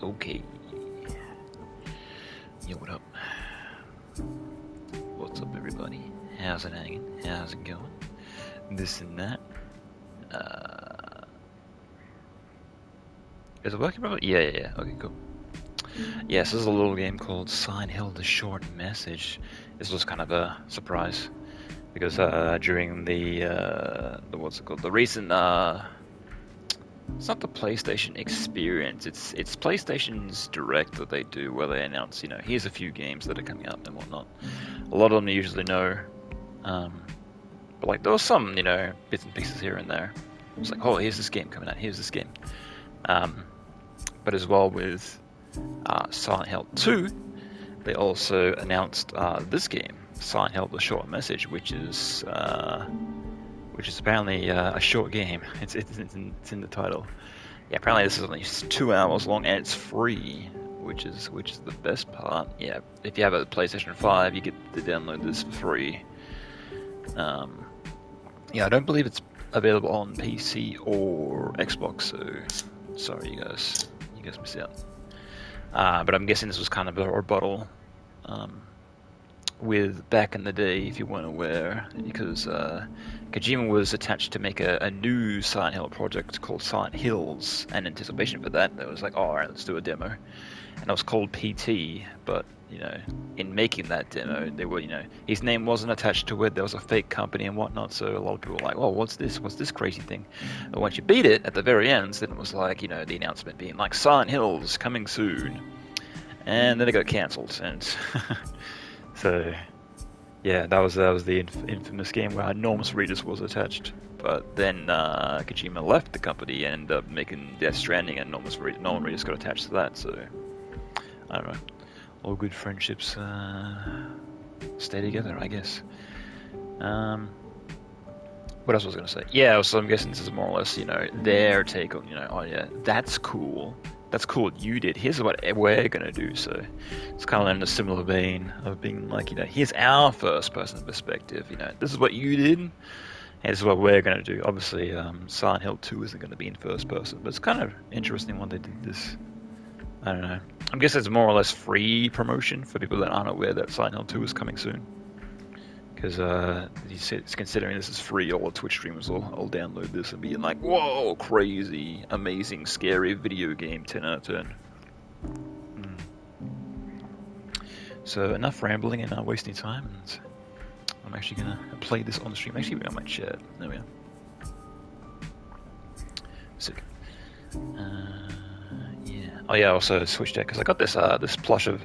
Okay. Yo, what up? What's up, everybody? How's it hanging? How's it going? This and that. Is it working properly? Yeah. Okay, cool. Yes, this is a little game called Sign Hill: The Short Message. This was kind of a surprise because during the what's it called? The recent it's not the PlayStation Experience. It's PlayStation's Direct that they do where they announce, here's a few games that are coming up and whatnot. A lot of them you usually know, but like there was some, bits and pieces here and there. It's like, oh, here's this game coming out. Here's this game. But as well with Silent Hill 2, they also announced this game, Silent Hill: The Short Message, which is apparently a short game. It's in the title. Yeah, apparently this is only 2 hours long and it's free, which is the best part. Yeah, if you have a PlayStation 5, you get to download this for free. Yeah, I don't believe it's available on PC or Xbox, so sorry, you guys missed out. But I'm guessing this was kind of a rebuttal with back in the day, if you weren't aware, because Kojima was attached to make a new Silent Hill project called Silent Hills, and in anticipation for that, they was like, oh, alright, let's do a demo. And it was called PT, but, in making that demo, they were, his name wasn't attached to it, there was a fake company and whatnot, so a lot of people were like, oh, what's this crazy thing? But once you beat it, at the very end, then it was like, the announcement being like, Silent Hills, coming soon. And then it got cancelled, and... So, yeah, that was the infamous game where Enormous Readers was attached. But then Kojima left the company and ended up making Death Stranding, and Enormous Readers got attached to that. So, I don't know. All good friendships stay together, I guess. What else was I going to say? Yeah, so I'm guessing this is more or less, their take on, oh yeah, that's cool. That's cool what you did. Here's what we're going to do. So it's kind of in a similar vein of being like, here's our first person perspective. This is what you did. And this is what we're going to do. Obviously, Silent Hill 2 isn't going to be in first person, but it's kind of interesting when they did this. I don't know. I guess it's more or less free promotion for people that aren't aware that Silent Hill 2 is coming soon. Because it's considering this is free, all the Twitch streamers will download this and be like, whoa, crazy, amazing, scary video game, 10 out of 10. So enough rambling and wasting time, and I'm actually going to play this on the stream. Actually, I might share it. There we are. Sick. Yeah. Oh yeah, also switched out, because I got this plush of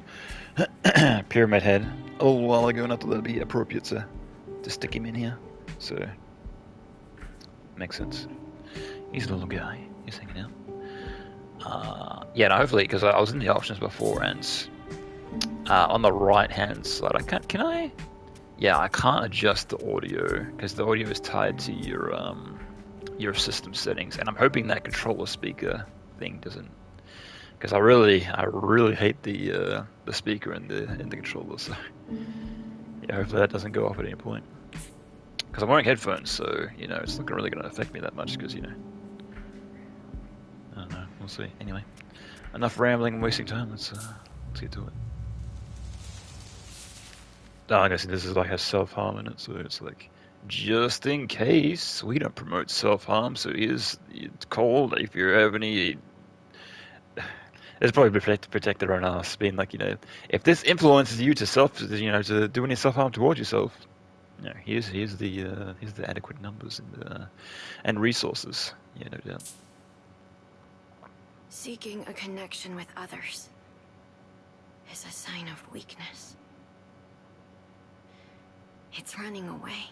Pyramid Head a little while ago, and I thought that'd be appropriate to stick him in here. So, makes sense. He's a little guy. He's hanging out. Yeah, no, hopefully, because I was in the options before, and on the right-hand side, can I? Yeah, I can't adjust the audio, because the audio is tied to your system settings, and I'm hoping that controller speaker thing doesn't. Because I really hate the speaker and the controller, so yeah, hopefully that doesn't go off at any point. Because I'm wearing headphones, so it's not really going to affect me that much. Because I don't know, we'll see. Anyway, enough rambling and wasting time. Let's get to it. Oh, I guess this is like a self-harm in it, so it's like, just in case, we don't promote self-harm, so it's cold if you have any. It's probably to protect their own ass, being like, if this influences you to do any self-harm towards yourself, here's the adequate numbers and resources. Yeah, no doubt. Seeking a connection with others is a sign of weakness. It's running away.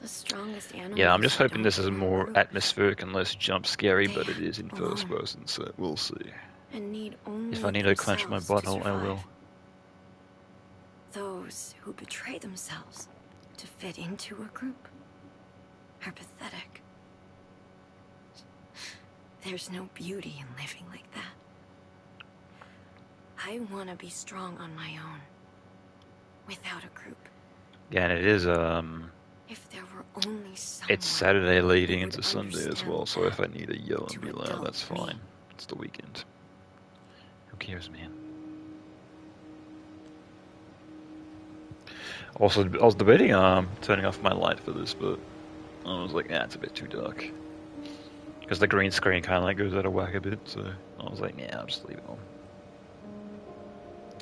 The strongest animal. Yeah, I'm just hoping this is more atmospheric and less jump scary, but it is in first person, so we'll see. And need only if I need to clench my butthole, I will. Those who betray themselves to fit into a group are pathetic. There's no beauty in living like that. I want to be strong on my own, without a group. Yeah, and it is If there were only someone, it's Saturday leading into Sunday as well, so if I need to yell and be loud, that's fine. It's the weekend. cares, man? Also, I was debating turning off my light for this, but I was like, nah, it's a bit too dark. Because the green screen kind of like goes out of whack a bit, so I was like, yeah, I'll just leave it on.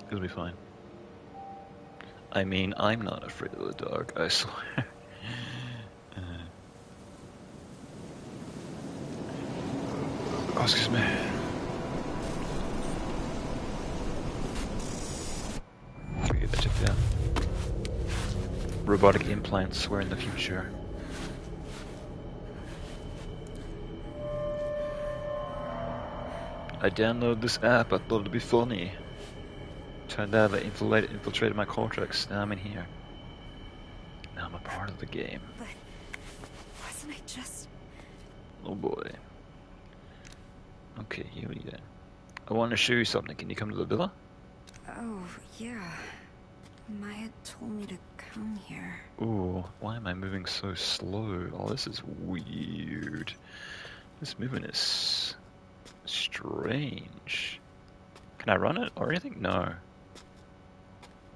It'll be fine. I mean, I'm not afraid of the dark, I swear. Oh, excuse me. Can we get that checked out? Robotic implants, we're in the future. I downloaded this app, I thought it'd be funny. Turned out they infiltrated my cortex, now I'm in here. Now I'm a part of the game. But wasn't I just... Oh boy. Okay, here we go. I want to show you something, can you come to the villa? Oh, yeah. Maya told me to come here. Ooh, why am I moving so slow? Oh, this is weird. This movement is strange. Can I run it or anything? No.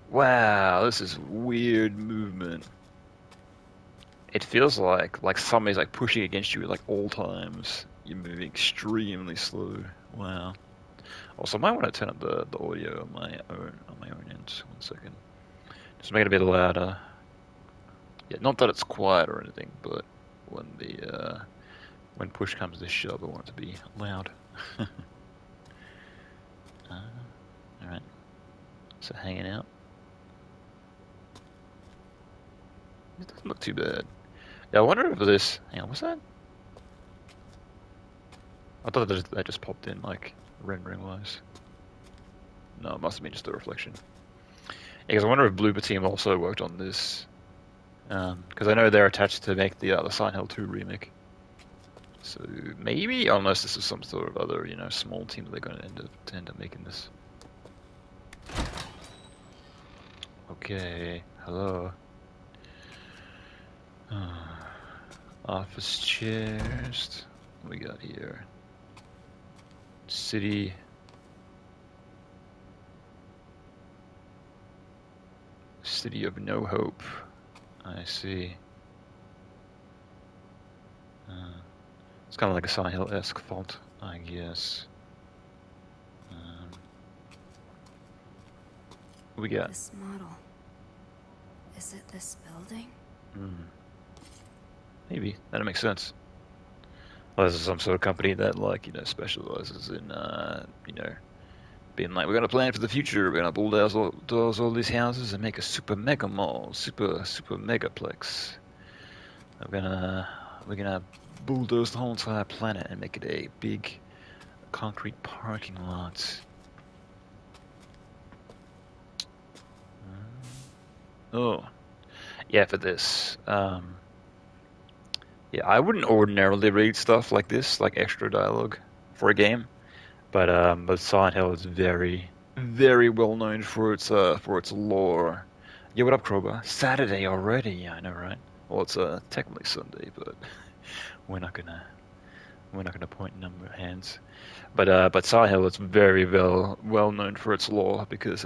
Wow, this is weird movement. It feels like somebody's like pushing against you at like all times. You're moving extremely slow. Wow. Also, I might want to turn up the audio on my own end. 1 second. Just make it a bit louder. Yeah, not that it's quiet or anything, but when push comes to shove, I want it to be loud. Alright. So hanging out. It doesn't look too bad. Yeah, I wonder if this... Hang on, what's that? I thought that just popped in, like, rendering-wise. No, it must have been just a reflection. Yeah, because I wonder if Bloober Team also worked on this. Because I know they're attached to make the Silent Hill 2 remake. So maybe, unless this is some sort of other, small team that they're going to end up making this. Okay, hello. Office chairs. What we got here? City. City of No Hope. I see. It's kind of like a Silent Hill-esque font, I guess. What we got? This model. Is it this building? Maybe. That makes sense. Well, this is some sort of company that, like, specializes in, being like, we're going to plan for the future, we're going to bulldoze all these houses and make a super mega mall, super megaplex. We're gonna bulldoze the whole entire planet and make it a big concrete parking lot. Oh, yeah, for this. Yeah, I wouldn't ordinarily read stuff like this, like extra dialogue, for a game, but Silent Hill is very, very well known for its lore. Yeah, what up, Crowbar? Saturday already, I know, right? Well, it's technically Sunday, but we're not gonna point number hands. But Silent Hill is very well known for its lore because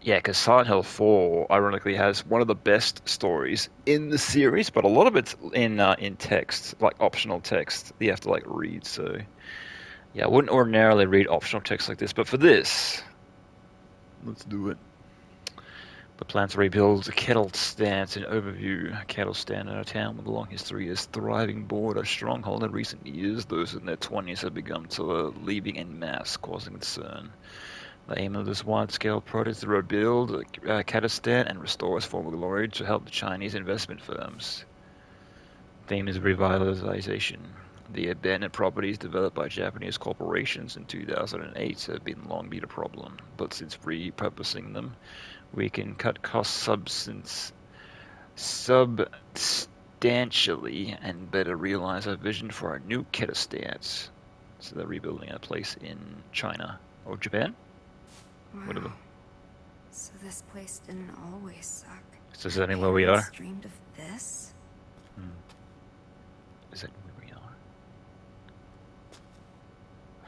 because Silent Hill 4 ironically has one of the best stories in the series, but a lot of it's in text, like optional text that you have to like read. So yeah, I wouldn't ordinarily read optional text like this, but for this, let's do it. The plan to rebuild a kettle stands in overview. A kettle stand in a town with a long history is thriving border stronghold. In recent years, those in their 20s have begun to leaving en masse, causing concern. The aim of this wide-scale project is to rebuild Kazakhstan and restore its former glory to help the Chinese investment firms. Theme is revitalization. The abandoned properties developed by Japanese corporations in 2008 have been long been a problem, but since repurposing them, we can cut costs substantially and better realize our vision for our new Kazakhstan. So they're rebuilding a place in China or Japan. Wow. Whatever. So this place didn't always suck. So is that where we are? Dreamed of this? Is that where we are?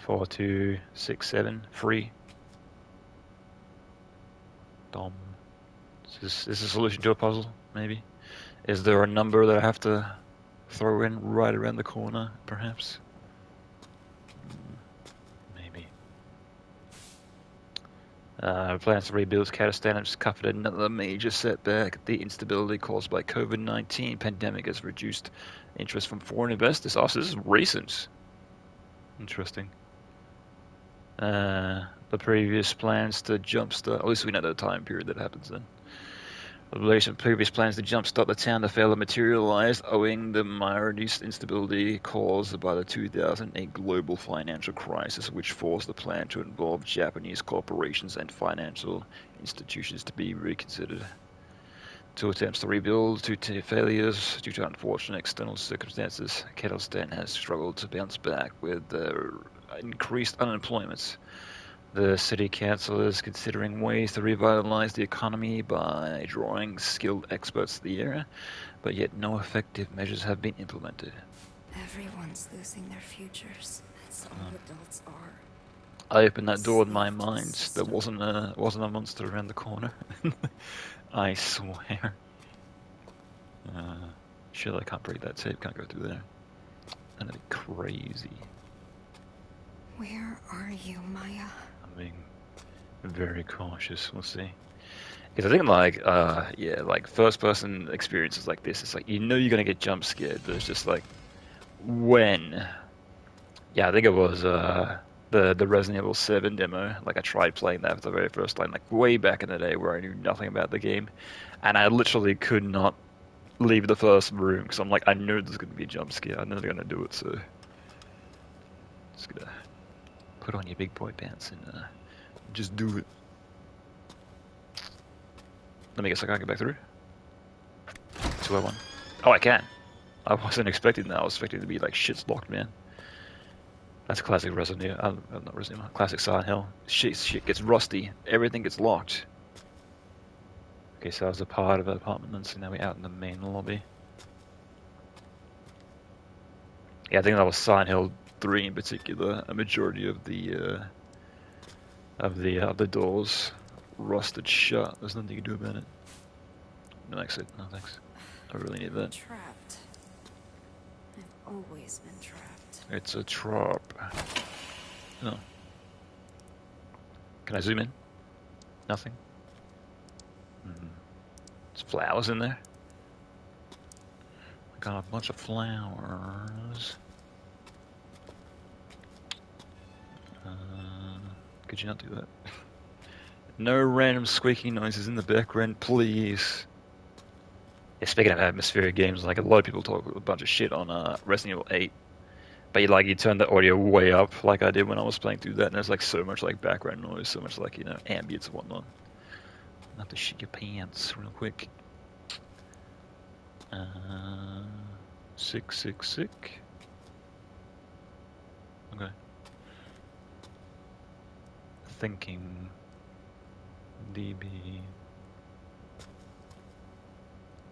4267 free. Dom. Is this a solution to a puzzle? Maybe. Is there a number that I have to throw in right around the corner? Perhaps. Maybe. Plans to rebuild Kazakhstan have just covered another major setback. The instability caused by COVID-19 pandemic has reduced interest from foreign investors. Oh, so this is recent. Interesting. The previous plans to jumpstart, at least we know the time period that happens then. The previous plans to jumpstart the town to fail to materialize, owing the minority's instability caused by the 2008 global financial crisis, which forced the plan to involve Japanese corporations and financial institutions to be reconsidered. 2 attempts to rebuild, 2 failures due to unfortunate external circumstances. Kazakhstan has struggled to bounce back with increased unemployment. The city council is considering ways to revitalize the economy by drawing skilled experts to the area, but yet no effective measures have been implemented. Everyone's losing their futures, as all adults are. I opened that door in my mind. There wasn't a monster around the corner. I swear. Shit, I can't break that tape. Can't go through there. That'd be crazy. Where are you, Maya? I'm being very cautious. We'll see. Because I think like first-person experiences like this, it's like you know you're gonna get jump scared, but it's just like when. Yeah, I think it was the Resident Evil 7 demo. Like I tried playing that for the very first time, like way back in the day, where I knew nothing about the game, and I literally could not leave the first room because I'm like, I know there's gonna be a jump scare. I'm never gonna do it, so just gonna put on your big boy pants and just do it. Let me guess, I can't get back through. 201. Oh, I can. I wasn't expecting that. I was expecting it to be like shit's locked, man. That's classic Resident Evil. Not Resident Evil. Classic Silent Hill. Shit gets rusty. Everything gets locked. Okay, so that was a part of an apartment, and so now we're out in the main lobby. Yeah, I think that was Silent Hill 3 in particular. A majority of the doors rusted shut. There's nothing you can do about it. No exit. No thanks. I really need that. Trapped. I've always been trapped. It's a trap. No. Can I zoom in? Nothing. There's flowers in there. I got a bunch of flowers. Could you not do that? No random squeaking noises in the background, please. Yeah, speaking of atmospheric games, like a lot of people talk a bunch of shit on Resident Evil 8. But you turn the audio way up, like I did when I was playing through that, and there's like so much like background noise, so much like ambience and whatnot. You have to shit your pants real quick. 666. Okay. Thinking. DB.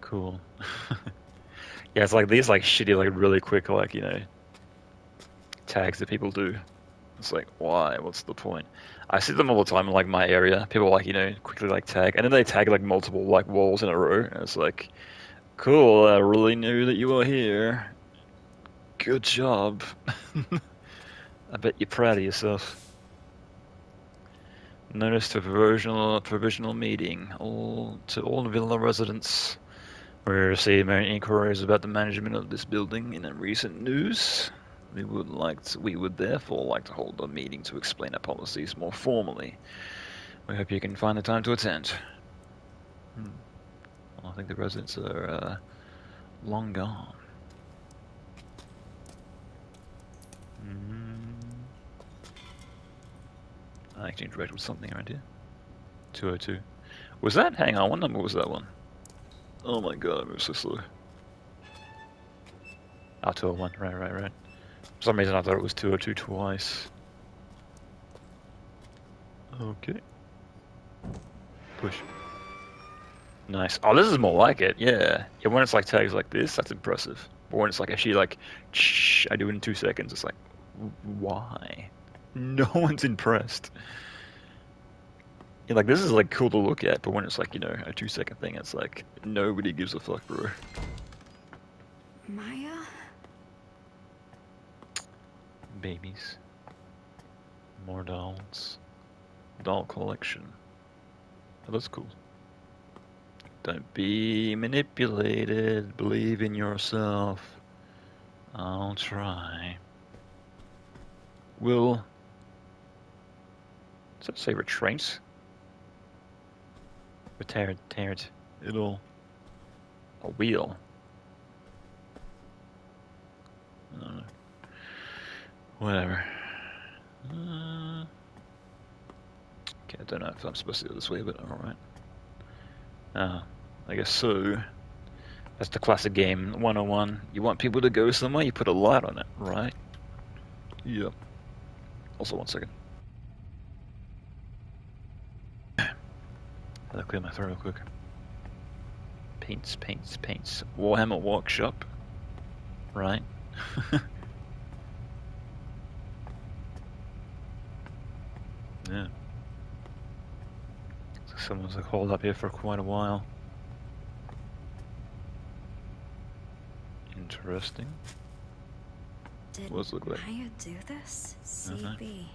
Cool. Yeah, it's like these like shitty, like really quick, like tags that people do. It's like, why? What's the point? I see them all the time in like my area. People like quickly like tag, and then they tag like multiple like walls in a row. And it's like, cool. I really knew that you were here. Good job. I bet you're proud of yourself. Notice to provisional meeting. All villa residents. We received many inquiries about the management of this building in recent news. We would therefore like to hold a meeting to explain our policies more formally. We hope you can find the time to attend. Well, I think the residents are long gone. I actually interacted with something around here. 202. Was that? Hang on, what number was that one? Oh my god, I moved so slow. Oh, 201, right. For some reason I thought it was 202 twice. Okay. Push. Nice. Oh, this is more like it, yeah. Yeah, when it's like tags like this, that's impressive. But when it's like actually like, shh, I do it in 2 seconds, it's like, why? No one's impressed. Yeah, like, this is, like, cool to look at, but when it's, like, you know, a 2-second thing, it's like, nobody gives a fuck, bro. Maya? Babies. More dolls. Doll collection. Oh, that's cool. Don't be manipulated. Believe in yourself. I'll try. Will... Does that say retrace? Retired. It'll... A wheel. I don't know. Whatever. Okay, I don't know if I'm supposed to go this way, but alright. I guess so. That's the classic game 101. You want people to go somewhere, you put a light on it, right? Yep. Also, one second. I'll clear my throat real quick. Paints. Warhammer Workshop. Right. Yeah. So someone's like holed up here for quite a while. Interesting. Did What's it look like? Maya do this? CB.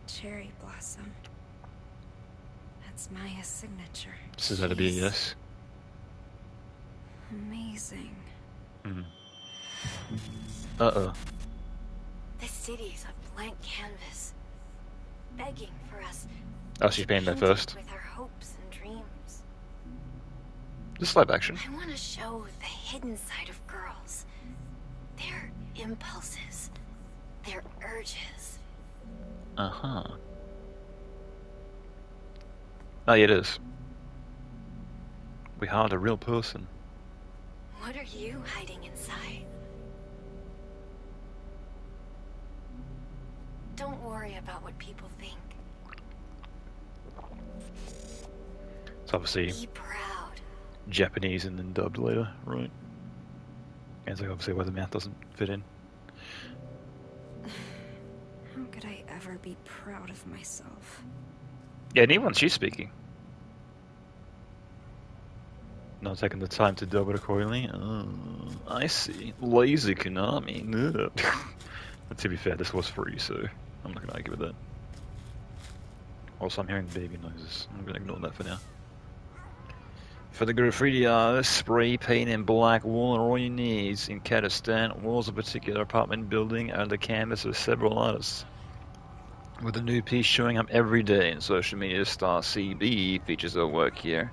Cherry blossom. That's Maya's signature. This is to be a yes. Amazing. Uh-oh. The city's a blank canvas, begging for us. Oh, she's painting that first. With our hopes and dreams. This live action. I want to show the hidden side of girls. Their impulses. Their urges. Uh-huh. Oh, yeah, it is. We hired a real person. What are you hiding inside? Don't worry about what people think. It's obviously Be proud. Japanese and then dubbed later, right? And it's like obviously where the math doesn't fit in. How could I ever be proud of myself? Yeah, neither one's she's speaking. Not taking the time to dub it accordingly. Oh, I see. Lazy Konami. Ugh. But to be fair, this was free, so I'm not gonna argue with that. Also, I'm hearing baby noises. I'm gonna ignore that for now. For the graffiti artist, spray paint and black wool are all you need. In Kazakhstan, walls of a particular apartment building are the canvas of several artists. With a new piece showing up every day, and social media star CB features her work here,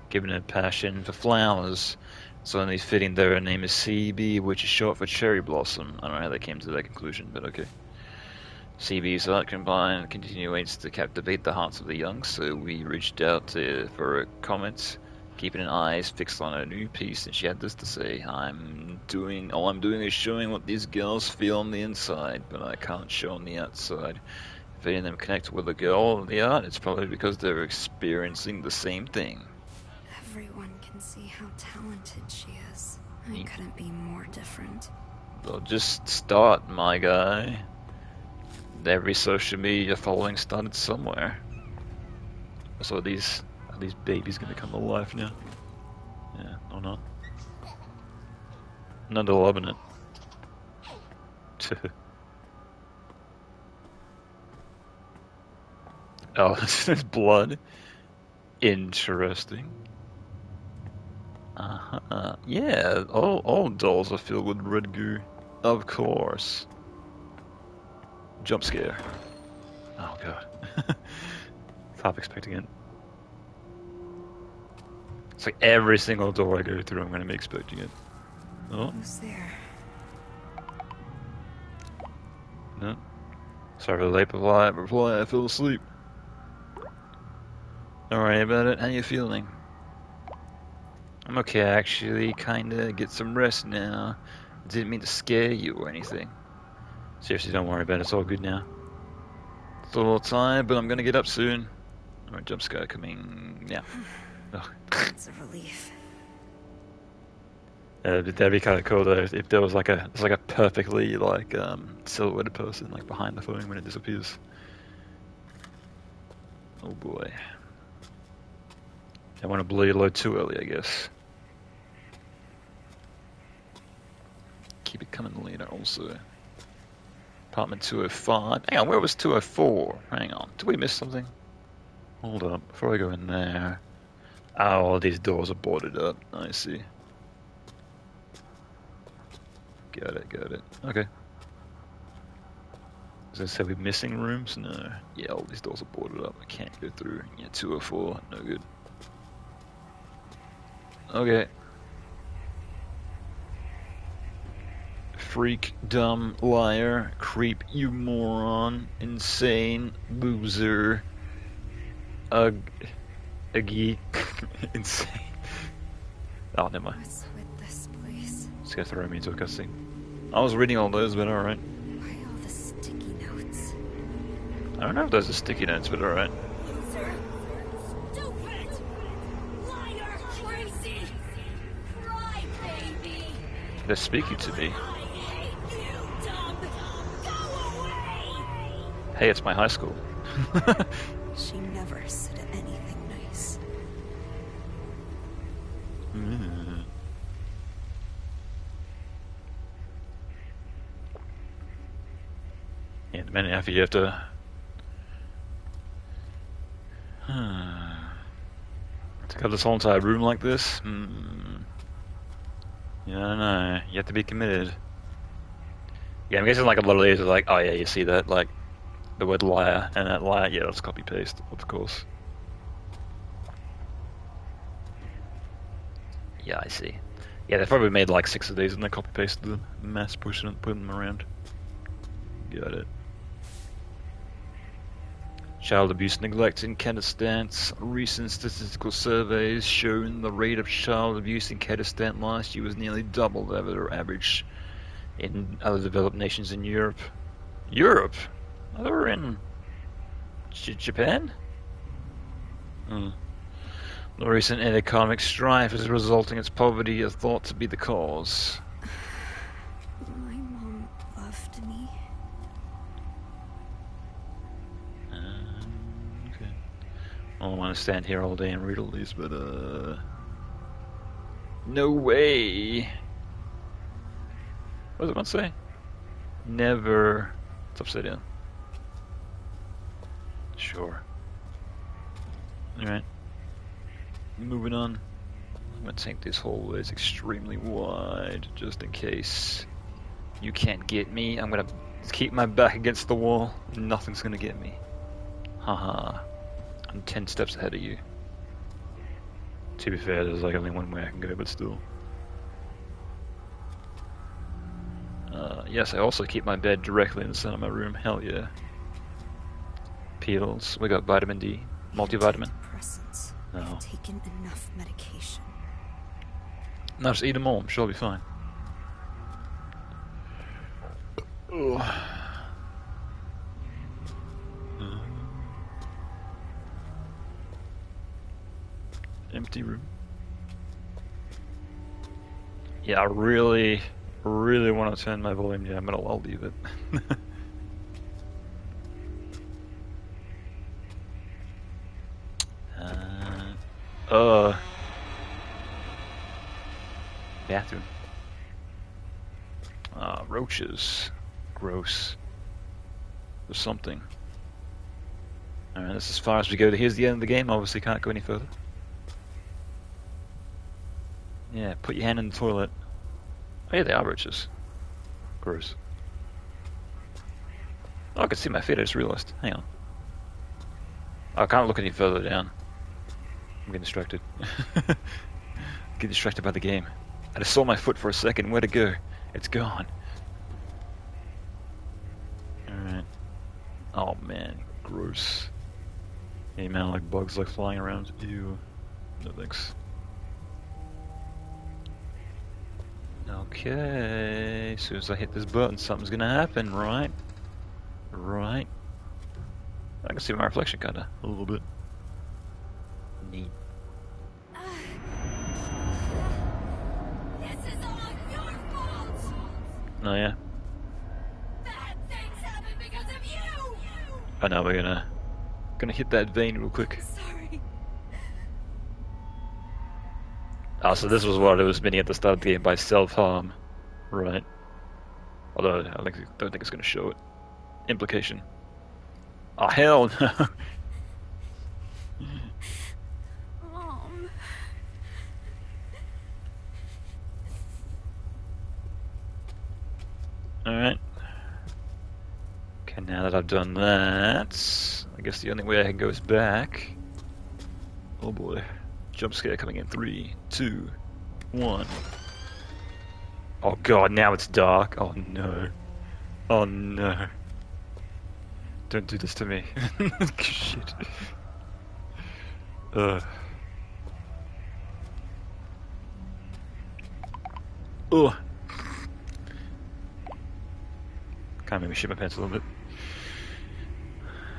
giving her passion for flowers. It's only fitting that her name is CB, which is short for cherry blossom. I don't know how they came to that conclusion, but okay. CB's art combined continues to captivate the hearts of the young, so we reached out for comments, keeping an eyes fixed on her new piece, and she had this to say: all I'm doing is showing what these girls feel on the inside, but I can't show on the outside. If any of them connect with a girl in the art, it's probably because they're experiencing the same thing. Everyone can see how talented she is. I couldn't be more different. Well, just start, my guy. Every social media following started somewhere. So are these babies gonna come to life now? Yeah, or not? No, they're loving it. Oh, there's blood. Interesting. Yeah, all dolls are filled with red goo. Of course. Jump scare. Oh god. Half expecting it. It's like every single door I go through, I'm gonna be expecting it. Oh. Who's there? No. Sorry for the late reply, I fell asleep. Don't worry about it, how you feeling? I'm okay actually, kinda. Get some rest now. Didn't mean to scare you or anything. Seriously, don't worry about it, it's all good now. It's a little tired, but I'm gonna get up soon. Alright, jump scare coming. Yeah. It's a relief. That'd be kind of cool though if there was like a perfectly like silhouetted person like behind the phone when it disappears. Oh boy. I want to blow your load too early, I guess. Keep it coming later also. Apartment 205. Hang on, where was 204? Hang on, did we miss something? Hold up, before I go in there. Oh, these doors are boarded up. I see. Got it. Okay. Does it say we're missing rooms? No. Yeah, all these doors are boarded up. I can't go through. Yeah, 204. No good. Okay. Freak, dumb, liar, creep, you moron, insane, loser, a geek, insane. Oh, never mind. What's with this place? It's gonna throw me into a cutscene. I was reading all those, but alright. Why all the sticky notes? I don't know if those are sticky notes, but alright. Loser! Stupid! Liar! Crazy! Cry, baby! They're speaking to me. I hate you, dumb! Go away! Hey, it's my high school. She never said anything nice. Yeah, the minute after you have to... to cover this whole entire room like this? Yeah, I don't know. You have to be committed. Yeah, I'm guessing like a lot of these are like, oh yeah, you see that? Like, the word liar, and that liar, yeah, let's copy paste, of course. Yeah, I see. Yeah, they probably made like 6 of these and they copy pasted them, mass pushing and putting them around. Got it. Child abuse neglect in Kurdistan. Recent statistical surveys showing the rate of child abuse in Kurdistan last year was nearly double the average in other developed nations in Europe. Europe? I thought we were in Japan? The recent economic strife is resulting in poverty is thought to be the cause. My mom loved me. Okay. I don't want to stand here all day and read all these, but no way. What does it want to say? Never. It's upside down. Sure. Alright. Moving on. I'm gonna take this hallways extremely wide, just in case you can't get me. I'm gonna keep my back against the wall. Nothing's gonna get me. Haha. I'm 10 steps ahead of you. To be fair, there's like only one way I can go, but still. Yes, I also keep my bed directly in the center of my room. Hell yeah. Peels. We got vitamin D. Multivitamin. No. I've taken enough medication. No, just eat them all. I'm sure I'll be fine. Ugh. Empty room. Yeah, I really want to turn my volume down, but I'll leave it. Bathroom. Roaches. Gross. There's something. Alright, that's as far as we go. Here's the end of the game. Obviously can't go any further. Yeah, put your hand in the toilet. Oh yeah, they are roaches. Gross. Oh, I can see my feet, I just realized. Hang on. Oh, I can't look any further down. I'm getting distracted. Get distracted by the game. I just saw my foot for a second. Where'd it go? It's gone. Alright. Oh man, gross. Hey man, like bugs like flying around. Ew. No thanks. Okay, as soon as I hit this button, something's gonna happen, right? Right. I can see my reflection kinda, a little bit. Neat. This is all Oh yeah. Bad things happen because of you! I know we're gonna hit that vein real quick. Sorry. Ah, so this was what it was meaning at the start of the game by self-harm, right? Although I don't think it's gonna show it. Implication. Oh hell no! Mom. Alright. Okay, now that I've done that, I guess the only way I can go is back. Oh boy. Jump scare coming in 3, 2, 1. Oh god, now it's dark. Oh no. Oh no. Don't do this to me. Shit. Ugh. Ugh. Can't make me shit my pants a little bit.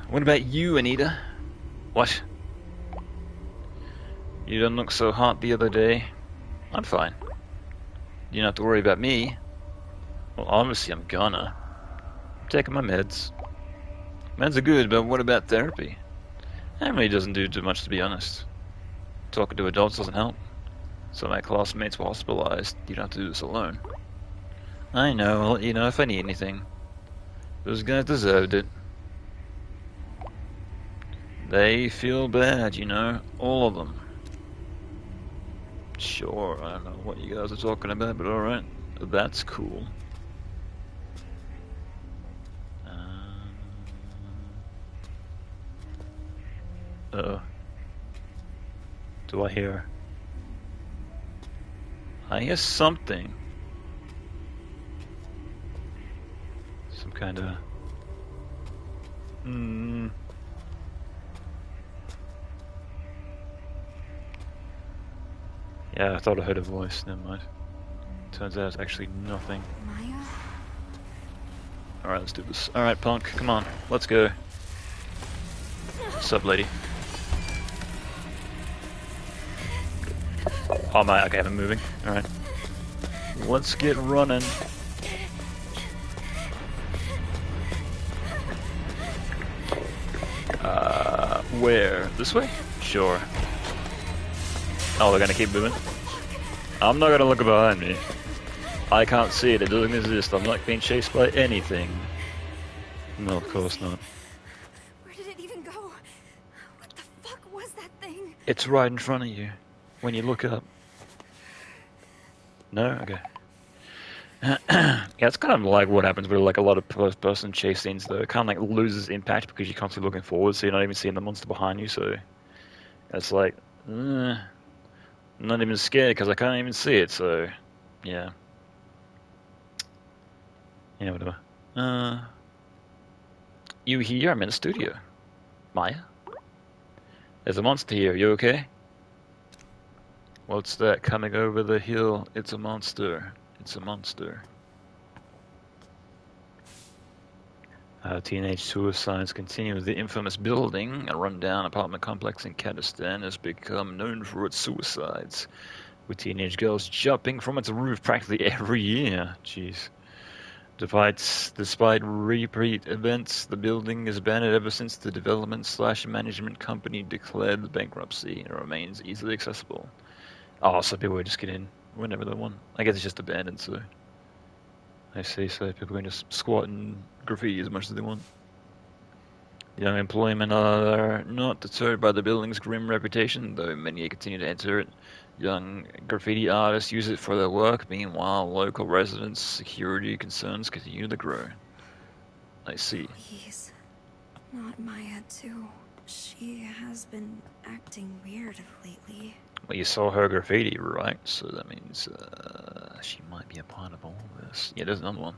What about you, Anita? What? You didn't look so hot the other day. I'm fine. You don't have to worry about me. Well, obviously I'm gonna. I'm taking my meds. Meds are good, but what about therapy? That really doesn't do too much, to be honest. Talking to adults doesn't help. So my classmates were hospitalized. You don't have to do this alone. I know, I'll let you know if I need anything. Those guys deserved it. They feel bad, you know, all of them. Sure, I don't know what you guys are talking about, but alright. That's cool. Do I hear? I hear something. Some kind of... Yeah, I thought I heard a voice, never mind. Turns out it's actually nothing. Maya? Alright, let's do this. Alright, punk, come on, let's go. What's up, lady? Oh my, okay, I'm moving. Alright. Let's get running. Where? This way? Sure. Oh, they're gonna keep moving? I'm not gonna look behind me. I can't see it, it doesn't exist. I'm not being chased by anything. No, of course not. Where did it even go? What the fuck was that thing? It's right in front of you. When you look up. No? Okay. Yeah, it's kind of like what happens with like a lot of first-person chase scenes though. It kind of like loses impact because you're constantly looking forward, so you're not even seeing the monster behind you, so... It's like... I'm not even scared because I can't even see it, so... Yeah. Yeah, whatever. You here? I'm in the studio. Maya? There's a monster here, you okay? What's that coming over the hill? It's a monster. It's a monster. Teenage suicides continue. The infamous building, a rundown apartment complex in Kurdistan, has become known for its suicides, with teenage girls jumping from its roof practically every year. Jeez. Despite repeat events, the building is abandoned ever since the development/management company declared bankruptcy and remains easily accessible. Oh, so people would just get in whenever they want. I guess it's just abandoned, so... I see, so people can just squat and graffiti as much as they want. Young employment are not deterred by the building's grim reputation, though many continue to enter it. Young graffiti artists use it for their work, meanwhile local residents' security concerns continue to grow. I see. Please. Not Maya, too. She has been acting weird lately. Well, you saw her graffiti, right? So that means she might be a part of all this. Yeah, there's another one.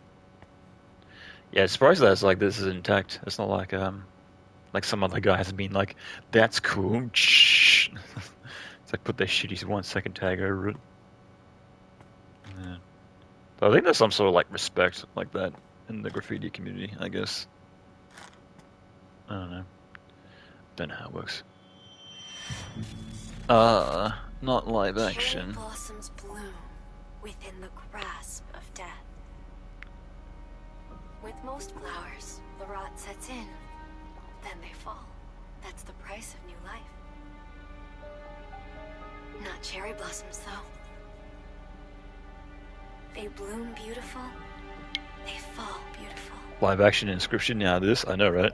Yeah, it's surprised that it's like this is intact. It's not like some other guy has been like, that's cool. It's like put their shitty 1 second tag over it. Yeah. But I think there's some sort of like respect like that in the graffiti community, I guess. I don't know. Don't know how it works. Not live action. Cherry blossoms bloom within the grasp of death. With most flowers, the rot sets in. Then they fall. That's the price of new life. Not cherry blossoms, though. They bloom beautiful. They fall beautiful. Live action Inscription, yeah, this, I know, right?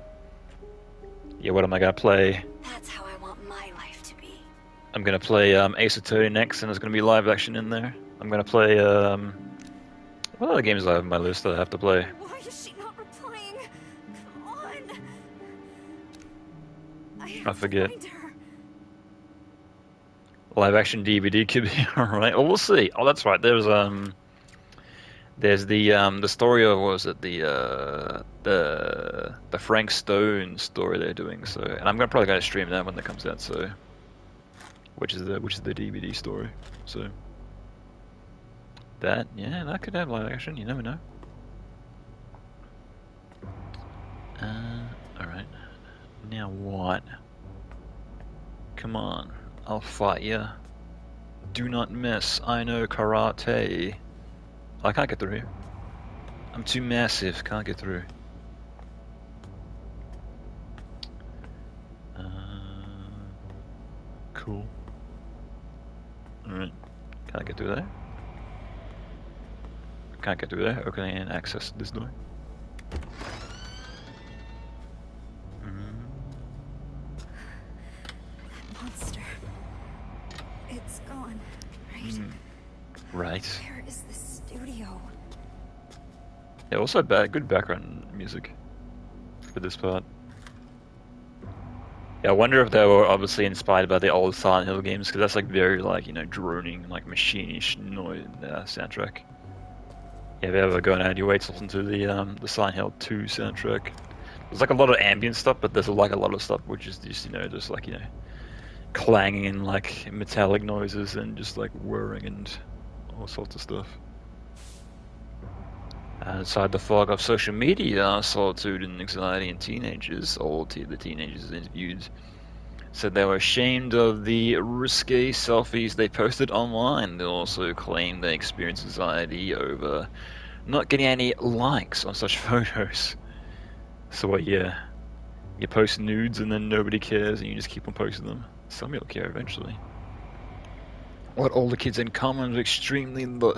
Yeah, what am I gonna play? That's how I want my life to be. I'm gonna play Ace Attorney next, and there's gonna be live action in there. I'm gonna play, what other games do I have on my list that I have to play? Why is she not replying? Come on. I forget. Find her. Live action DVD could be alright. Well, we'll see. Oh, that's right. There's the story of, what was it, the Frank Stone story they're doing. So, and I'm probably gonna stream that when that comes out. So, which is the DVD story. So that, yeah, that could have live action. You never know. All right. Now what? Come on, I'll fight ya. Do not miss. I know karate. I can't get through here. I'm too massive. Can't get through. Cool. Alright. Can't get through there. Can't get through there. Okay, and access this door. That monster. It's gone, right? Right. Where is the studio? Yeah, also good background music for this part. Yeah, I wonder if they were obviously inspired by the old Silent Hill games, because that's like very like, you know, droning, like machine-ish noise soundtrack. Yeah, if you ever go out your way to listen to the Silent Hill 2 soundtrack, there's like a lot of ambient stuff, but there's like a lot of stuff which is just, you know, just like, you know, clanging and like metallic noises and just like whirring and all sorts of stuff. Inside the fog of social media, solitude and anxiety in teenagers, all the teenagers interviewed said they were ashamed of the risque selfies they posted online. They also claimed they experienced anxiety over not getting any likes on such photos. So what, yeah, you post nudes and then nobody cares and you just keep on posting them. Some will care eventually. What all the kids in common was extremely low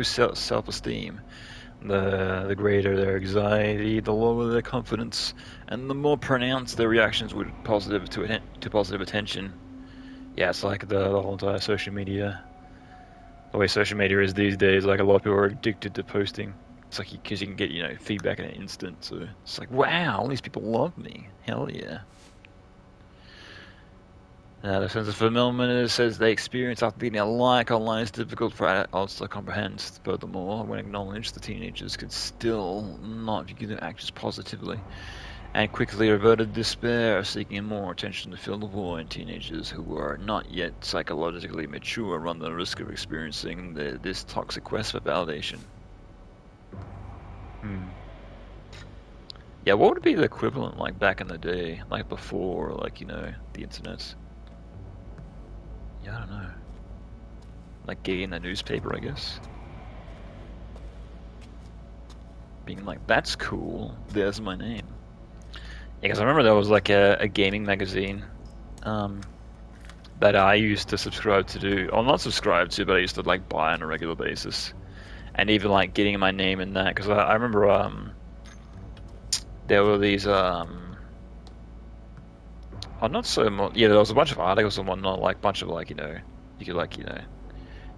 self-esteem. The greater their anxiety, the lower their confidence, and the more pronounced their reactions would positive to positive attention. Yeah, it's like the whole entire social media. The way social media is these days, like a lot of people are addicted to posting. It's like because you can get, you know, feedback in an instant. So it's like, wow, all these people love me. Hell yeah. The sense of fulfillment says they experience after getting a like online is difficult for adults to comprehend. Furthermore, when acknowledged, the teenagers could still not view their actions positively and quickly reverted to despair, seeking more attention to fill the void. Teenagers who are not yet psychologically mature run the risk of experiencing this toxic quest for validation. Yeah, what would be the equivalent like back in the day, like before, like, you know, the internet? Yeah, I don't know. Like getting in the newspaper, I guess. Being like, that's cool, there's my name. Yeah, because I remember there was like a gaming magazine that I used to subscribe to do, or not subscribe to, but I used to like buy on a regular basis. And even like getting my name in that, because I remember there were these oh, not so much. Yeah, there was a bunch of articles and whatnot, like a bunch of like, you know, you could like, you know,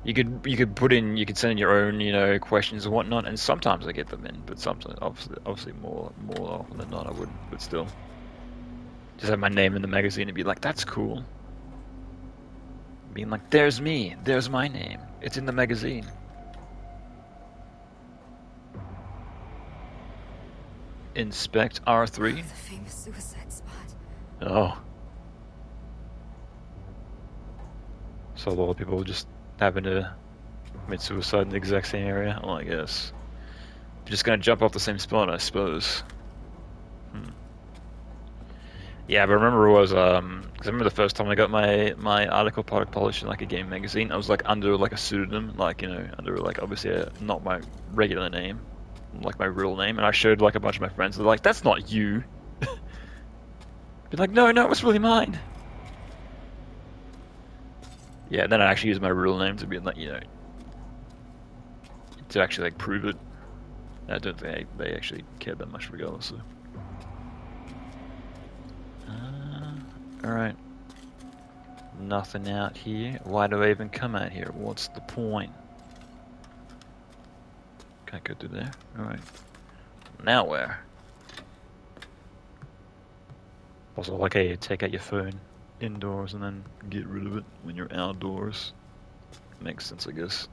you could put in, you could send in your own, you know, questions and whatnot, and sometimes I get them in, but sometimes, obviously more often than not I wouldn't, but still, just have my name in the magazine and be like, that's cool. Being like, there's me, there's my name, it's in the magazine. Inspect R3. The famous suicide spot. Oh. So a lot of people just happen to commit suicide in the exact same area? Well, I guess. Just gonna jump off the same spot, I suppose. Yeah, but I remember it was, because I remember the first time I got my article product published in like a game magazine, I was like under like a pseudonym, like, you know, under like obviously not my regular name. like my real name, and I showed like a bunch of my friends. They're like, "That's not you." Be like, "No, no, it was really mine." Yeah, then I actually used my real name to be like, to actually like prove it. I don't think they actually cared that much regardless. So. All right. Nothing out here. Why do I even come out here? What's the point? Can't go through there. Alright. Now where? Also, like, hey, take out your phone indoors and then get rid of it when you're outdoors. Makes sense, I guess.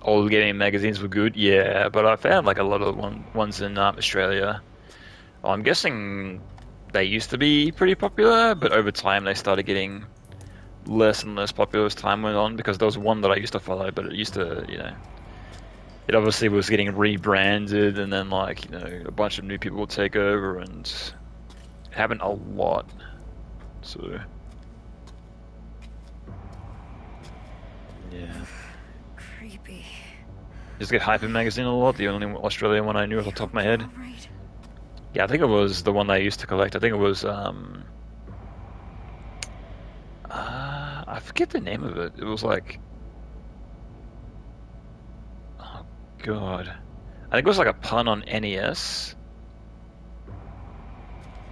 Old gaming magazines were good, yeah, but I found like a lot of ones in Australia. Well, I'm guessing they used to be pretty popular, but over time they started getting less and less popular as time went on, because there was one that I used to follow, but it used to, it obviously was getting rebranded, and then like, a bunch of new people would take over, and it happened a lot. So yeah. Creepy. Just get Hyper Magazine a lot, the only Australian one I knew off the top of my head. Right. Yeah, I think it was the one that I used to collect. I think it was I forget the name of it. It was like, oh god. I think it was like a pun on NES.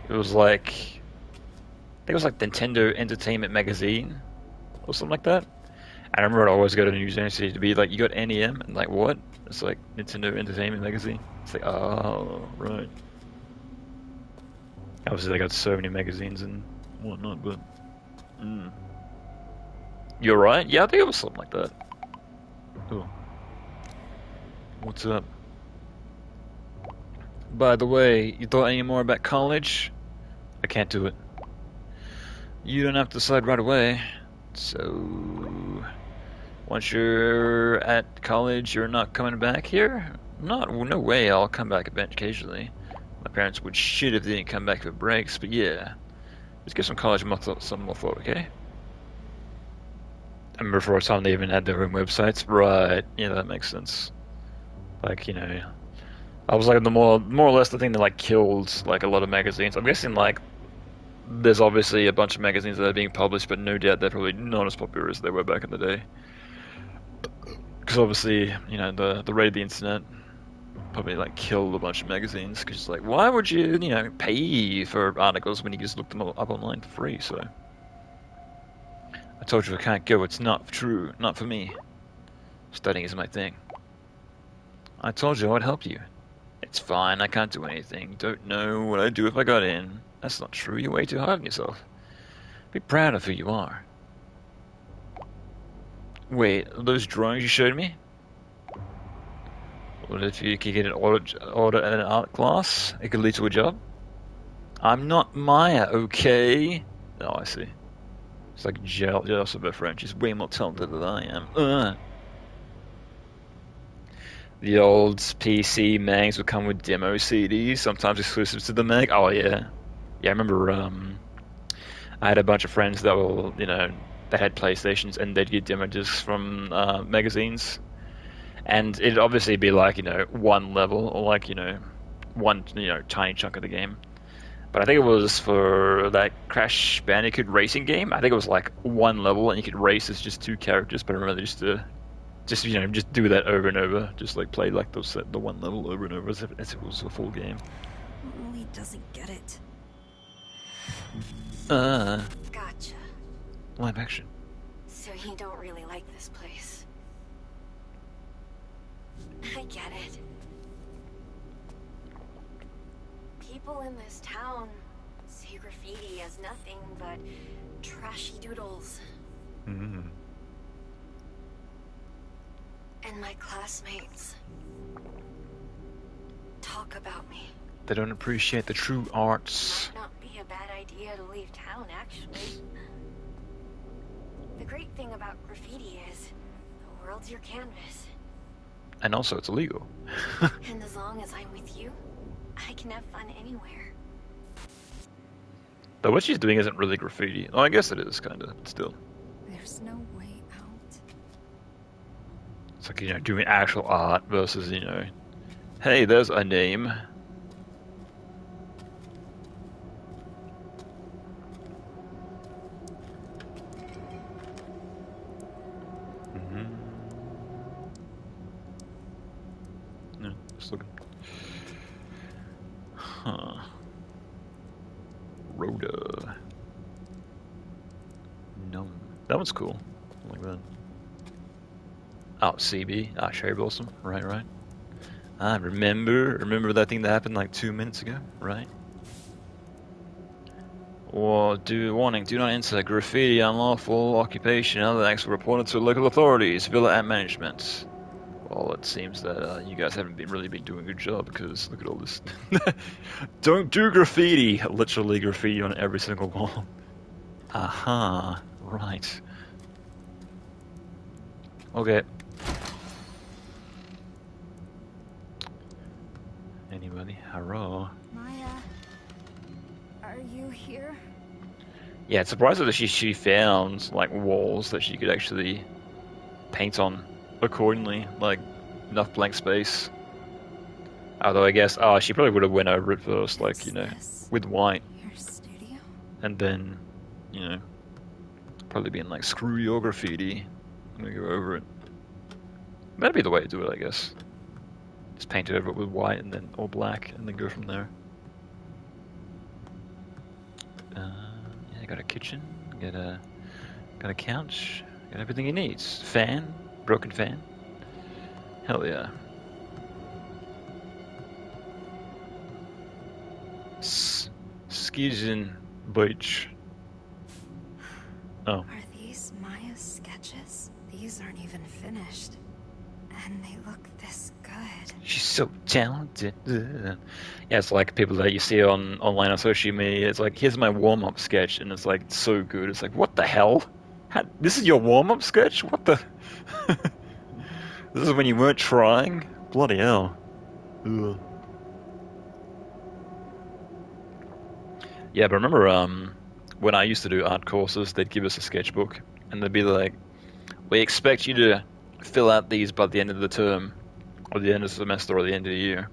It was like, I think it was like Nintendo Entertainment Magazine or something like that. I remember I'd always go to the news agency to be like, "You got NEM?" And like, what? It's like Nintendo Entertainment Magazine. It's like, oh, right. Obviously, they got so many magazines and whatnot, but you're right. Yeah, I think it was something like that. Oh, what's up? By the way, you thought any more about college? I can't do it. You don't have to decide right away. So, once you're at college, you're not coming back here? No way. I'll come back occasionally. My parents would shit if they didn't come back for breaks, but yeah. Let's give some college some more thought, okay? I remember for a time they even had their own websites. Right, yeah, that makes sense. Like, I was like the more or less the thing that like killed like a lot of magazines. I'm guessing like there's obviously a bunch of magazines that are being published, but no doubt they're probably not as popular as they were back in the day. Because obviously, the rate of the internet probably like killed a bunch of magazines. Because it's like, why would you, pay for articles when you just look them up online for free? So I told you I can't go. It's not true. Not for me. Studying is my thing. I told you I would help you. It's fine. I can't do anything. Don't know what I'd do if I got in. That's not true. You're way too hard on yourself. Be proud of who you are. Wait, those drawings you showed me? What if you could get an order in an art class? It could lead to a job? I'm not Maya, okay? Oh, I see. It's like jealous of her friend. She's way more talented than I am. The old PC mags would come with demo CDs, sometimes exclusive to the mag. Oh yeah, yeah. I remember. I had a bunch of friends that were, they had PlayStations and they'd get demo discs from magazines, and it'd obviously be like, one level or like, one, tiny chunk of the game. But I think it was for that Crash Bandicoot racing game. I think it was like one level and you could race as just two characters. But I remember they used to just do that over and over. Just like play like the one level over and over as if it was a full game. He doesn't get it. Gotcha. Live action. So you don't really like this place. I get it. People in this town see graffiti as nothing but trashy doodles. Mm-hmm. And my classmates talk about me. They don't appreciate the true arts. Might not be a bad idea to leave town, actually. The great thing about graffiti is the world's your canvas. And also, it's illegal. And as long as I'm with you, I can have fun anywhere. Though what she's doing isn't really graffiti. Oh, I guess it is, kinda, but still. There's no way out. It's like, you know, doing actual art versus, you know, hey, there's a name. No, just looking. Huh. Rhoda. No. That one's cool. I like that. Oh, CB. Ah, Cherry Blossom. Right, right. Ah, remember that thing that happened like 2 minutes ago, right? Or warning, do not enter graffiti, unlawful occupation, and other acts were reported to local authorities, villa and management. Well, it seems that you guys haven't really been doing a good job because look at all this. Don't do graffiti! Literally graffiti on every single wall. Aha, right. Okay. Anybody? Hello? Maya, are you here? Yeah, it's surprising that she found like walls that she could actually paint on accordingly, like enough blank space. Although I guess, she probably would have went over it first, like, you know, with white, Your studio? and then, you know, probably being like, screw your graffiti, I'm gonna go over it. That'd be the way to do it, I guess. Just paint it over it with white and then or black, and then go from there. Yeah, got a kitchen, got a couch, got everything he needs. Fan, broken fan. Hell yeah. Skizin Beach. Oh. Are these Maya's sketches? These aren't even finished. And they look this good. She's so talented. Yeah, it's like people that you see online on social media. It's like, here's my warm-up sketch, and it's like so good. It's like, what the hell? This is your warm-up sketch? What the? This is when you weren't trying? Bloody hell. Ugh. Yeah, but remember when I used to do art courses, they'd give us a sketchbook, and they'd be like, we expect you to fill out these by the end of the term, or the end of the semester, or the end of the year.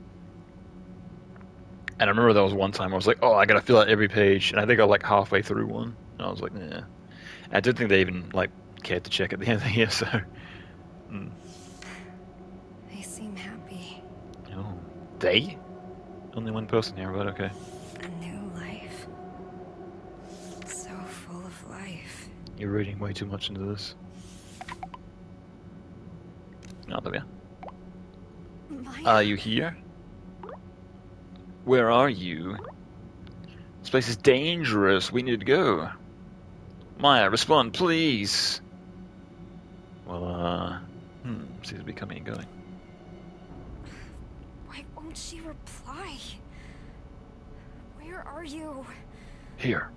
And I remember there was one time I was like, oh, I gotta fill out every page, and I think I got like halfway through one, and I was like, nah. And I didn't think they even like cared to check at the end of the year, so. They seem happy. Oh, they? Only one person here, but okay. A new life. So full of life. You're reading way too much into this. Oh, there we are. Maya. Are you here? Where are you? This place is dangerous. We need to go. Maya, respond, please. Well, seems to be coming and going. Why won't she reply? Where are you? Here.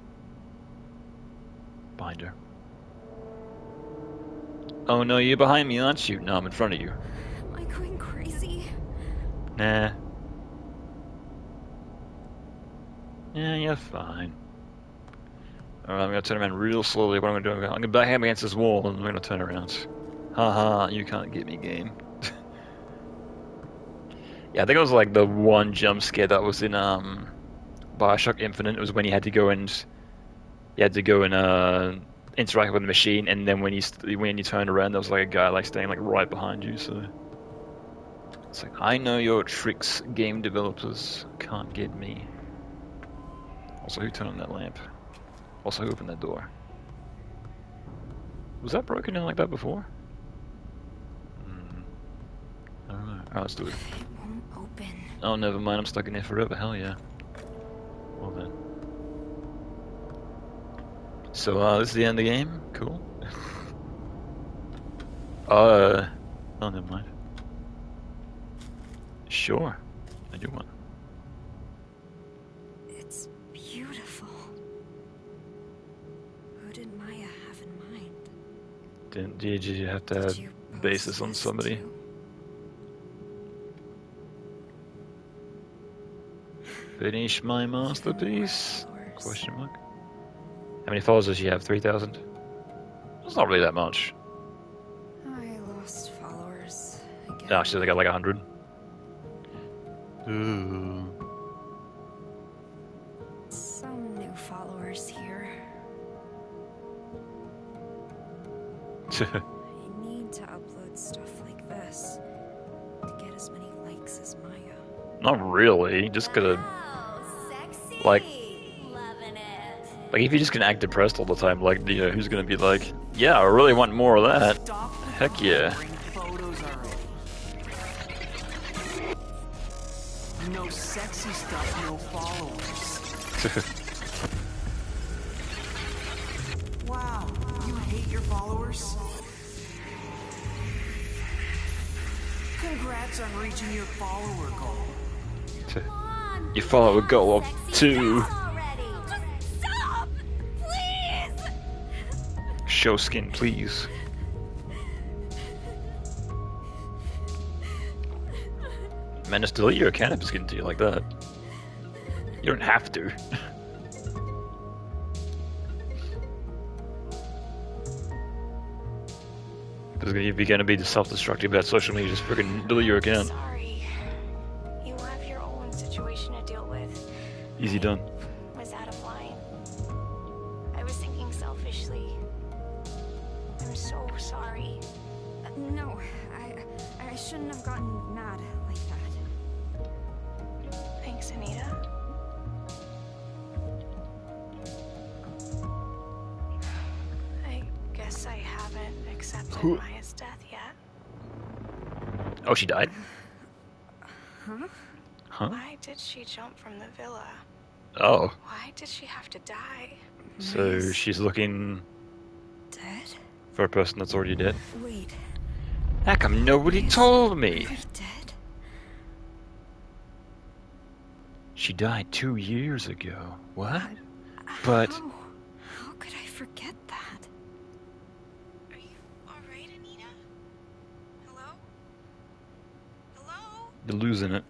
Behind her. Oh no, you're behind me, aren't you? No, I'm in front of you. Am I going crazy? Nah. Yeah, you're fine. Alright, I'm gonna turn around real slowly. What I'm gonna do, I'm gonna back up against this wall and I'm gonna turn around. Haha, you can't get me, game. Yeah, I think it was like the one jump scare that was in Bioshock Infinite. It was when you had to go and interact with the machine, and then when you turned around, there was like a guy like staying like right behind you. So it's like, I know your tricks, game developers. Can't get me. Also, who turned on that lamp? Also, who opened that door? Was that broken in like that before? I don't know. Alright, let's do it. It won't open. Oh, never mind. I'm stuck in here forever. Hell yeah. Well then. So, this is the end of the game? Cool. Oh, never mind. Sure. I do want. It's beautiful. Who did Maya have in mind? Did you have to Did you base post this on this somebody? too? Finish my masterpiece? Followers. Question mark. How many followers does she have? 3,000? That's not really that much. I lost followers. No, she's got like 100. Ooh. Some new followers here. I need to upload stuff like this to get as many likes as Maya. Not really. Just gotta like if you're just gonna act depressed all the time, like who's gonna be like, yeah, I really want more of that. Heck yeah. No sexy stuff, no followers. Wow, you hate your followers? Congrats on reaching your follower goal. You follow a goal of 2. Just stop! Please! Show skin, please. Man, just delete your account if it's getting to you like that. You don't have to. If you're gonna be self-destructive about social media, just freaking delete your account. Sorry. You have your own situation to deal with. Easy done. I was out of line. I was thinking selfishly. I'm so sorry. No, I shouldn't have gotten mad like that. Thanks, Anita. I guess I haven't accepted Maya's death yet. Oh, she died? Huh? Huh? Why did she jump from the villa? Oh. Why did she have to die? So she's looking Dead? for a person that's already dead? Wait. How come nobody told me? Dead? She died 2 years ago. What? But... How could I forget that? Are you alright, Anita? Hello? Hello? You're losing it.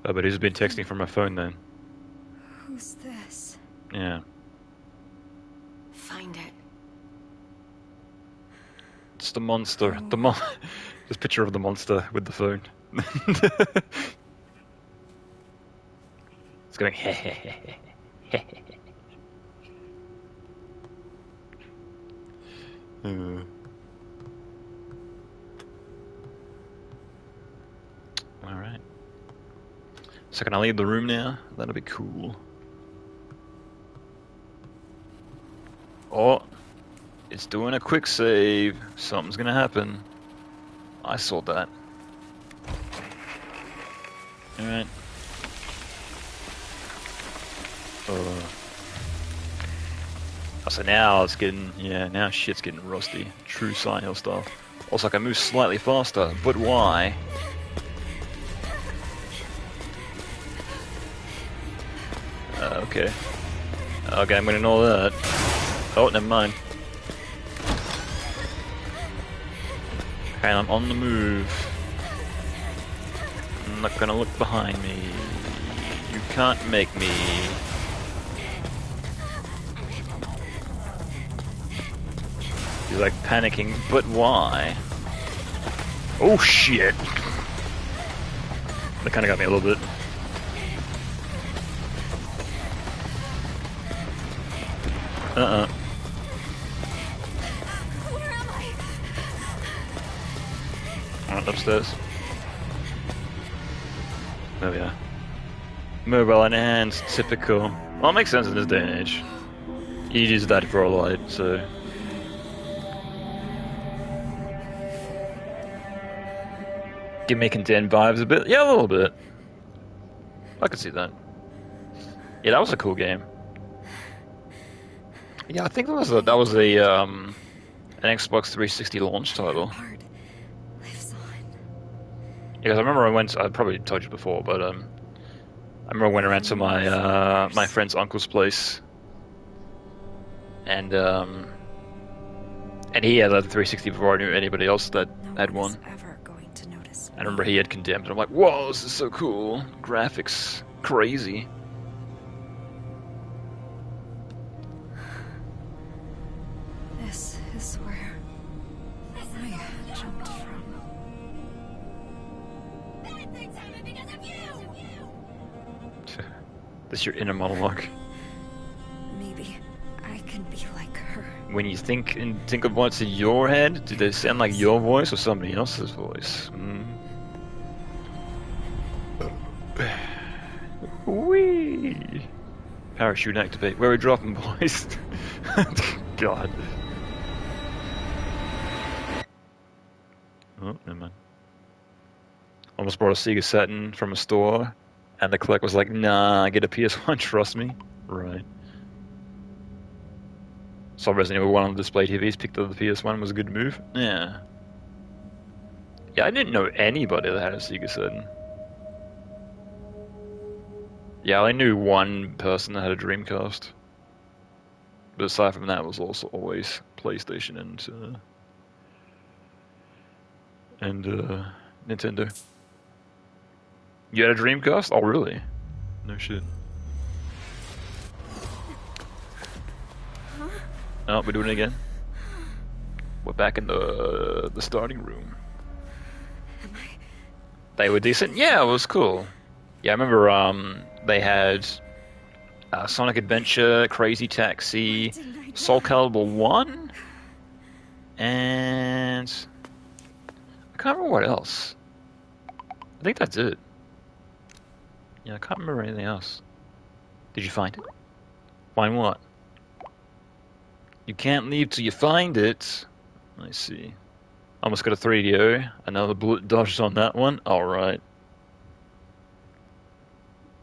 Oh, but he's been texting from my phone then. Who's this? Yeah. Find it. It's the monster. This picture of the monster with the phone. It's going Alright. So can I leave the room now? That'll be cool. Oh, it's doing a quick save. Something's gonna happen. I saw that. Alright. Oh, so now it's getting, now shit's getting rusty. True Silent Hill style. Also, I can move slightly faster, but why? Okay. Okay, I'm gonna know that. Oh, never mind. Okay, I'm on the move. I'm not gonna look behind me. You can't make me. He's like panicking, but why? Oh shit! That kinda got me a little bit. Where am I? Right, upstairs. There we are. Mobile enhanced, typical. Well, it makes sense in this day and age. You use that for a light, so... Give me content vibes a bit? Yeah, a little bit. I could see that. Yeah, that was a cool game. Yeah, I think that was an Xbox 360 launch title. Because I remember I probably told you before, but I remember I went around to my my friend's uncle's place, and he had a 360 before I knew anybody else that had one. I remember he had Condemned, and I'm like, whoa, this is so cool. Graphics, crazy. jumped from. Bad things happen because of you! That's your inner monologue. Maybe I can be like her. When you think of what's in your head, do they sound like your voice or somebody else's voice? Whee! Parachute activate. Where are we dropping, boys? God. Oh, never mind. Almost brought a Sega Saturn from a store, and the clerk was like, "Nah, get a PS1, trust me." Right. Saw Resident Evil 1 on the display TVs, picked up the PS1, was a good move. Yeah. Yeah, I didn't know anybody that had a Sega Saturn. Yeah, I knew one person that had a Dreamcast. But aside from that, it was also always PlayStation and Nintendo. You had a Dreamcast? Oh, really? No shit. Oh, we're doing it again. We're back in the starting room. They were decent. Yeah, it was cool. Yeah, I remember they had Sonic Adventure, Crazy Taxi, Soul Calibur 1, and I can't remember what else. I think that's it. Yeah, I can't remember anything else. Did you find it? Find what? You can't leave till you find it. I see. Almost got a 3DO. Another bullet dodged on that one. Alright.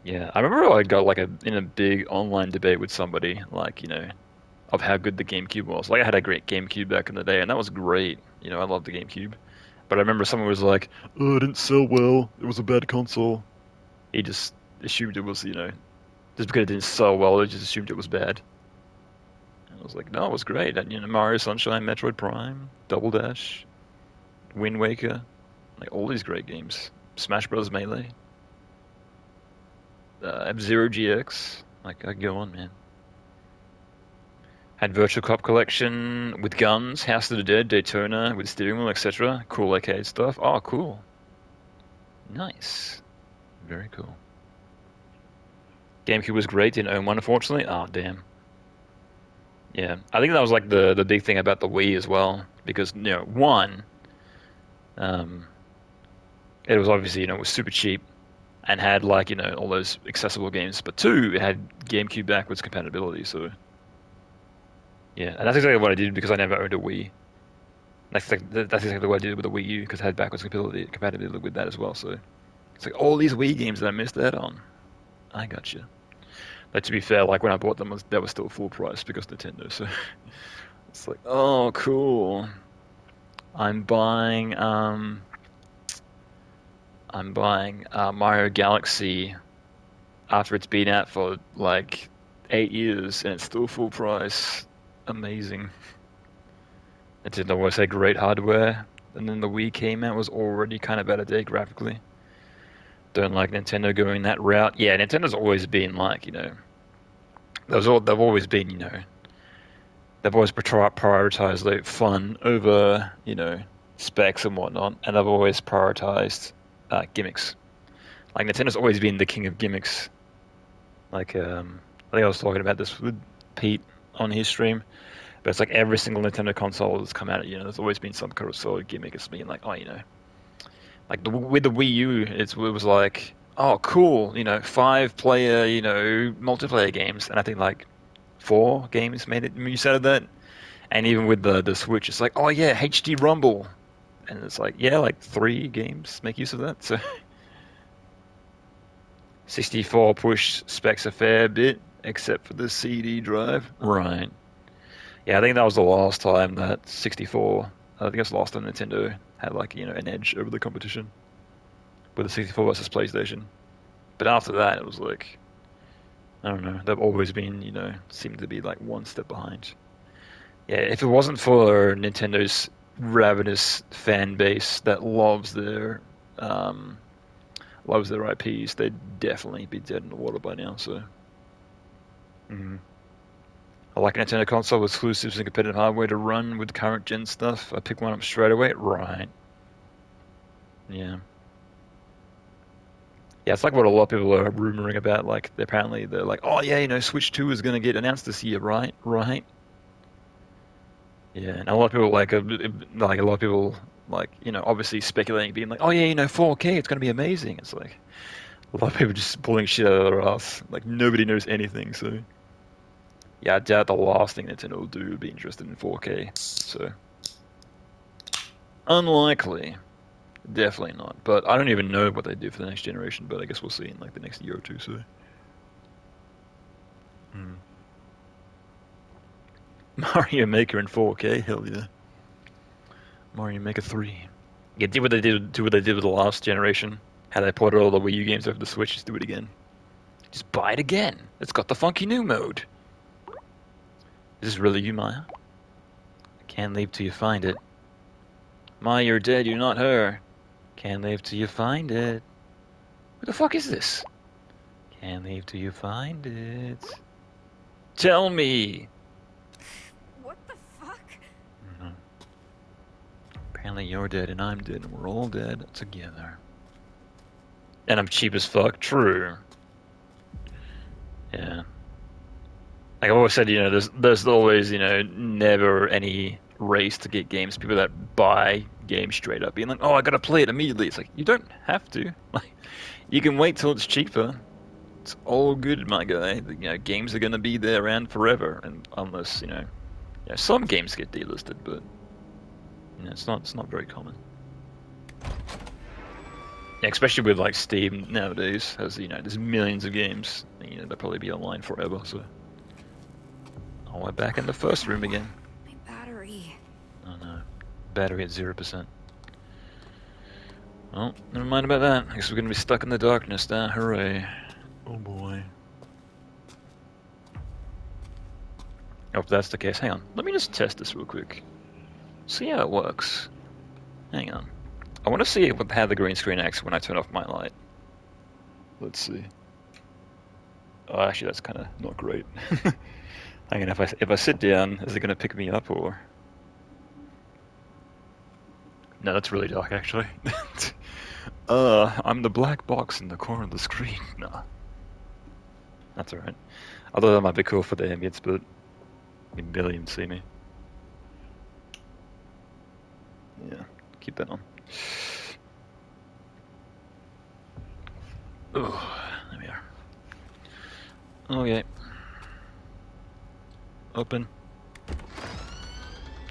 Yeah, I remember I got like in a big online debate with somebody, like, of how good the GameCube was. Like, I had a great GameCube back in the day, and that was great. I loved the GameCube. But I remember someone was like, "Oh, it didn't sell well. It was a bad console." He just assumed it was, just because it didn't sell well, he just assumed it was bad. And I was like, no, it was great. And, Mario Sunshine, Metroid Prime, Double Dash, Wind Waker, like all these great games. Smash Bros. Melee. F-Zero GX. Like, I go on, man. Had Virtual Cop Collection with guns, House of the Dead, Daytona with steering wheel, etc. Cool arcade stuff. Oh, cool. Nice. Very cool. GameCube was great, didn't own one, unfortunately. Oh, damn. Yeah, I think that was like the big thing about the Wii as well, because, one, it was obviously, it was super cheap and had like, all those accessible games, but two, it had GameCube backwards compatibility, so yeah, and that's exactly what I did because I never owned a Wii. That's exactly what I did with the Wii U because I had backwards compatibility with that as well. So it's like all these Wii games that I missed out on. I gotcha. But to be fair, like when I bought them, that was still full price because Nintendo. So it's like, oh, cool. I'm buying Mario Galaxy after it's been out for like 8 years and it's still full price. Amazing. Nintendo always had great hardware, and then the Wii came out, was already kind of out of date graphically. Don't like Nintendo going that route. Yeah, Nintendo's always been like, they've always been, they've always prioritized like fun over, specs and whatnot, and they've always prioritized gimmicks. Like Nintendo's always been the king of gimmicks. Like, I think I was talking about this with Pete on his stream. But it's like every single Nintendo console that's come out, there's always been some kind of solid gimmick. It's been like, oh, like with the Wii U, it was like, oh, cool, 5-player, multiplayer games, and I think like 4 games made use out of that. And even with the Switch, it's like, oh yeah, HD Rumble, and it's like, yeah, like 3 games make use of that. So 64 push specs a fair bit, except for the CD drive, right? Yeah, I think that was the last time that 64, I think it's the last time Nintendo had like, an edge over the competition with the 64 versus PlayStation. But after that, it was like, I don't know, they've always been, seemed to be like one step behind. Yeah, if it wasn't for Nintendo's ravenous fan base that loves their IPs, they'd definitely be dead in the water by now, so. I like a Nintendo console with exclusives and competitive hardware to run with current gen stuff. I pick one up straight away. Right. Yeah. Yeah, it's like what a lot of people are rumoring about. Like, apparently they're like, oh yeah, you know, Switch 2 is going to get announced this year, right? Right. Yeah, and a lot of people like a lot of people like, you know, obviously speculating, being like, oh yeah, you know, 4K, it's going to be amazing. It's like a lot of people just pulling shit out of their ass. Like nobody knows anything, so yeah, I doubt the last thing Nintendo will do would be interested in 4K. So unlikely. Definitely not. But I don't even know what they do for the next generation, but I guess we'll see in like the next year or two, so. Hmm. Mario Maker in 4K, hell yeah. Mario Maker 3. Yeah, do what they did with the last generation. How they ported all the Wii U games over the Switch, just do it again. Just buy it again. It's got the funky new mode. Is this really you, Maya? I can't leave till you find it. Maya, you're dead, you're not her. Can't leave till you find it. What the fuck is this? Can't leave till you find it. Tell me! What the fuck? Mhm. Apparently you're dead and I'm dead and we're all dead together. And I'm cheap as fuck. True. Yeah. Like I've always said, you know, there's always, you know, never any race to get games. People that buy games straight up, being like, oh, I gotta play it immediately. It's like, you don't have to. Like, you can wait till it's cheaper. It's all good, my guy. You know, games are gonna be there around forever, and unless, you know, some games get delisted, but you know, it's not very common. Yeah, especially with like Steam nowadays, has, you know, there's millions of games. You know, they'll probably be online forever. So, oh, we're back in the first room again. My battery. Oh no, battery at 0%. Well, never mind about that. I guess we're gonna be stuck in the darkness now. Hooray! Oh boy. Oh, if that's the case, hang on. Let me just test this real quick. See how it works. Hang on. I want to see how the green screen acts when I turn off my light. Let's see. Oh, actually, that's kind of not great. Hang on, if I sit down, is it going to pick me up or? No, that's really dark, actually. I'm the black box in the corner of the screen. Nah, that's alright. Although that might be cool for the ambience, but you can barely even see me. Yeah, keep that on. Oh, there we are. Okay. Open.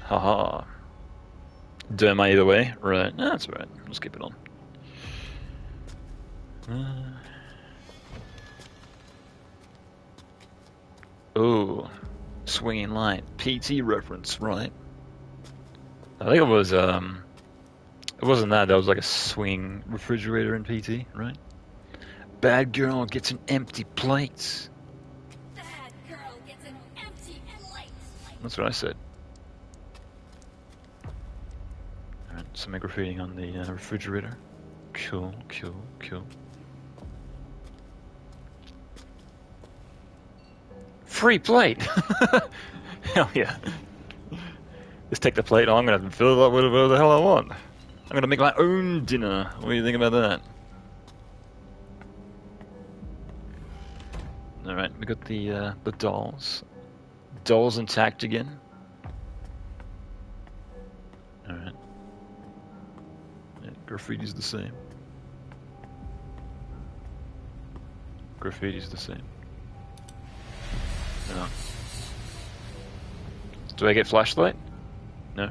Haha. Don't mind either way. Right. No, that's alright. Let's keep it on. Oh. Swinging light. PT reference, right. I think it was, it wasn't that. That was like a swing refrigerator in PT, right? Bad girl gets an empty plate. Bad girl gets an empty plate. That's what I said. Alright, some graffiti on the refrigerator. Cool, cool, cool. Free plate! Hell yeah. Just take the plate. Oh, I'm gonna fill it up with whatever the hell I want. I'm gonna make my own dinner. What do you think about that? Alright, we got the dolls. Dolls intact again. Alright. Yeah, graffiti's the same. Graffiti's the same. No. Do I get flashlight? No.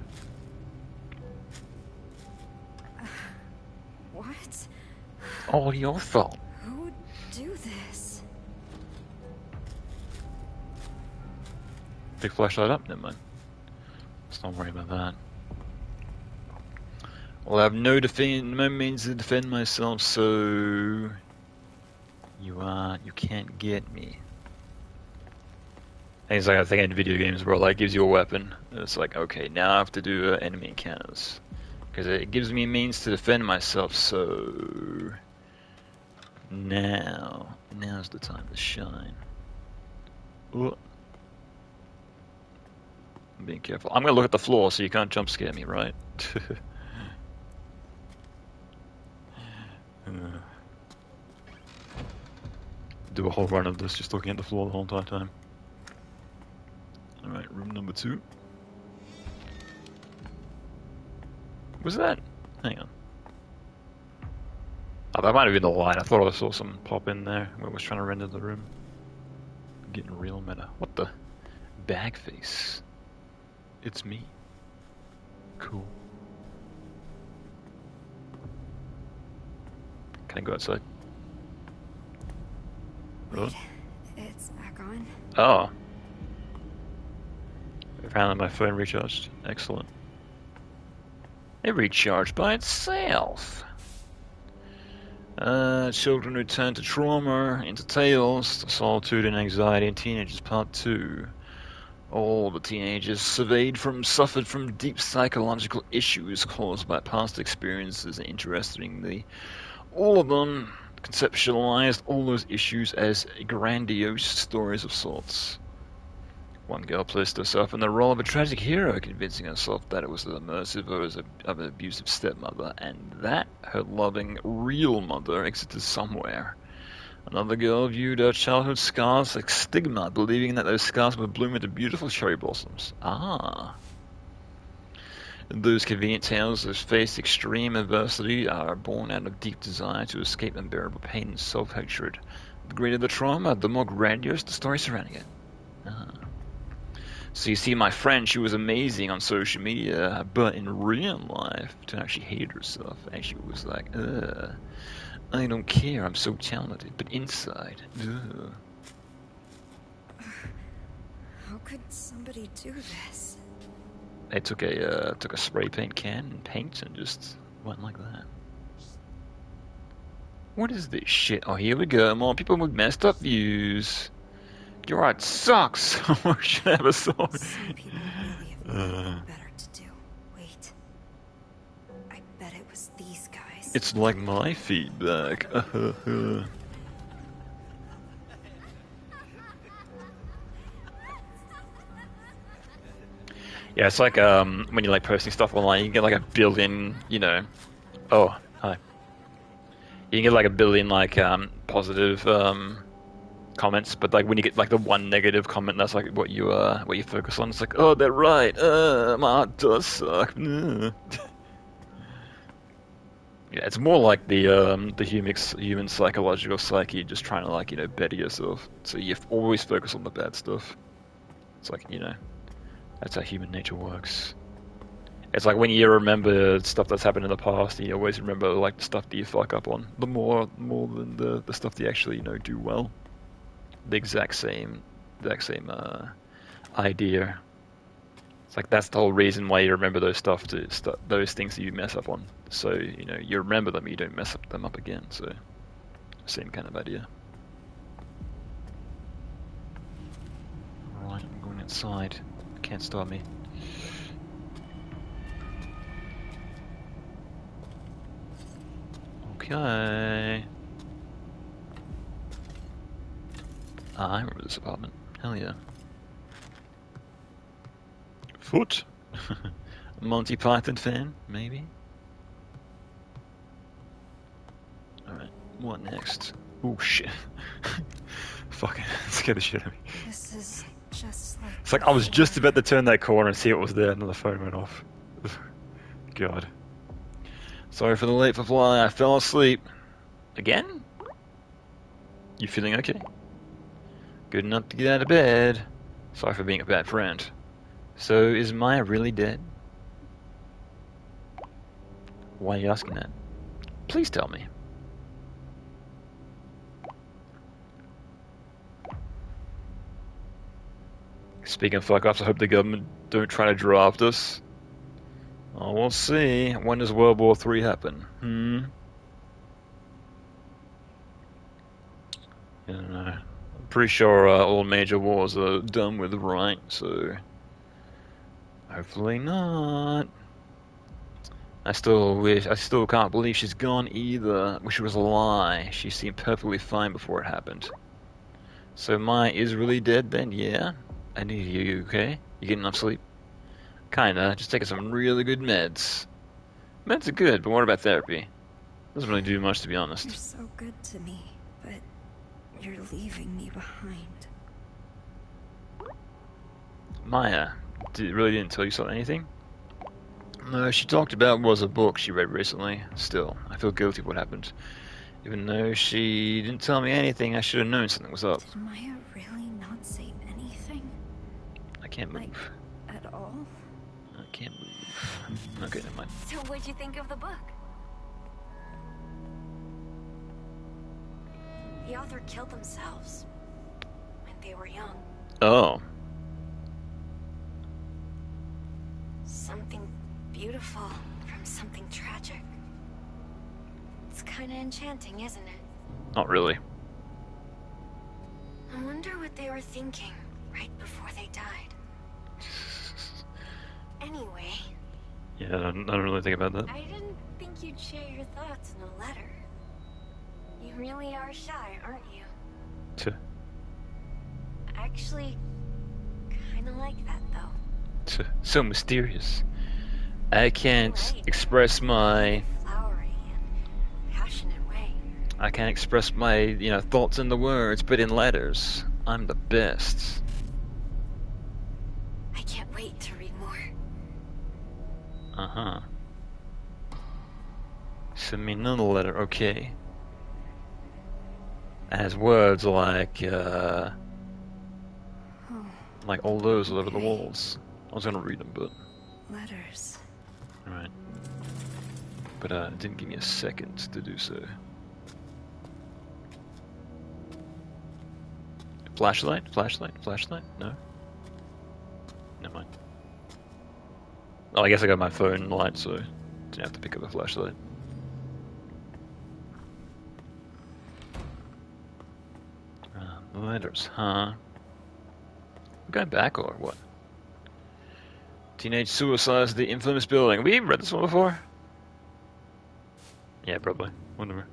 What? All your fault. Who would do this? Pick flashlight up? Never mind. Let's not worry about that. Well, I have no means to defend myself, so you can't get me. And it's like I think in video games where it like gives you a weapon, and it's like, okay, now I have to do enemy encounters because it gives me a means to defend myself. So now's the time to shine. Ooh. I'm being careful. I'm gonna look at the floor so you can't jump scare me, right? Do a whole run of this just looking at the floor the whole entire time. Alright, room number 2. Was that? Hang on. Oh, that might have been the light. I thought I saw some pop in there when I was trying to render the room. I'm getting real meta. What the? Bag face. It's me. Cool. Can I go outside? Wait, it's back on. Oh. Apparently my phone recharged. Excellent. It recharged by itself. Children return to trauma, into tales, solitude and anxiety in teenagers, part 2. All the teenagers suffered from deep psychological issues caused by past experiences. Interestingly, all of them conceptualized all those issues as grandiose stories of sorts. One girl placed herself in the role of a tragic hero, convincing herself that it was the immersive of an abusive stepmother, and that her loving, real mother existed somewhere. Another girl viewed her childhood scars like stigma, believing that those scars would bloom into beautiful cherry blossoms. Ah. Those convenient tales that face extreme adversity are born out of deep desire to escape unbearable pain and self-hatred. The greater the trauma, the more grandiose the story surrounding it. Ah. So you see, my friend, she was amazing on social media, but in real life, to actually hate herself, and she was like, I don't care, I'm so talented, but inside, ugh. How could somebody do this? They took a spray paint can and paint and just went like that. What is this shit? Oh, here we go, more people with messed up views. Your art sucks. We should have a song. Some people really have nothing better to do. Wait. I bet it was these guys. It's like my feedback. Yeah, it's like when you're like posting stuff online, you get like a billion, you know. Oh, hi. You can get like a billion like positive comments, but like when you get like the one negative comment, that's like what you focus on. It's like, oh, they're right. My art does suck. Yeah, it's more like the human psychological psyche, just trying to like, you know, better yourself. So you always focus on the bad stuff. It's like, you know, that's how human nature works. It's like when you remember stuff that's happened in the past, you always remember like the stuff that you fuck up on. The more than the stuff that you actually, you know, do well. The exact same idea. It's like that's the whole reason why you remember those those things that you mess up on. So, you know, you remember them, you don't mess them up again. So, same kind of idea. Alright, I'm going inside. Can't stop me. Okay. I remember this apartment. Hell yeah. Foot? Monty Python fan, maybe? Alright, what next? Oh shit. Fucking scared the shit out of me. This is just like... It's like I was just about to turn that corner and see what was there, and then the phone went off. God. Sorry for the late reply, I fell asleep. Again? You feeling okay? Good enough to get out of bed. Sorry for being a bad friend. So, is Maya really dead? Why are you asking that? Please tell me. Speaking of fuck-ups, I hope the government don't try to draft us. Oh, we'll see. When does World War III happen? I don't know. I'm pretty sure all major wars are done with, right? So, hopefully not. I still can't believe she's gone either. Wish it was a lie. She seemed perfectly fine before it happened. So Maya is really dead then? Yeah? I need you okay? You getting enough sleep? Kinda. Just taking some really good meds. Meds are good, but what about therapy? Doesn't really do much, to be honest. You're so good to me, but you're leaving me behind. Maya, really didn't tell you anything? No, she talked about was a book she read recently. Still, I feel guilty for what happened. Even though she didn't tell me anything, I should have known something was up. Did Maya really not say anything? I can't move. Like, at all? I can't move. Okay, never mind. So what'd you think of the book? The author killed themselves when they were young. Oh. Something beautiful from something tragic. It's kinda enchanting, isn't it? Not really. I wonder what they were thinking right before they died. Anyway. Yeah, I don't really think about that. I didn't think you'd share your thoughts in a letter. You really are shy, aren't you? Tuh. Actually, kinda like that, though. So mysterious. I can't Right. express my... Flowery and passionate way. I can't express my, thoughts in the words, but in letters. I'm the best. I can't wait to read more. Uh-huh. Send me another letter, okay. It has words like all those all over the walls. I was gonna read them, but... Letters. Right. But it didn't give me a second to do so. Flashlight? Flashlight? Flashlight? No? Never mind. Oh, I guess I got my phone light, so didn't have to pick up a flashlight. Letters, huh? Going back or what? Teenage suicides at the infamous building. Have we read this one before? Yeah, probably. Whatever.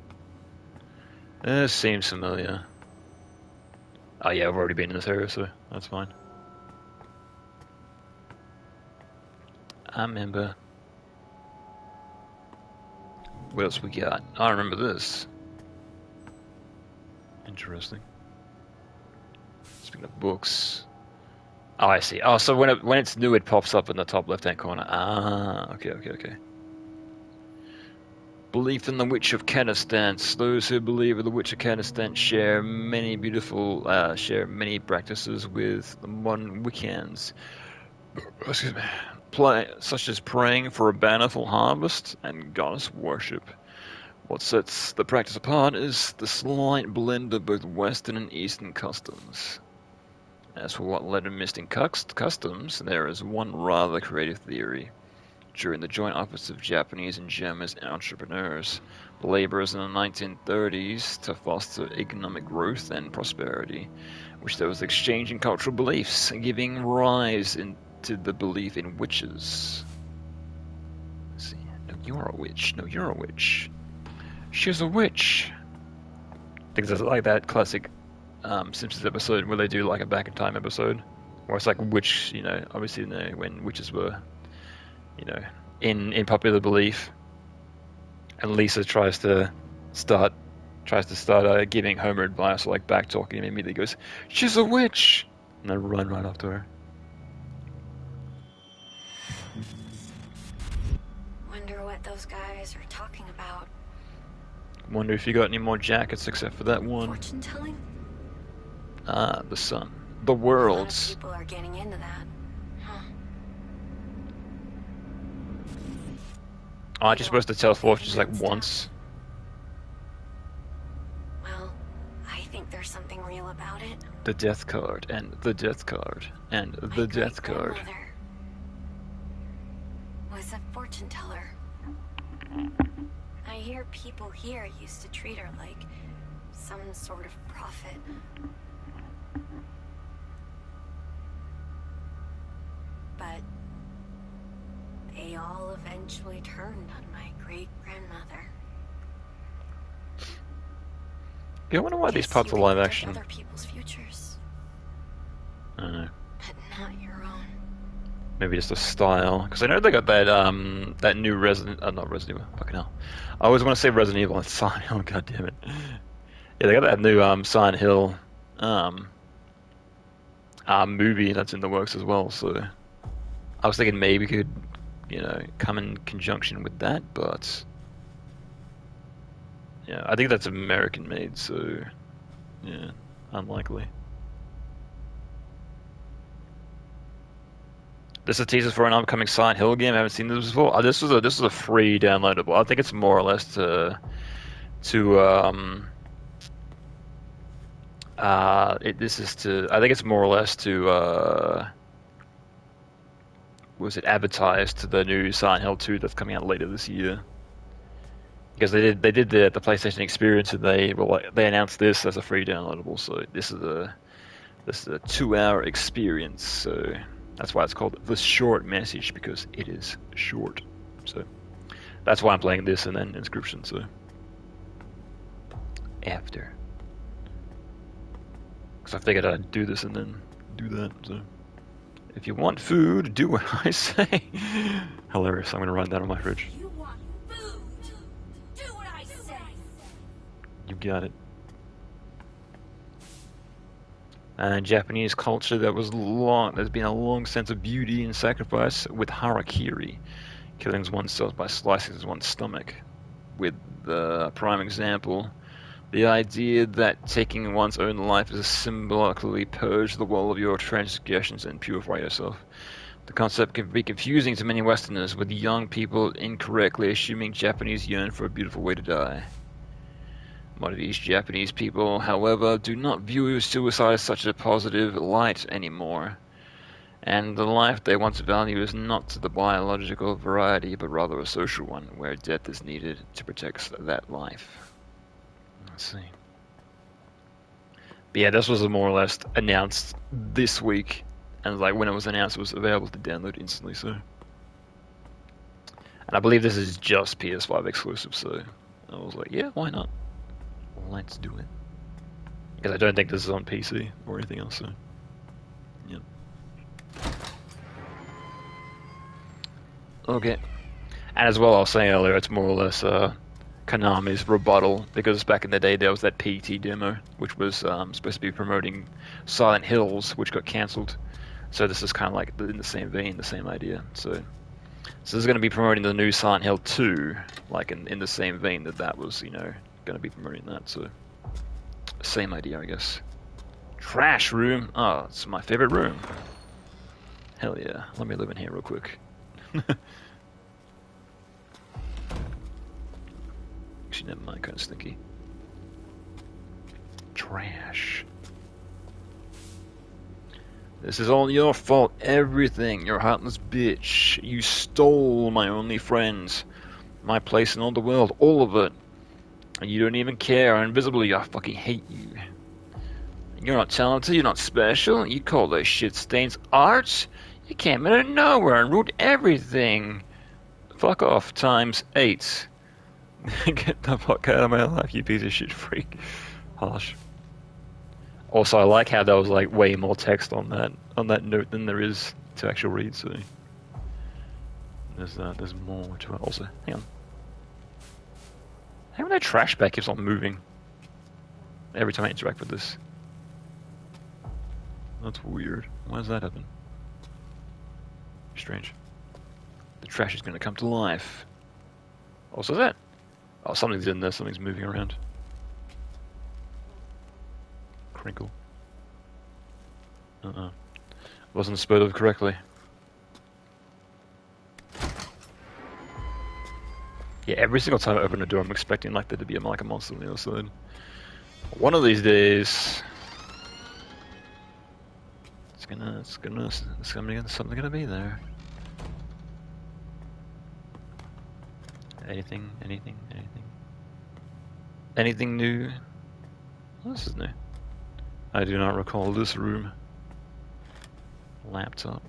This seems familiar. Oh yeah, I've already been in this area, so that's fine. I remember. What else we got? I remember this. Interesting. Speaking of books. Oh, I see. Oh, so when it's new, it pops up in the top left-hand corner. Ah, okay. Belief in the Witch of Canistance. Those who believe in the Witch of Canistance share many practices with the modern Wiccans. Excuse me. Such as praying for a bountiful harvest and goddess worship. What sets the practice apart is the slight blend of both Western and Eastern customs. As for what led to missing customs, there is one rather creative theory. During the joint efforts of Japanese and German entrepreneurs, laborers in the 1930s to foster economic growth and prosperity, which there was exchanging cultural beliefs, giving rise to the belief in witches. Let's see. No, you're a witch. No, you're a witch. She's a witch. I think it's like that classic Simpsons episode where they do like a back in time episode, where it's like witch, obviously when witches were, in popular belief, and Lisa tries to start giving Homer advice, like back talking, and immediately goes, "She's a witch," and they run right after her. Wonder what those guys are talking about. Wonder if you got any more jackets except for that one. Fortune telling? Ah, the sun. The A lot of worlds. people are getting into that. Huh. Aren't you supposed to tell fortunes like once? Well, I think there's something real about it. The death card, and the death card, and the death card. My great-grandmother was a fortune teller. I hear people here used to treat her like some sort of prophet. But they all eventually turned on my great-grandmother. Yeah, I wonder why these Guess parts you are live predict action. other people's futures, I don't know. but not your own. maybe just a style. Because I know they got that new not Resident Evil, fucking hell. I always want to say Resident Evil, it's Silent Hill, god damn it. Yeah, they got that new Silent Hill movie that's in the works as well, so I was thinking maybe could, come in conjunction with that, but yeah, I think that's American made, so yeah, unlikely. This is a teaser for an upcoming Silent Hill game. I haven't seen this before. This is a free downloadable. I think it's more or less to I think it's more or less to was it advertised to the new Silent Hill 2 that's coming out later this year? Because they did the PlayStation Experience, and they announced this as a free downloadable. So this is a 2-hour experience. So that's why it's called the short message, because it is short. So that's why I'm playing this and then Inscription. So after, because I figured I'd do this and then do that. So if you want food, do what I say. Hilarious. I'm gonna write that on my fridge. You want food? Do what I say. You got it. And Japanese culture, there's been a long sense of beauty and sacrifice with harakiri, killing oneself by slicing one's stomach. With the prime example, the idea that taking one's own life is a symbolically purge the world of your transgressions and purify yourself. The concept can be confusing to many Westerners, with young people incorrectly assuming Japanese yearn for a beautiful way to die. Most of these Japanese people, however, do not view suicide as such a positive light anymore, and the life they once valued is not the biological variety, but rather a social one, where death is needed to protect that life. Let's see. But yeah, this was more or less announced this week, and like when it was announced, it was available to download instantly. So, and I believe this is just PS5 exclusive. So I was like, yeah, why not? Let's do it. Because I don't think this is on PC or anything else. So, yeah. Okay. And as well, I was saying earlier, it's more or less Konami's rebuttal, because back in the day there was that PT demo, which was supposed to be promoting Silent Hills, which got cancelled. So this is kind of like in the same vein, the same idea. So this is going to be promoting the new Silent Hill 2, like in the same vein that was, going to be promoting that. So same idea, I guess. Trash room. Oh, it's my favorite room. Hell yeah. Let me live in here real quick. Actually, never mind. Kind of stinky. Trash. This is all your fault. Everything. You're a heartless bitch. You stole my only friends, my place in all the world, all of it. And you don't even care. Invisibly, I fucking hate you. You're not talented. You're not special. You call those shit stains art? You came out of nowhere and ruined everything. Fuck off times 8. Get the fuck out of my life, you piece of shit freak. Harsh. Also, I like how there was like way more text on that note than there is to actually read. So there's more to it. Also, hang on. How come that trash bag keeps on moving every time I interact with this? That's weird. Why does that happen? Strange. The trash is going to come to life. Also that. Oh, something's in there. Something's moving around. Crinkle. Wasn't spurred of correctly. Yeah, every single time I open a door, I'm expecting like there to be a monster on the other side. One of these days, something gonna be there. Anything new? Oh, this is new. I do not recall this room. Laptop.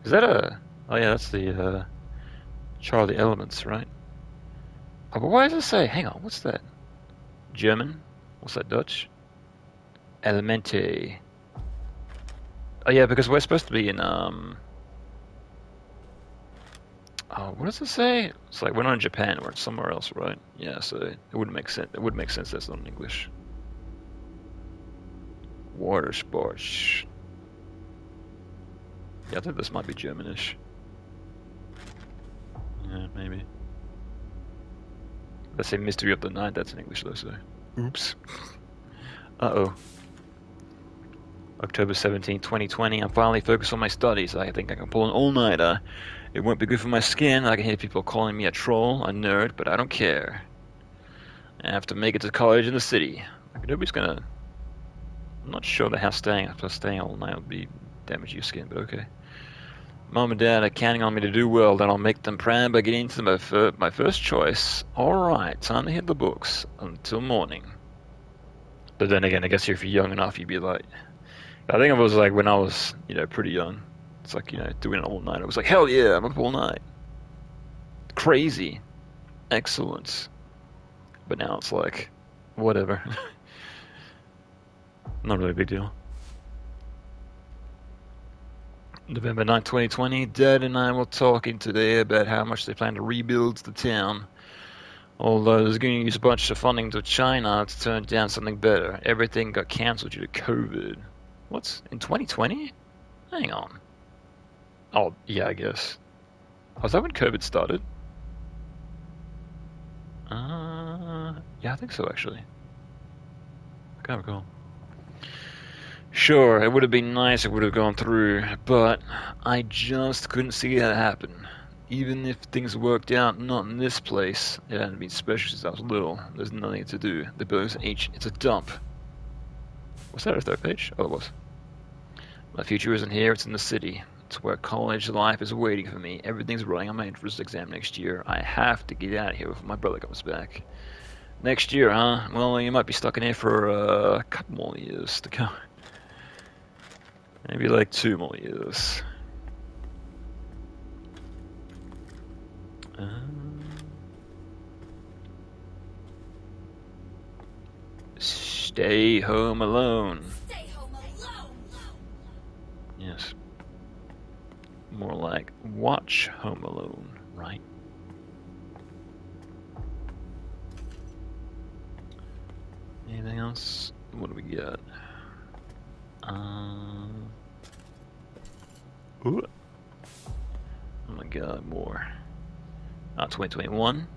Is that a... Oh yeah, that's the Charlie Elements, right? Oh, but why does it say... Hang on, what's that? German? What's that, Dutch? Elemente. Oh yeah, because we're supposed to be in oh, what does it say? It's like we're not in Japan, we're in somewhere else, right? Yeah, so it wouldn't make sense. It would make sense that's not in English. Water sports. Yeah, I think this might be Germanish. Yeah, maybe. Let's say Mystery of the Night, that's in English though, so. Oops. Uh-oh. October 17, 2020. I'm finally focused on my studies. I think I can pull an all-nighter. It won't be good for my skin. I can hear people calling me a troll, a nerd, but I don't care. I have to make it to college in the city. Like, nobody's gonna... I'm not sure that how staying all night would be damage your skin, but okay. Mom and Dad are counting on me to do well, then I'll make them proud by getting into my first choice. Alright, time to hit the books. Until morning. But then again, I guess if you're young enough, you'd be like... I think it was like when I was, pretty young. It's like, doing it all night. I was like, hell yeah, I'm up all night. Crazy. Excellent. But now it's like, whatever. Not really a big deal. November 9, 2020, Dad and I were talking today about how much they plan to rebuild the town. Although there's going to use a bunch of funding to China to turn down something better. Everything got cancelled due to COVID. What's in 2020? Hang on. Oh, yeah, I guess. Was that when COVID started? Yeah, I think so, actually. I can't recall. Sure, it would have been nice if it would have gone through, but I just couldn't see that happen. Even if things worked out, not in this place. It hadn't been special since I was little. There's nothing to do. The building's ancient. It's a dump. Was that a third page? Oh, it was. My future isn't here, it's in the city. It's where college life is waiting for me. Everything's running on my entrance exam next year. I have to get out of here before my brother comes back. Next year, huh? Well, you might be stuck in here for a couple more years to go. Maybe like 2 more years. Stay home alone. Stay home alone. Yes. More like watch Home Alone, right? Anything else? What do we got? Ooh. Oh my god, more. 2021.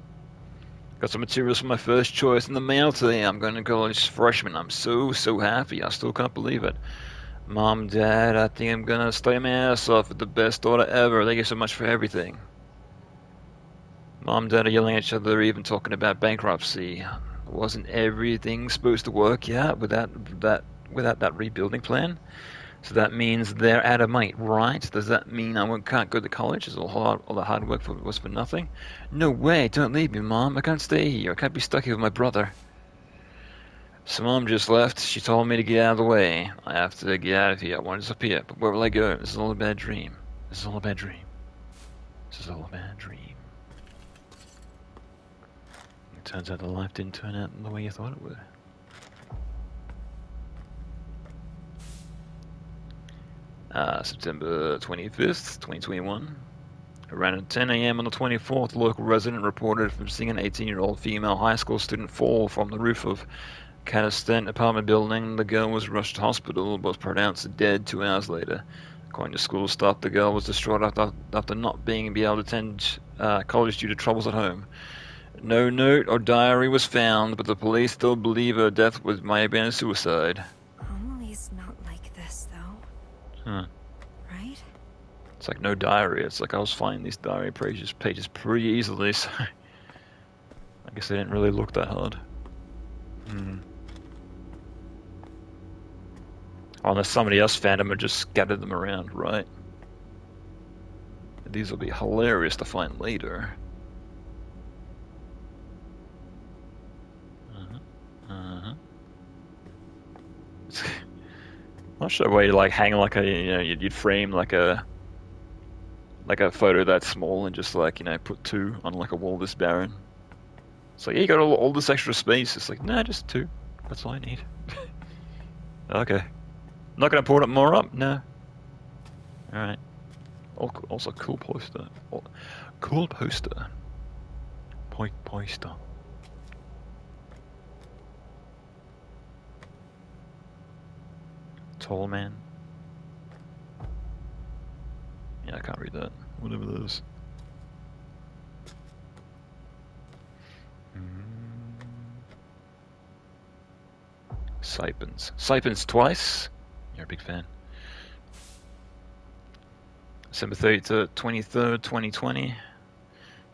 Got some materials for my first choice in the mail today. I'm going to college freshman. I'm so happy. I still can't believe it. Mom, Dad, I think I'm going to study my ass off with the best daughter ever. Thank you so much for everything. Mom and Dad are yelling at each other, even talking about bankruptcy. Wasn't everything supposed to work out without that rebuilding plan? So that means they're out of money, right? Does that mean I can't go to college? Is all the hard work was for nothing? No way! Don't leave me, Mom. I can't stay here. I can't be stuck here with my brother. So Mom just left. She told me to get out of the way. I have to get out of here. I want to disappear. But where will I go? This is all a bad dream. This is all a bad dream. This is all a bad dream. It turns out the life didn't turn out the way you thought it would. September 25th, 2021. Around 10 a.m. on the 24th, a local resident reported from seeing an 18-year-old female high school student fall from the roof of Cadastent apartment building. The girl was rushed to hospital, but was pronounced dead 2 hours later. According to school staff, the girl was distraught after not being able to attend college due to troubles at home. No note or diary was found, but the police still believe her death may have been a suicide. Amelie's not like this, though. Huh. Right? It's like no diary. It's like I was finding these diary pages pretty easily, so I guess they didn't really look that hard. Unless somebody else found them and just scattered them around, right? These will be hilarious to find later. Not sure where you like hang like a you'd frame like a photo that small and just like put 2 on like a wall this barren. It's like, yeah, you got all this extra space. It's like, nah, just 2. That's all I need. Okay. Not gonna put it more up? No. Alright. Also, cool poster. Cool poster. Poster. Tall man. Yeah, I can't read that. Whatever that is. Sipens. Sipens twice? You're a big fan. December 30th, 23rd, 2020.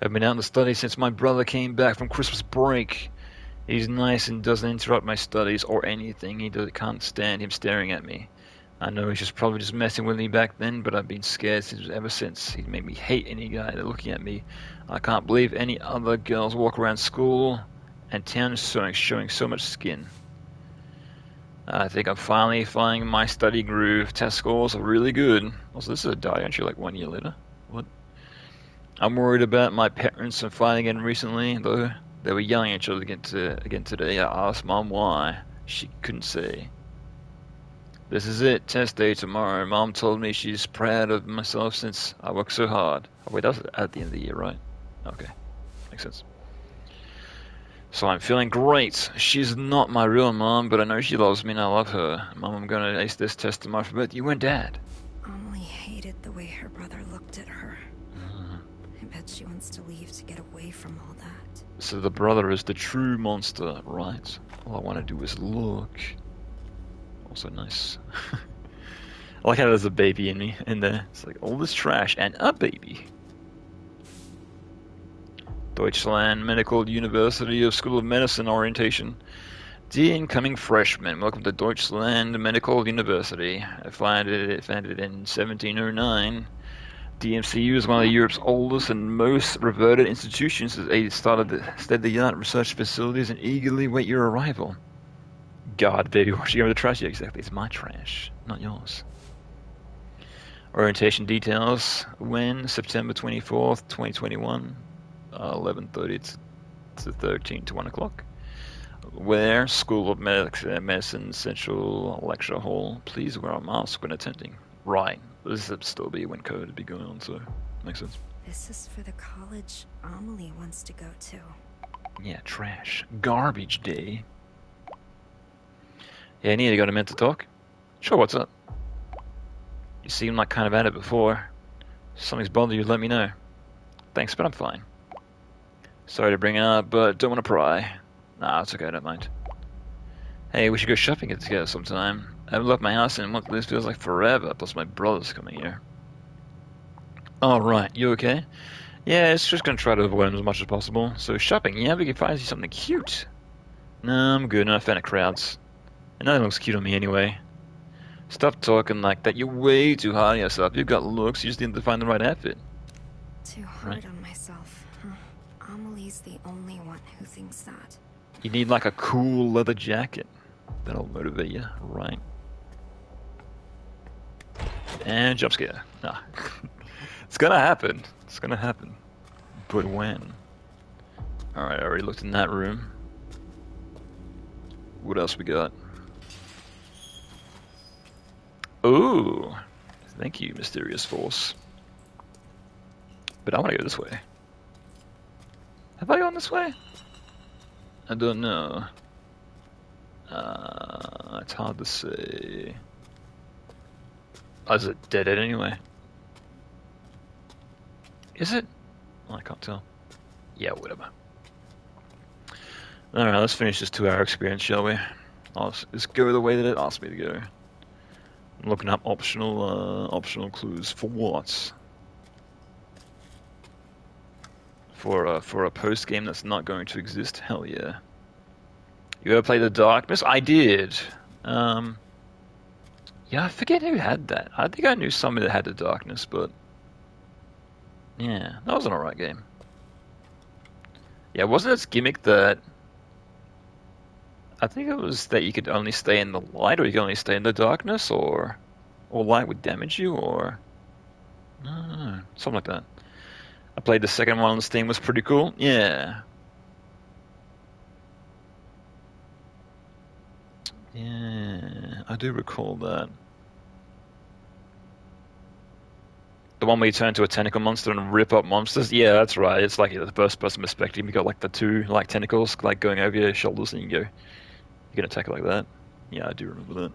I've been out in the study since my brother came back from Christmas break. He's nice and doesn't interrupt my studies or anything. Can't stand him staring at me. I know he's probably just messing with me back then, but I've been scared ever since. He made me hate any guy that looking at me. I can't believe any other girls walk around school and town showing so much skin. I think I'm finally finding my study groove. Test scores are really good. Also, this is a diary entry like 1 year later. What? I'm worried about my parents and fighting again recently, though. They were yelling at each other again today. I asked Mom why. She couldn't say. This is it, test day tomorrow. Mom told me she's proud of myself since I worked so hard. Oh wait, that was at the end of the year, right? Okay, makes sense. So I'm feeling great. She's not my real mom, but I know she loves me and I love her. Mom, I'm gonna ace this test tomorrow for both you and Dad. Amelie hated the way her brother looked at her. I bet she wants to leave to get away from all that. So the brother is the true monster, right? All I want to do is look. Also nice. I like how there's a baby in there. It's like all this trash and a baby. Deutschland Medical University of School of Medicine orientation. Dear incoming freshmen, welcome to Deutschland Medical University. I founded it in 1709. DMCU is one of Europe's oldest and most revered institutions as they started state-of-the-art research facilities and eagerly wait your arrival. God, baby, washing over the trash? Yeah, exactly. It's my trash, not yours. Orientation details. When? September 24th, 2021. 11:30 to 13 to 1 o'clock. Where? School of Medicine Central Lecture Hall. Please wear a mask when attending. Right. This would still be when code would be going on, so makes sense. This is for the college Amelie wants to go to. Yeah, trash. Garbage day. Yeah, Nia, you got a minute to talk? Sure, what's up? You seem like kind of at it before. If something's bothered you, let me know. Thanks, but I'm fine. Sorry to bring it up, but don't want to pry. Nah, it's okay, I don't mind. Hey, we should go shopping together sometime. I haven't left my house in this feels like forever, plus my brother's coming here. Oh, right, you okay? Yeah, it's just gonna try to avoid him as much as possible. So shopping, yeah, we can find you something cute. No, I'm good, not a fan of crowds. And nothing looks cute on me anyway. Stop talking like that, you're way too hard on yourself. You've got looks, you just need to find the right outfit. Too hard on myself, huh? Amelie's the only one who thinks that. You need like a cool leather jacket. That'll motivate you, right? And jump scare. Nah. It's gonna happen. It's gonna happen. But when? Alright, I already looked in that room. What else we got? Ooh. Thank you, mysterious force. But I want to go this way. Have I gone this way? I don't know. It's hard to say. Oh, is it dead end anyway? Is it? Oh, I can't tell. Yeah, whatever. Alright, let's finish this 2-hour experience, shall we? I'll just go the way that it asked me to go. I'm looking up optional clues. For what? For a post game that's not going to exist? Hell yeah. You ever play The Darkness? I did. Yeah, I forget who had that. I think I knew somebody that had The Darkness, but yeah, that was an alright game. Yeah, wasn't its gimmick that I think it was that you could only stay in the light, or you could only stay in the darkness, or light would damage you, or no, something like that. I played the second one on Steam, was pretty cool. Yeah. Yeah, I do recall that. The one where you turn into a tentacle monster and rip up monsters? Yeah, that's right. It's like the first person perspective. You got like the two like tentacles like going over your shoulders and you can attack it like that. Yeah, I do remember that.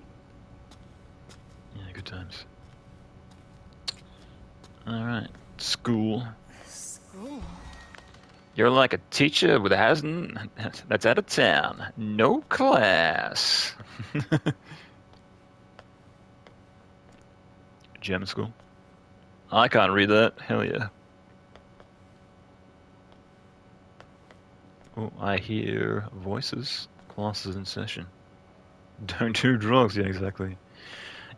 Yeah, good times. Alright. School. School? You're like a teacher with hasn't that's out of town. No class. German school? I can't read that. Hell yeah. Oh, I hear voices. Classes in session. Don't do drugs. Yeah, exactly.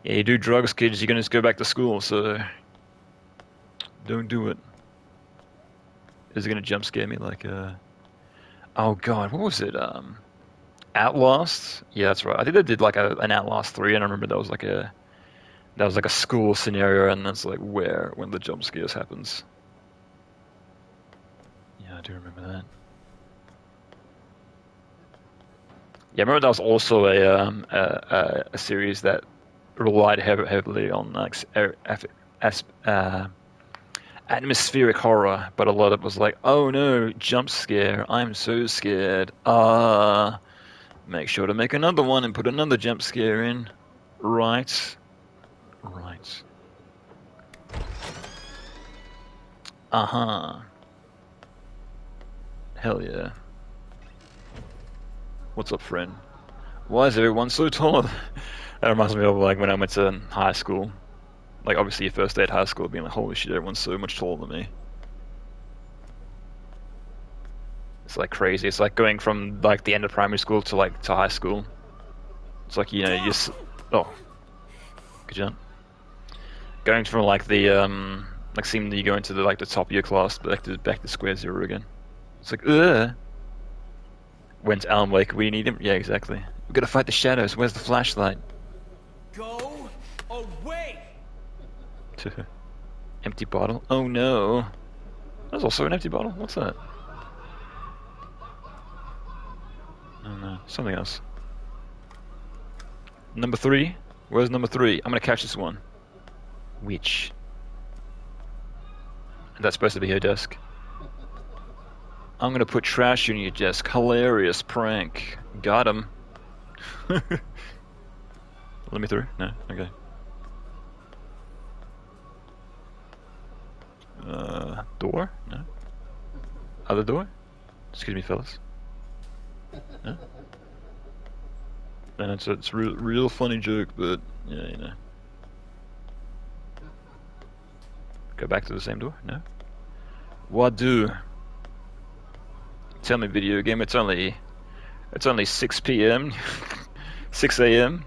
Yeah, you do drugs, kids, you're gonna just go back to school, so don't do it. Is it gonna jump scare me like oh god, what was it? Outlast? Yeah, that's right. I think they did like an Outlast 3 and I remember that was like a school scenario and that's like when the jump scares happens. Yeah, I do remember that. Yeah, I remember that was also a series that relied heavily on like atmospheric horror, but a lot of it was like, oh no, jump scare, I'm so scared. Make sure to make another one and put another jump scare in. Right. Right. Uh-huh. Hell yeah. What's up, friend? Why is everyone so tall? That reminds me of like when I went to high school. Like obviously your first day at high school being like, holy shit, everyone's so much taller than me. It's like crazy. It's like going from like the end of primary school to like to high school. It's like, you know, you just oh, good job. Going from like the like seeming that you go into the like the top of your class back to square zero again. It's like when's Alan Wake? We need him. Yeah, exactly. We gotta fight the shadows. Where's the flashlight? Go away! Empty bottle. Oh no. There's also an empty bottle. What's that? Oh no, something else. Number 3? Where's number 3? I'm gonna catch this one. Which? That's supposed to be her desk. I'm gonna put trash in your desk. Hilarious prank. Got him. Let me through? No? Okay. Door? No? Other door? Excuse me, fellas. No? And it's a real funny joke, but yeah, you know. Go back to the same door? No? What do? Tell me, video game. It's only 6 p.m. 6 a.m.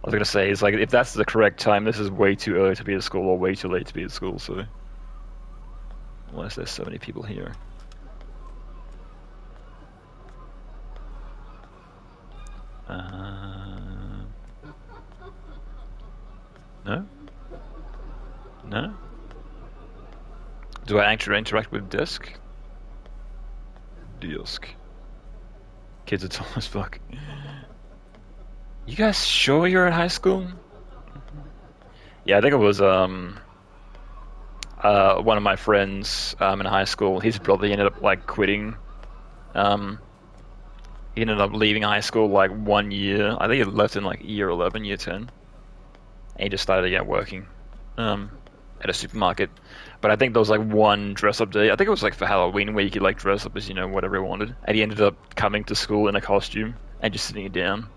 I was gonna say, it's like if that's the correct time, this is way too early to be at school or way too late to be at school. So, unless there's so many people here. No? No? Do I actually interact with Disk? Disk. Kids are tall as fuck. You guys sure you're in high school? Yeah, I think it was one of my friends in high school. His brother ended up like quitting. He ended up leaving high school like 1 year. I think he left in like year 11, year 10. And he just started working at a supermarket. But I think there was like one dress up day. I think it was like for Halloween where you could like dress up as, you know, whatever he wanted. And he ended up coming to school in a costume and just sitting down.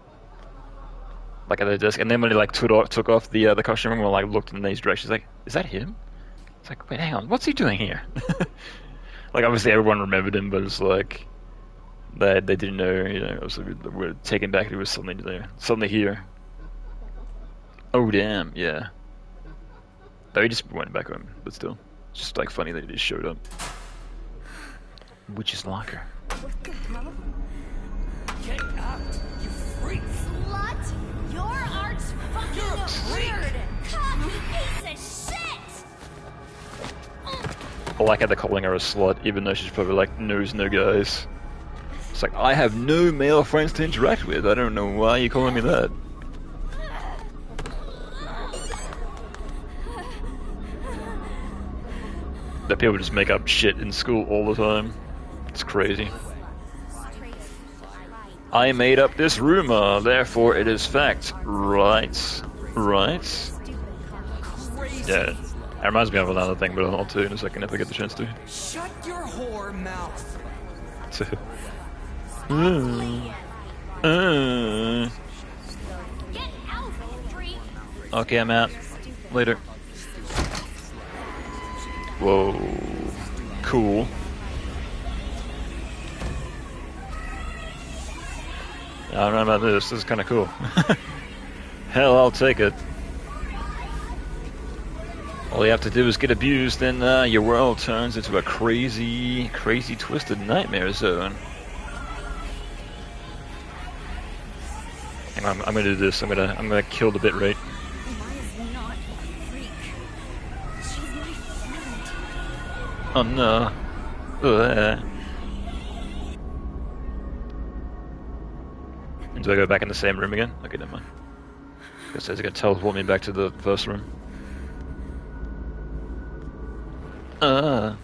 Like at the desk. And then when he like took off the costume and like looked in these directions, like, is that him? It's like, wait, hang on, what's he doing here? Like obviously everyone remembered him, but it's like they didn't know, you know, it was, we're taken back. It was suddenly there, suddenly here. Oh damn, yeah. Though he just went back home, but still, it's just like funny that he just showed up. Witch's locker. What the hell? Get out, you freak! Slut! Your art's fucking You're a freak! weird! Piece of shit! I like how they're calling her a slut, even though she's probably like knows no guys. It's like, I have no male friends to interact with. I don't know why you're calling me that. That people just make up shit in school all the time. It's crazy. I made up this rumor, therefore it is fact. Right. Right. Yeah. That reminds me of another thing, but I'll tell you in a second if I get the chance to. Shut your whore mouth. Get out, freak! Okay, I'm out. Later. Whoa. Cool. I don't know about this. This is kind of cool. Hell, I'll take it. All you have to do is get abused, then your world turns into a crazy, crazy, twisted nightmare zone. Hang on, I'm gonna do this. I'm gonna kill the bit rate. Maya's not a freak. She's my friend. Oh no. Ugh. Do I go back in the same room again? Okay, never mind. Guess it's gonna teleport me back to the first room. There's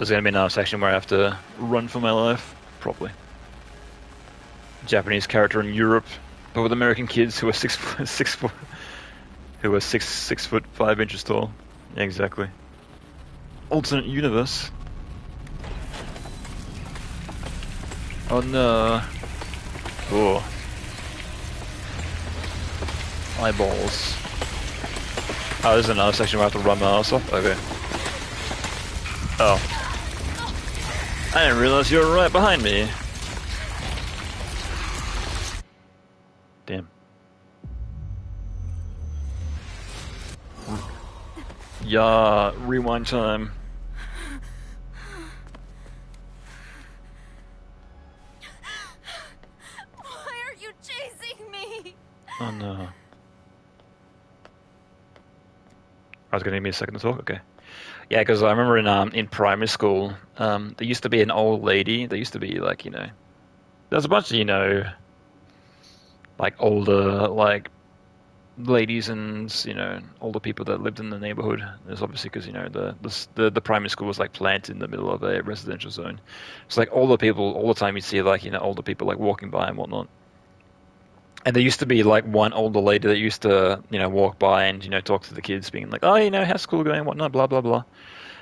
gonna be another section where I have to run for my life, probably. Japanese character in Europe, but with American kids who are 6 foot, who are 6'5" tall. Yeah, exactly. Alternate universe. Oh no. Oh. Eyeballs. Oh, there's another section where I have to run my ass off? Okay. Oh. I didn't realize you were right behind me. Damn. Yeah, rewind time. Why are you chasing me? Oh no. I was gonna give me a second to talk? Okay. Yeah, because I remember in primary school, there used to be an old lady. There used to be like, you know, there's a bunch of, you know, like older like ladies and, you know, older people that lived in the neighborhood. There's obviously because, you know, the primary school was like planted in the middle of a residential zone. It's like older people all the time. You see like, you know, older people like walking by and whatnot. And there used to be like one older lady that used to, you know, walk by and, you know, talk to the kids, being like, oh, you know, how's school going, whatnot, blah blah blah.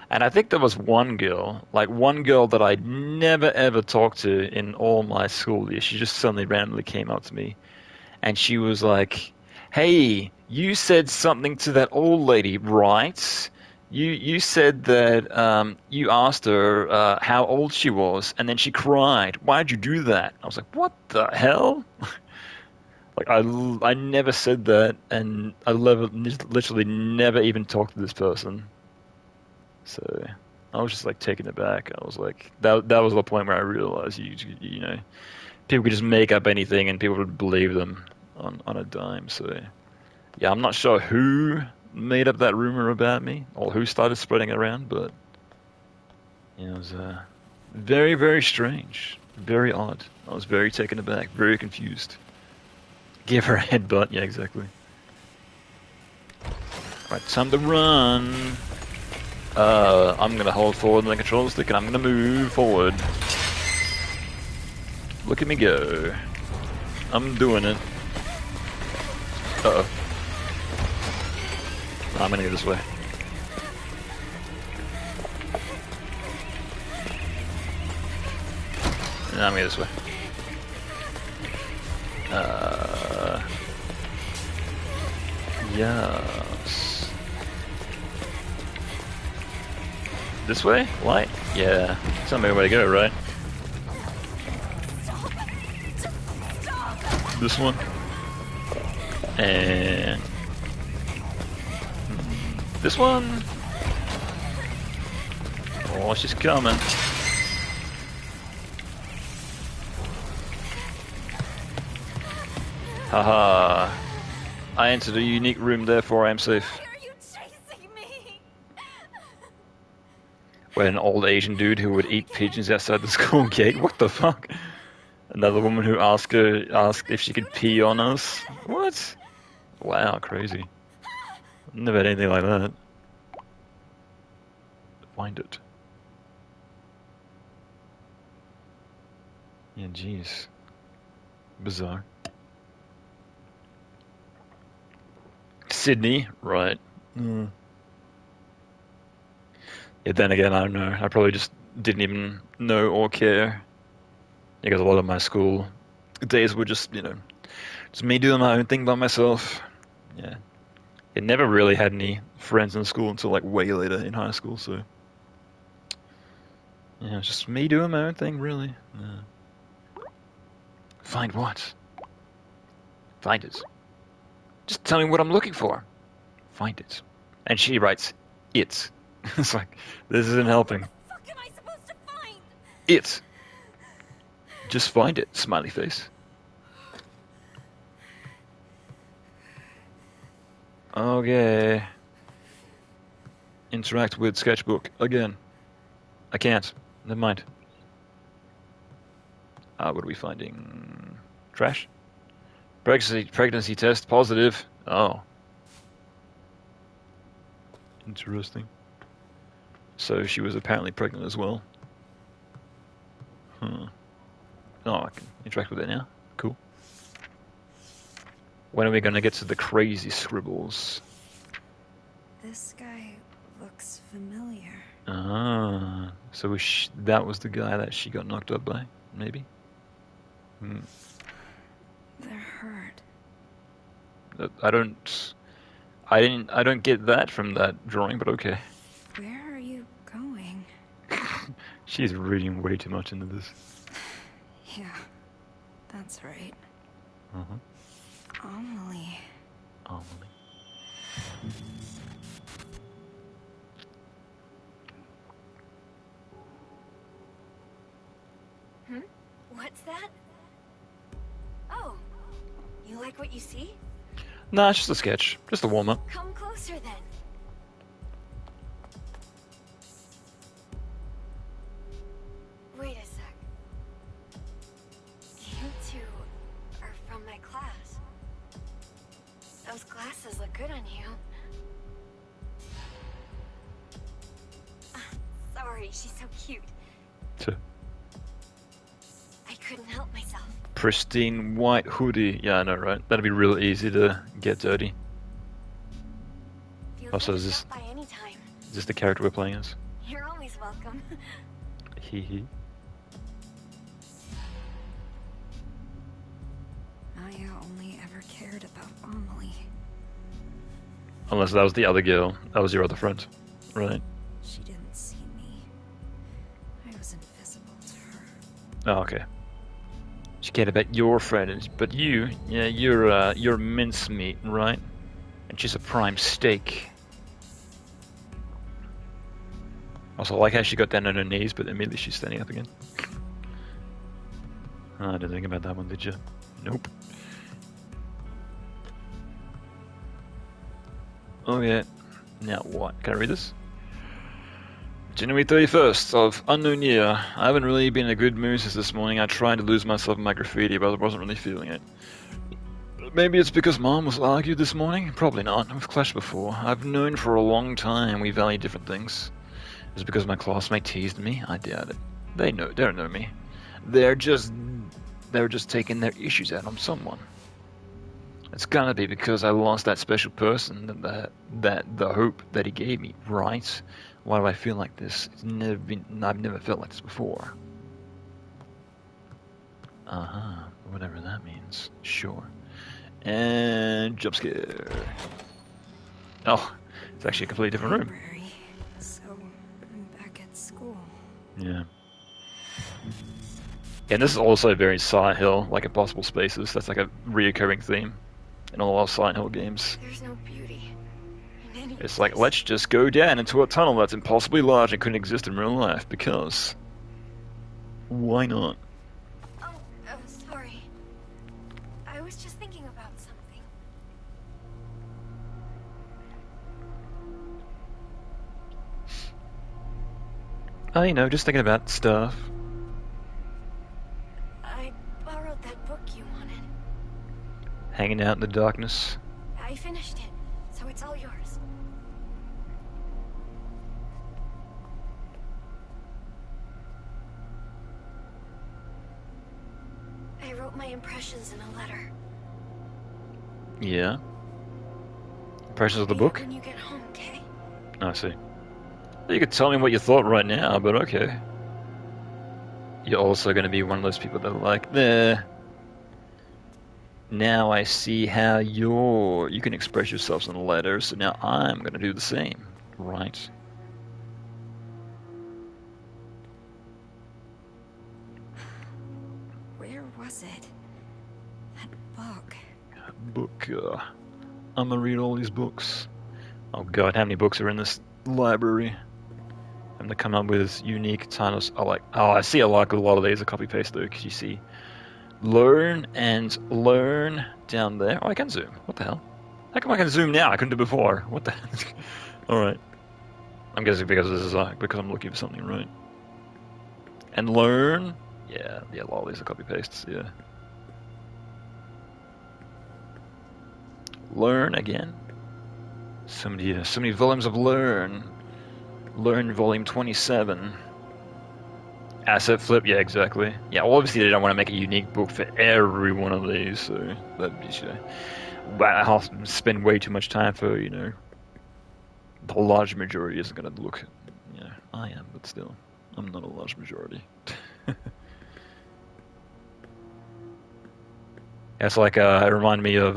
And I think there was one girl that I never ever talked to in all my school years. She just suddenly randomly came up to me, and she was like, "Hey, you said something to that old lady, right? You said that you asked her how old she was, and then she cried. Why'd you do that?" I was like, "What the hell?" Like I never said that, and I literally never even talked to this person. So I was just like taken aback. I was like, that was the point where I realized you know, people could just make up anything and people would believe them on a dime. So yeah, I'm not sure who made up that rumor about me or who started spreading it around, but you know, it was very, very strange, very odd. I was very taken aback, very confused. Give her a headbutt. Yeah, exactly. Right, time to run. I'm gonna hold forward on the control stick and I'm gonna move forward. Look at me go. I'm doing it. Uh-oh. I'm gonna go this way. And I'm gonna go this way. Yes. This way? Light? Yeah. It's not maybe way to go, right? This one? And... this one? Oh, she's coming. Haha. I entered a unique room, therefore I am safe. Why are you chasing me? Where an old Asian dude who would eat pigeons outside the school gate? What the fuck? Another woman who asked if she could pee on us? What? Wow, crazy. Never had anything like that. Find it. Yeah, jeez. Bizarre. Sydney, right. Hmm. Yeah, then again, I don't know. I probably just didn't even know or care. Because a lot of my school days were just, just me doing my own thing by myself. Yeah. It never really had any friends in school until like way later in high school, so. Yeah, it's just me doing my own thing, really. Yeah. Find what? Find it. Just tell me what I'm looking for. Find it. And she writes, it. It's like, this isn't helping. What the fuck am I supposed to find? It. Just find it, smiley face. Okay. Interact with sketchbook again. I can't. Never mind. What are we finding? Trash? Pregnancy test positive. Oh. Interesting. So she was apparently pregnant as well. Oh, I can interact with it now. Cool. When are we going to get to the crazy scribbles? This guy looks familiar. Ah, so that was the guy that she got knocked up by, maybe? They're hurt. I don't get that from that drawing, but okay. Where are you going? She's reading way too much into this. Yeah, that's right. Uh-huh. Amelie. Amelie. What's that? Oh, you like what you see? Nah, it's just a sketch. Just a warm-up. Come closer then. Wait a sec. You two are from my class. Those glasses look good on you. Sorry, she's so cute. I couldn't help myself. Pristine white hoodie. Yeah, I know, right? That'd be real easy to get dirty. Feel Also, free is to this- stop by anytime. Is this the character we're playing as? You're always welcome. Hee hee. Maya only ever cared about Amelie. Unless that was the other girl. That was your other friend. Right. She didn't see me. I was invisible to her. Oh, okay. She cared about your friend, but you, yeah, you're mincemeat, right? And she's a prime steak. Also, I like how she got down on her knees, but immediately she's standing up again. Oh, I didn't think about that one, did you? Nope. Oh yeah. Now what? Can I read this? January 31st of unknown year. I haven't really been in a good mood since this morning. I tried to lose myself in my graffiti, but I wasn't really feeling it. Maybe it's because Mom was argued this morning? Probably not. We've clashed before. I've known for a long time we value different things. Is it because my classmate teased me? I doubt it. They don't know me. They're just taking their issues out on someone. It's gotta be because I lost that special person, that the hope that he gave me, right? Why do I feel like this? I've never felt like this before. Whatever that means. Sure. And jump scare. Oh, it's actually a completely different room. Library. So, I'm back at school. Yeah. And this is also very Silent Hill, like Impossible Spaces. That's like a reoccurring theme in all our Silent Hill games. There's no beauty in any It's like, place. let's just go down into a tunnel that's impossibly large and couldn't exist in real life, because why not? Oh, sorry. I was just thinking about something. Oh, just thinking about stuff. I borrowed that book you wanted. Hanging out in the darkness. I finished it, so it's all yours. wrote my impressions in a letter. Yeah. Impressions of the Read it book? when you get home, okay? I see. You could tell me what you thought right now, but okay. You're also going to be one of those people that are like, now I see how you can express yourselves in a letter, so now I'm going to do the same, right? Where was it? That book. Book, I'm going to read all these books. Oh god, how many books are in this library? I'm going to come up with unique titles. I see I like a lot of these, a copy paste though, because you see learn and learn down there. Oh, I can zoom. What the hell? How come I can zoom now? I couldn't do before. What the heck? Alright. I'm guessing because this is because I'm looking for something, right? And learn. Yeah, a lot of these are copy pastes, yeah. Learn again. So many volumes of learn. Learn volume 27. Asset flip, yeah, exactly. Yeah, well, obviously they don't want to make a unique book for every one of these, so that'd be sure. But I'll spend way too much time for, the large majority isn't going to look, I am, but still, I'm not a large majority. It's like, it reminded me of,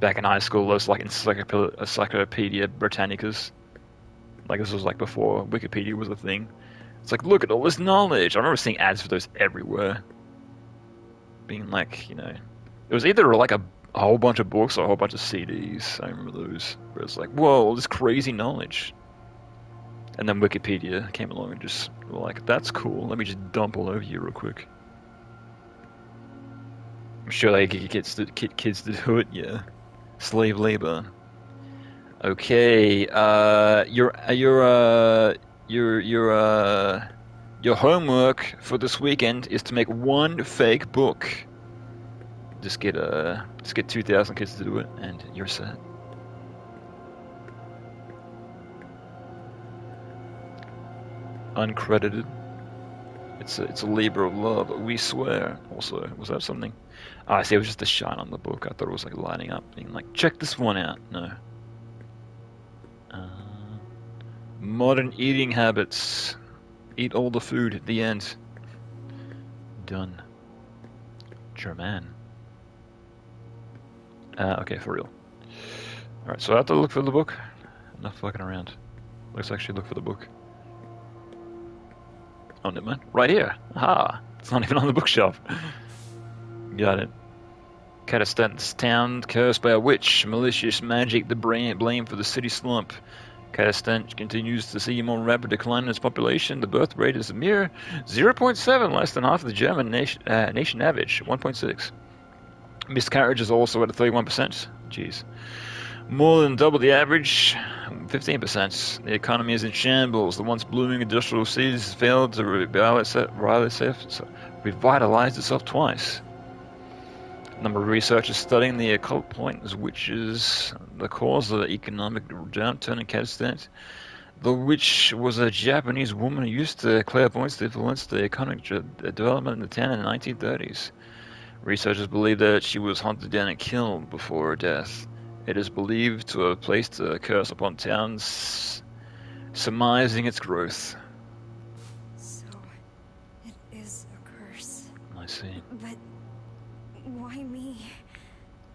back in high school, those like Encyclopedia Britannicas. Like this was like before Wikipedia was a thing. It's like, look at all this knowledge. I remember seeing ads for those everywhere. Being like, it was either like a whole bunch of books or a whole bunch of CDs. I remember those. Where it's like, whoa, this crazy knowledge. And then Wikipedia came along and just were like, that's cool. Let me just dump all over you real quick. I'm sure they get kids to do it, yeah. Slave labor. Okay, your homework for this weekend is to make one fake book. Just get 2,000 kids to do it, and you're set. Uncredited. It's a labor of love. We swear. Also, was that something? I see. It was just a shine on the book. I thought it was like lighting up, being like, check this one out. No. Modern eating habits. Eat all the food at the end. Done. German. Okay, for real. Alright, so I have to look for the book. Enough fucking around. Let's actually look for the book. Oh, never mind. Right here. Aha! It's not even on the bookshelf. Got it. Catastan's town cursed by a witch. Malicious magic the blame for the city slump. Kazakhstan continues to see a more rapid decline in its population. The birth rate is a mere 0.7, less than half of the German nation average, 1.6. Miscarriage is also at a 31%. Jeez. More than double the average, 15%. The economy is in shambles. The once blooming industrial cities failed to revitalize itself twice. A number of researchers studying the occult point which is the cause of the economic downturn in Kazakhstan. The witch was a Japanese woman who used clairvoyance to influence the economic development in the town in the 1930s. Researchers believe that she was hunted down and killed before her death. It is believed to have placed a curse upon towns, surmising its growth. So, it is a curse. I see. But why me?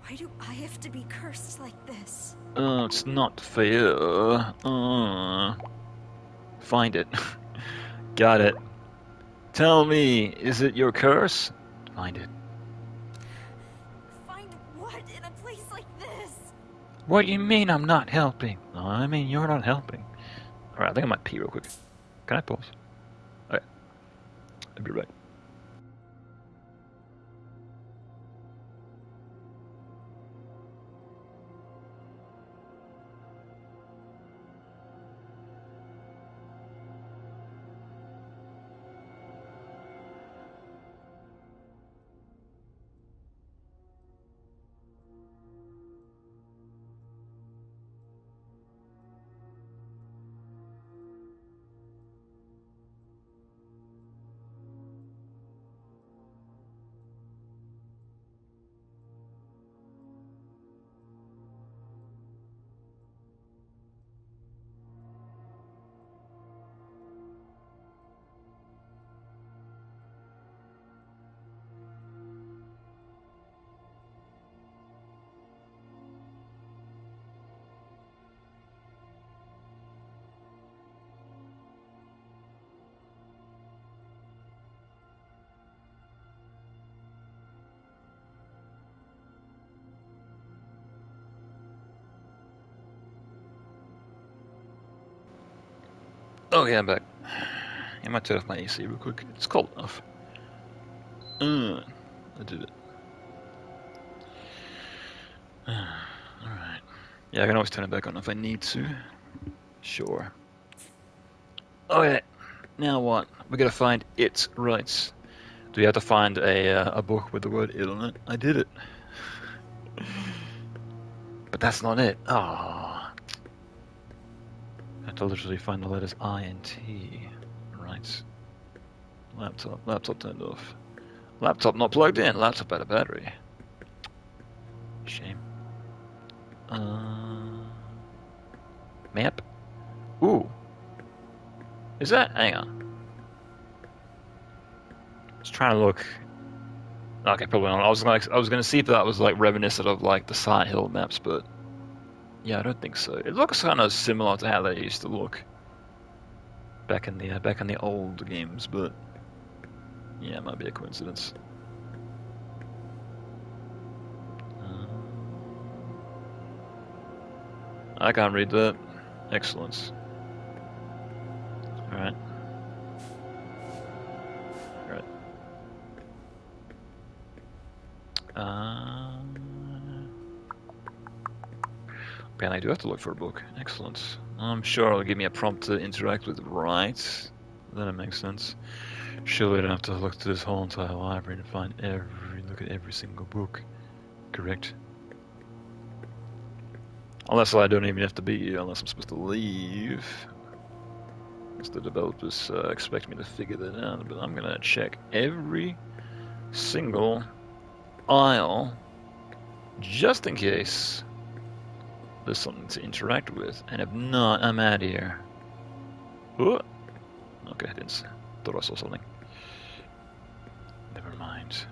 Why do I have to be cursed like this? It's not fair. Find it. Got it. Tell me, is it your curse? Find it. Find what in a place like this? What do you mean I'm not helping? I mean you're not helping. Alright, I think I might pee real quick. Can I pause? Okay. I'll be right back. Oh yeah, I'm back. I might turn off my AC real quick. It's cold enough. I did it. Alright. Yeah, I can always turn it back on if I need to. Sure. Okay, now what? We gotta find its rights. Do we have to find a book with the word "it" on it? I did it. But that's not it. Ah. I have to literally find the letters I and T. Right. Laptop turned off. Laptop not plugged in. Laptop out of battery. Shame. Map? Ooh. Is that? Hang on. I was trying to look. Okay, probably not. I was gonna see if that was like reminiscent of like the Silent Hill maps, but yeah, I don't think so. It looks kind of similar to how they used to look back in the old games, but yeah, it might be a coincidence. I can't read that. Excellent. Alright. Alright. Apparently I do have to look for a book. Excellent. I'm sure it'll give me a prompt to interact with, right? Then it makes sense. Surely I don't have to look through this whole entire library and look at every single book. Correct? Unless I don't even have to be here, unless I'm supposed to leave. Because the developers expect me to figure that out, but I'm gonna check every single aisle just in case there's something to interact with, and if not, I'm out of here. Oh. Okay, I didn't see. Thought I saw something. Never mind.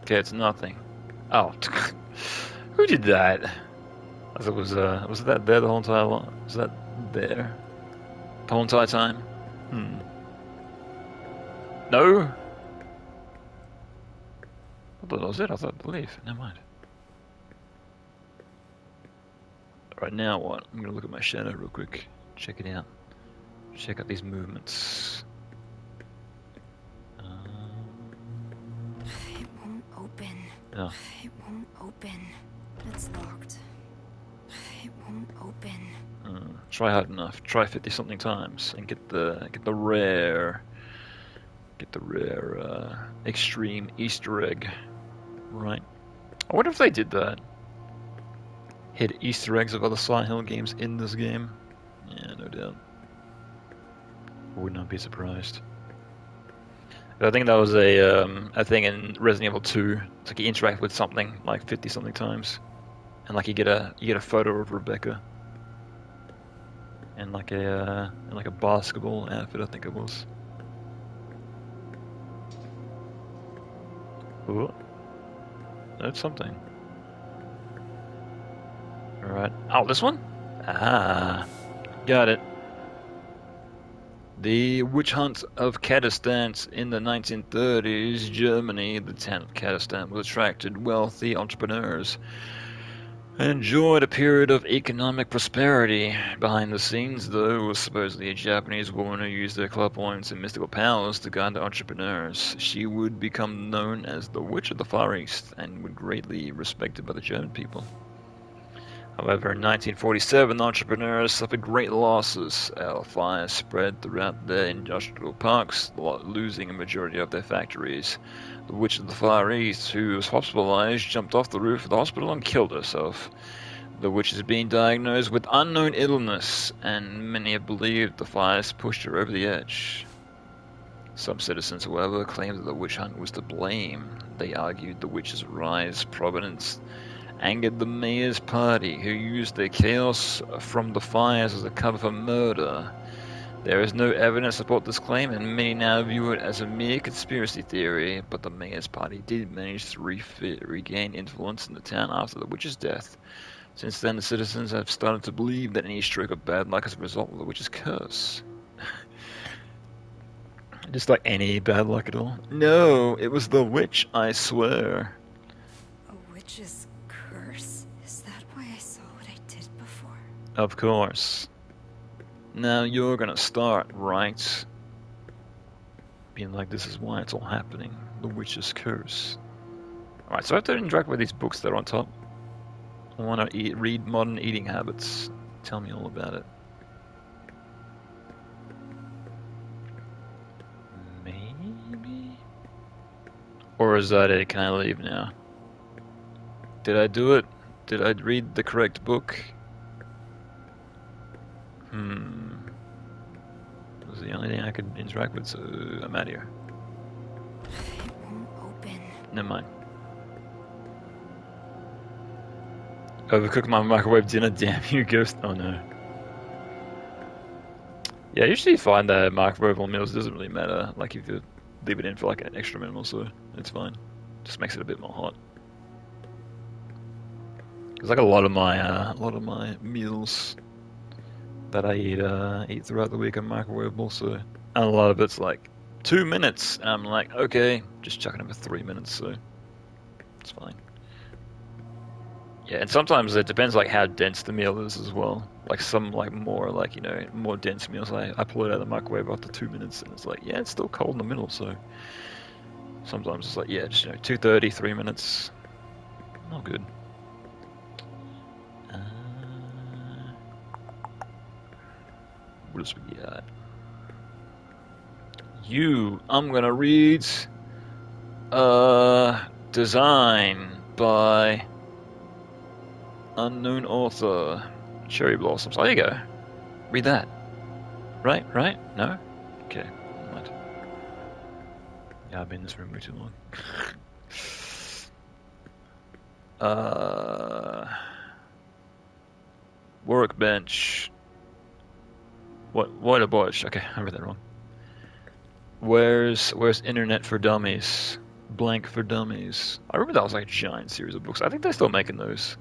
Okay, it's nothing. Oh, who did that? I thought was that there the whole entire long? Was that there the whole entire time? No. I thought that was it. I thought leave. Never mind. Alright, now what? I'm gonna look at my shadow real quick. Check it out. Check out these movements. It won't open. Oh. It won't open. It's locked. It won't open. Try hard enough. Try 50 something times and get the rare extreme Easter egg. Right. I wonder if they did that. Hid Easter eggs of other Silent Hill games in this game. Yeah, no doubt. Would not be surprised. But I think that was a thing in Resident Evil 2. It's like you interact with something like 50 something times, and like you get a photo of Rebecca in like a basketball outfit, I think it was. Ooh. That's something. Alright. Oh, this one? Ah. Got it. The witch hunt of Kazakh in the 1930s, Germany, the town of Kazakh was attracted wealthy entrepreneurs and enjoyed a period of economic prosperity. Behind the scenes, though, was supposedly a Japanese woman who used her clairvoyance and mystical powers to guide the entrepreneurs. She would become known as the Witch of the Far East and would greatly respected by the German people. However, in 1947, the entrepreneurs suffered great losses. Fires spread throughout their industrial parks, losing a majority of their factories. The Witch of the Far East, who was hospitalized, jumped off the roof of the hospital and killed herself. The witch is being diagnosed with unknown illness, and many have believed the fires pushed her over the edge. Some citizens, however, claimed that the witch hunt was to blame. They argued the witch's rise, provenance, angered the mayor's party, who used their chaos from the fires as a cover for murder. There is no evidence to support this claim, and many now view it as a mere conspiracy theory, but the mayor's party did manage to regain influence in the town after the witch's death. Since then, the citizens have started to believe that any stroke of bad luck is a result of the witch's curse. Just like any bad luck at all? No, it was the witch, I swear. A witch's curse? Is that why I saw what I did before? Of course. Now you're gonna start, right? Being like, this is why it's all happening. The witch's curse. Alright, so I have to interact with these books that are on top. I want to read Modern Eating Habits. Tell me all about it. Maybe? Or is that it? Can I leave now? Did I do it? Did I read the correct book? It was the only thing I could interact with, so I'm out of here. It won't open. Never mind. Overcooked my microwave dinner, damn you, ghost. Oh no. Yeah, I usually find that microwavable meals doesn't really matter. Like if you leave it in for like an extra minute or so, it's fine. Just makes it a bit more hot. Because like a lot of my meals that I eat throughout the week are microwavable, so and a lot of it's like 2 minutes, and I'm like, okay, just chucking them for 3 minutes, so it's fine. Yeah, and sometimes it depends like how dense the meal is as well. Like some like more like, you know, more dense meals, I pull it out of the microwave after 2 minutes and it's like, yeah, it's still cold in the middle, so sometimes it's like, yeah, just, you know, 2:30, 3 minutes. Not good. What else we got? I'm gonna read Design by unknown author. Cherry Blossoms. Oh, there you go. Read that. Right? No? Okay. Never mind. Yeah, I've been in this room way too long. Workbench. What a bush. Okay, I read that wrong. Where's Internet for Dummies? Blank for Dummies. I remember that was like a giant series of books. I think they're still making those.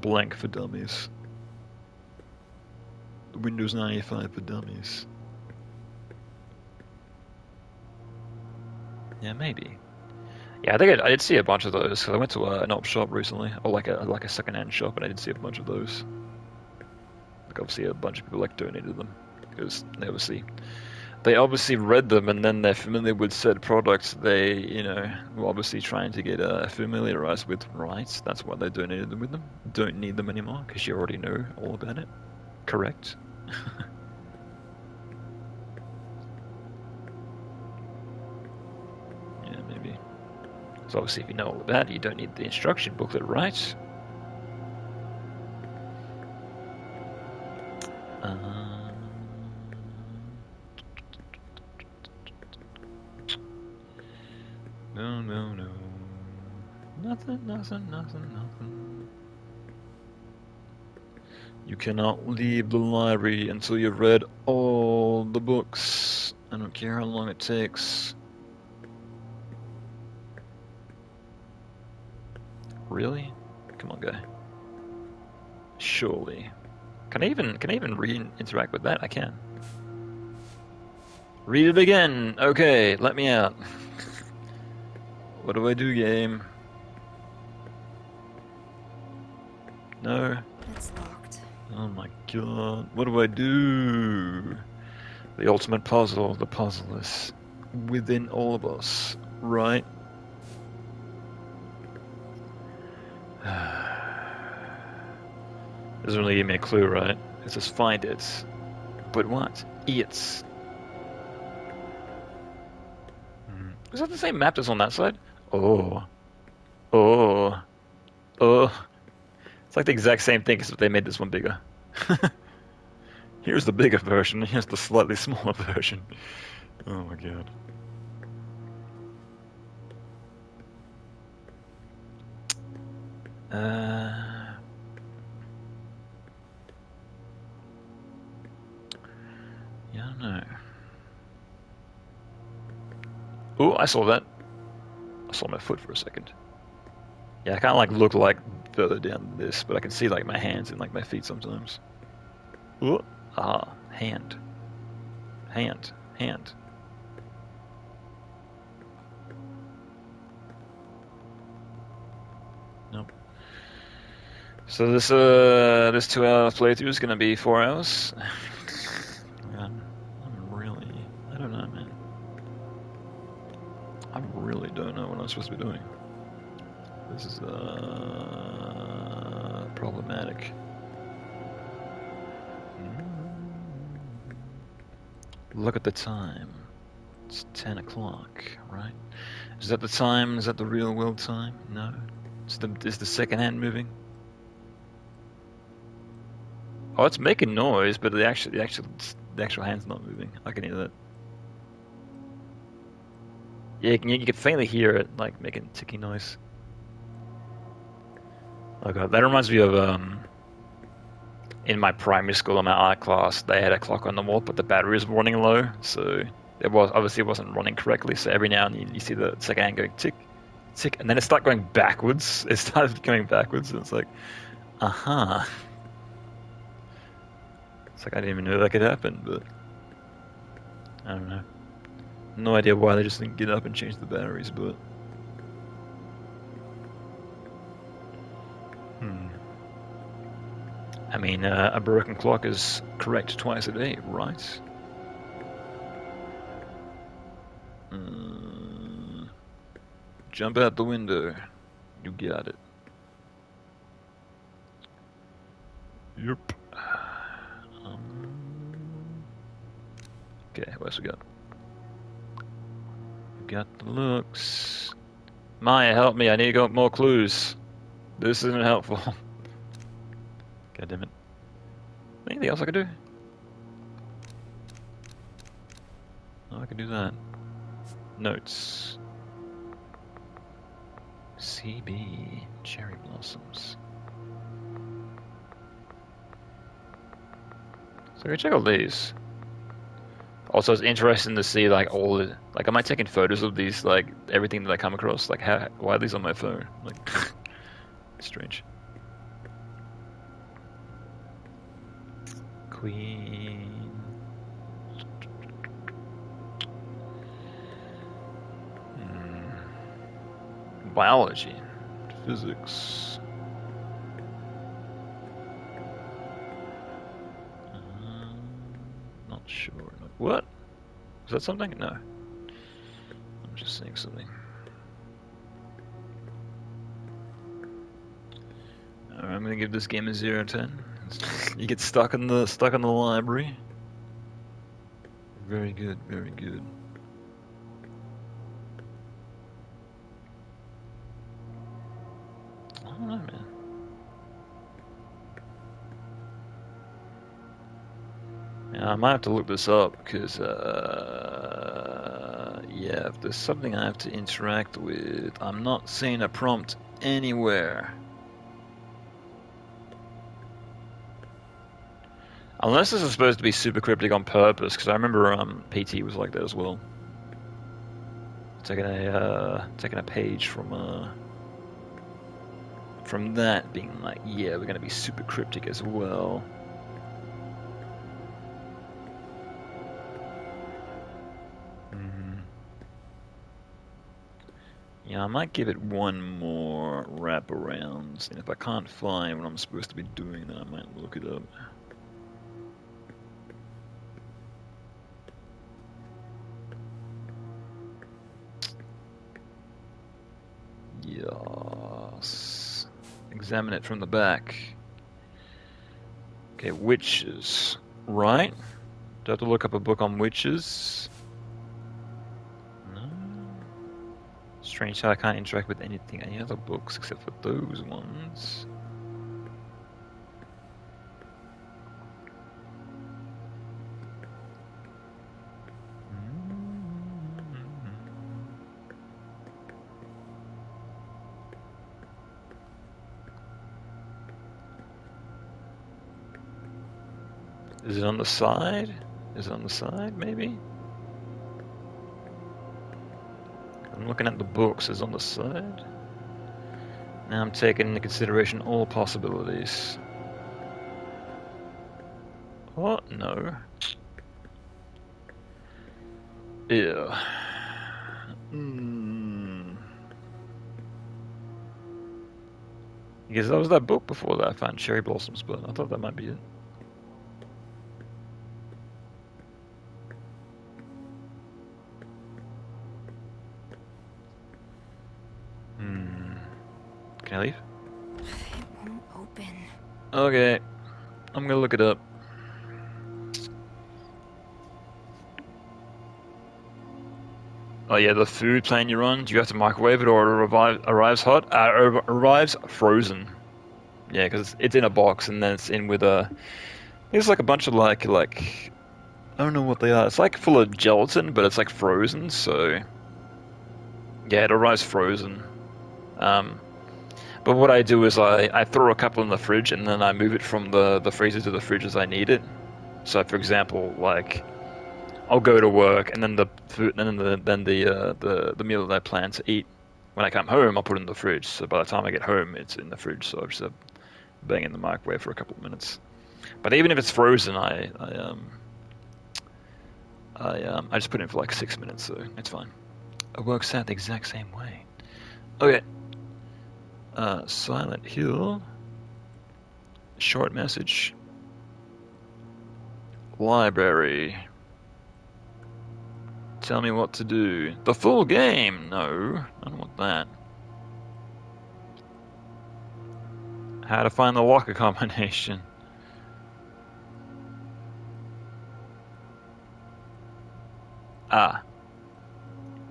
Blank for Dummies. Windows 95 for Dummies. Yeah, maybe. Yeah, I think I did see a bunch of those because I went to an op shop recently, or like a second-hand shop, and I did see a bunch of those. Like obviously a bunch of people like donated them because they obviously read them, and then they're familiar with said products. They, you know, were obviously trying to get familiarized with rights. That's why they donated them with them. Don't need them anymore because you already know all about it. Correct. Yeah, maybe. So obviously if you know all about it, you don't need the instruction booklet, right? No. Nothing. You cannot leave the library until you've read all the books. I don't care how long it takes. Really? Come on, guy. Surely. Can I even interact with that? I can. Read it again. Okay, let me out. What do I do, game? No. It's locked. Oh my god. What do I do? The ultimate puzzle. The puzzle is within all of us, right? Doesn't really give me a clue, right? It says find it. But what? It's. Is that the same map that's on that side? Oh. It's like the exact same thing, except they made this one bigger. Here's the bigger version, here's the slightly smaller version. Oh my god. Yeah, I don't know. Oh, I saw that. I saw my foot for a second. Yeah, I can't like look like further down this, but I can see like my hands and like my feet sometimes. Oh, hand. Nope. So this 2 hour playthrough is gonna be 4 hours. I'm really, I don't know, man. I really don't know what I'm supposed to be doing. This is problematic. Look at the time. It's 10 o'clock, right? Is that the time? Is that the real world time? No. Is the second hand moving? Oh, it's making noise, but the actual hand's not moving. I can hear that. Yeah, you can faintly hear it, like making ticking noise. Oh god, that reminds me of in my primary school in my art class, they had a clock on the wall, but the battery was running low, so it wasn't running correctly. So every now and then you see the second hand going tick, tick, and then it started going backwards. It started going backwards, and it's like, uh-huh. It's like I didn't even know that could happen, but I don't know. No idea why they just didn't get up and change the batteries, but I mean, a broken clock is correct twice a day, right? Jump out the window. You got it. Yep. Okay, what else we got? We got the looks. Maya, help me. I need to go more clues. This isn't helpful. God damn it. Anything else I could do? Oh, I can do that. Notes. CB. Cherry blossoms. So I can check all these. Also, it's interesting to see like all the am I taking photos of these everything that I come across? Like why are these on my phone? Like strange. Queen. Biology. Physics. Not sure. What? Is that something? No. I'm just saying something. Alright, I'm gonna give this game a 0 out of 10. You get stuck in the library. Very good, very good. I don't know, man. Yeah, I might have to look this up because, yeah, if there's something I have to interact with, I'm not seeing a prompt anywhere. Unless this is supposed to be super cryptic on purpose, because I remember PT was like that as well. Taking a page from that, being like, yeah, we're gonna be super cryptic as well. Yeah, I might give it one more wraparound, and if I can't find what I'm supposed to be doing, then I might look it up. Yes. Examine it from the back. Okay, witches. Right? Do I have to look up a book on witches? No. Strange how I can't interact with any other books except for those ones. Is it on the side? Is it on the side, maybe? I'm looking at the books. Is it on the side? Now I'm taking into consideration all possibilities. What? No. Ew. Because there was that book before that I found, Cherry Blossoms, but I thought that might be it. Can I leave? It won't open. Okay, I'm gonna look it up. Oh yeah, the food plan you're on, do you have to microwave it or it arrives hot? Arrives frozen. Yeah, because it's in a box and then it's in with a... It's like a bunch of like... I don't know what they are. It's like full of gelatin, but it's like frozen, so... Yeah, it arrives frozen. But what I do is I throw a couple in the fridge and then I move it from the freezer to the fridge as I need it. So for example, like... I'll go to work, and then the food, and then the meal that I plan to eat when I come home, I'll put it in the fridge. So by the time I get home, it's in the fridge. So I just bang in the microwave for a couple of minutes. But even if it's frozen, I just put it in for like 6 minutes, so it's fine. It works out the exact same way. Okay. Silent Hill. Short message. Library. Tell me what to do. The full game? No, I don't want that. How to find the locker combination. Ah.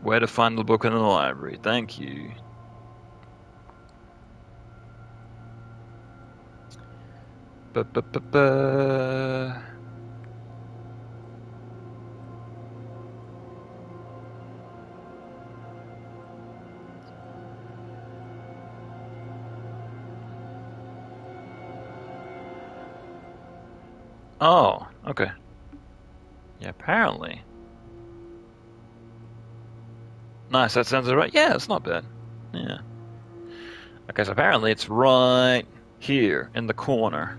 Where to find the book in the library. Thank you. Ba-ba-ba-ba. Oh, okay. Yeah, apparently. Nice, that sounds alright. Yeah, it's not bad. Yeah. Okay, so apparently it's right here in the corner.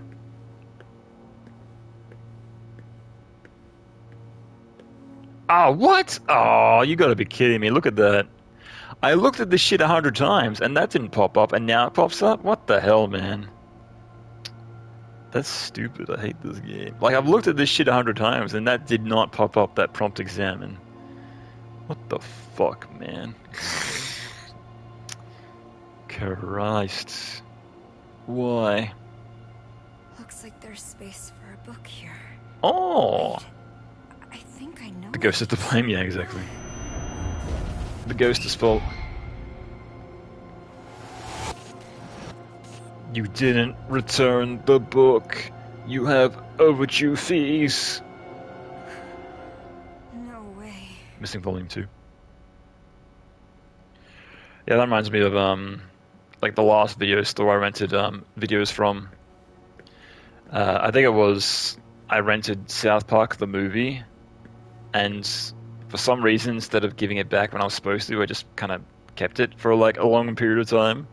Oh, what? Oh, you gotta be kidding me. Look at that. I looked at this shit 100 times and that didn't pop up and now it pops up? What the hell, man? That's stupid. I hate this game. Like, I've looked at this shit 100 times and that did not pop up, that prompt examine. What the fuck, man? Christ. Why? Looks like there's space for a book here. Oh! Wait, I think I know. The ghost is to blame, yeah, exactly. The ghost is fault. You didn't return the book. You have overdue fees. No way. Missing volume 2. Yeah, that reminds me of like the last video store I rented videos from. I think it was I rented South Park the movie, and for some reason instead of giving it back when I was supposed to, I just kind of kept it for like a long period of time.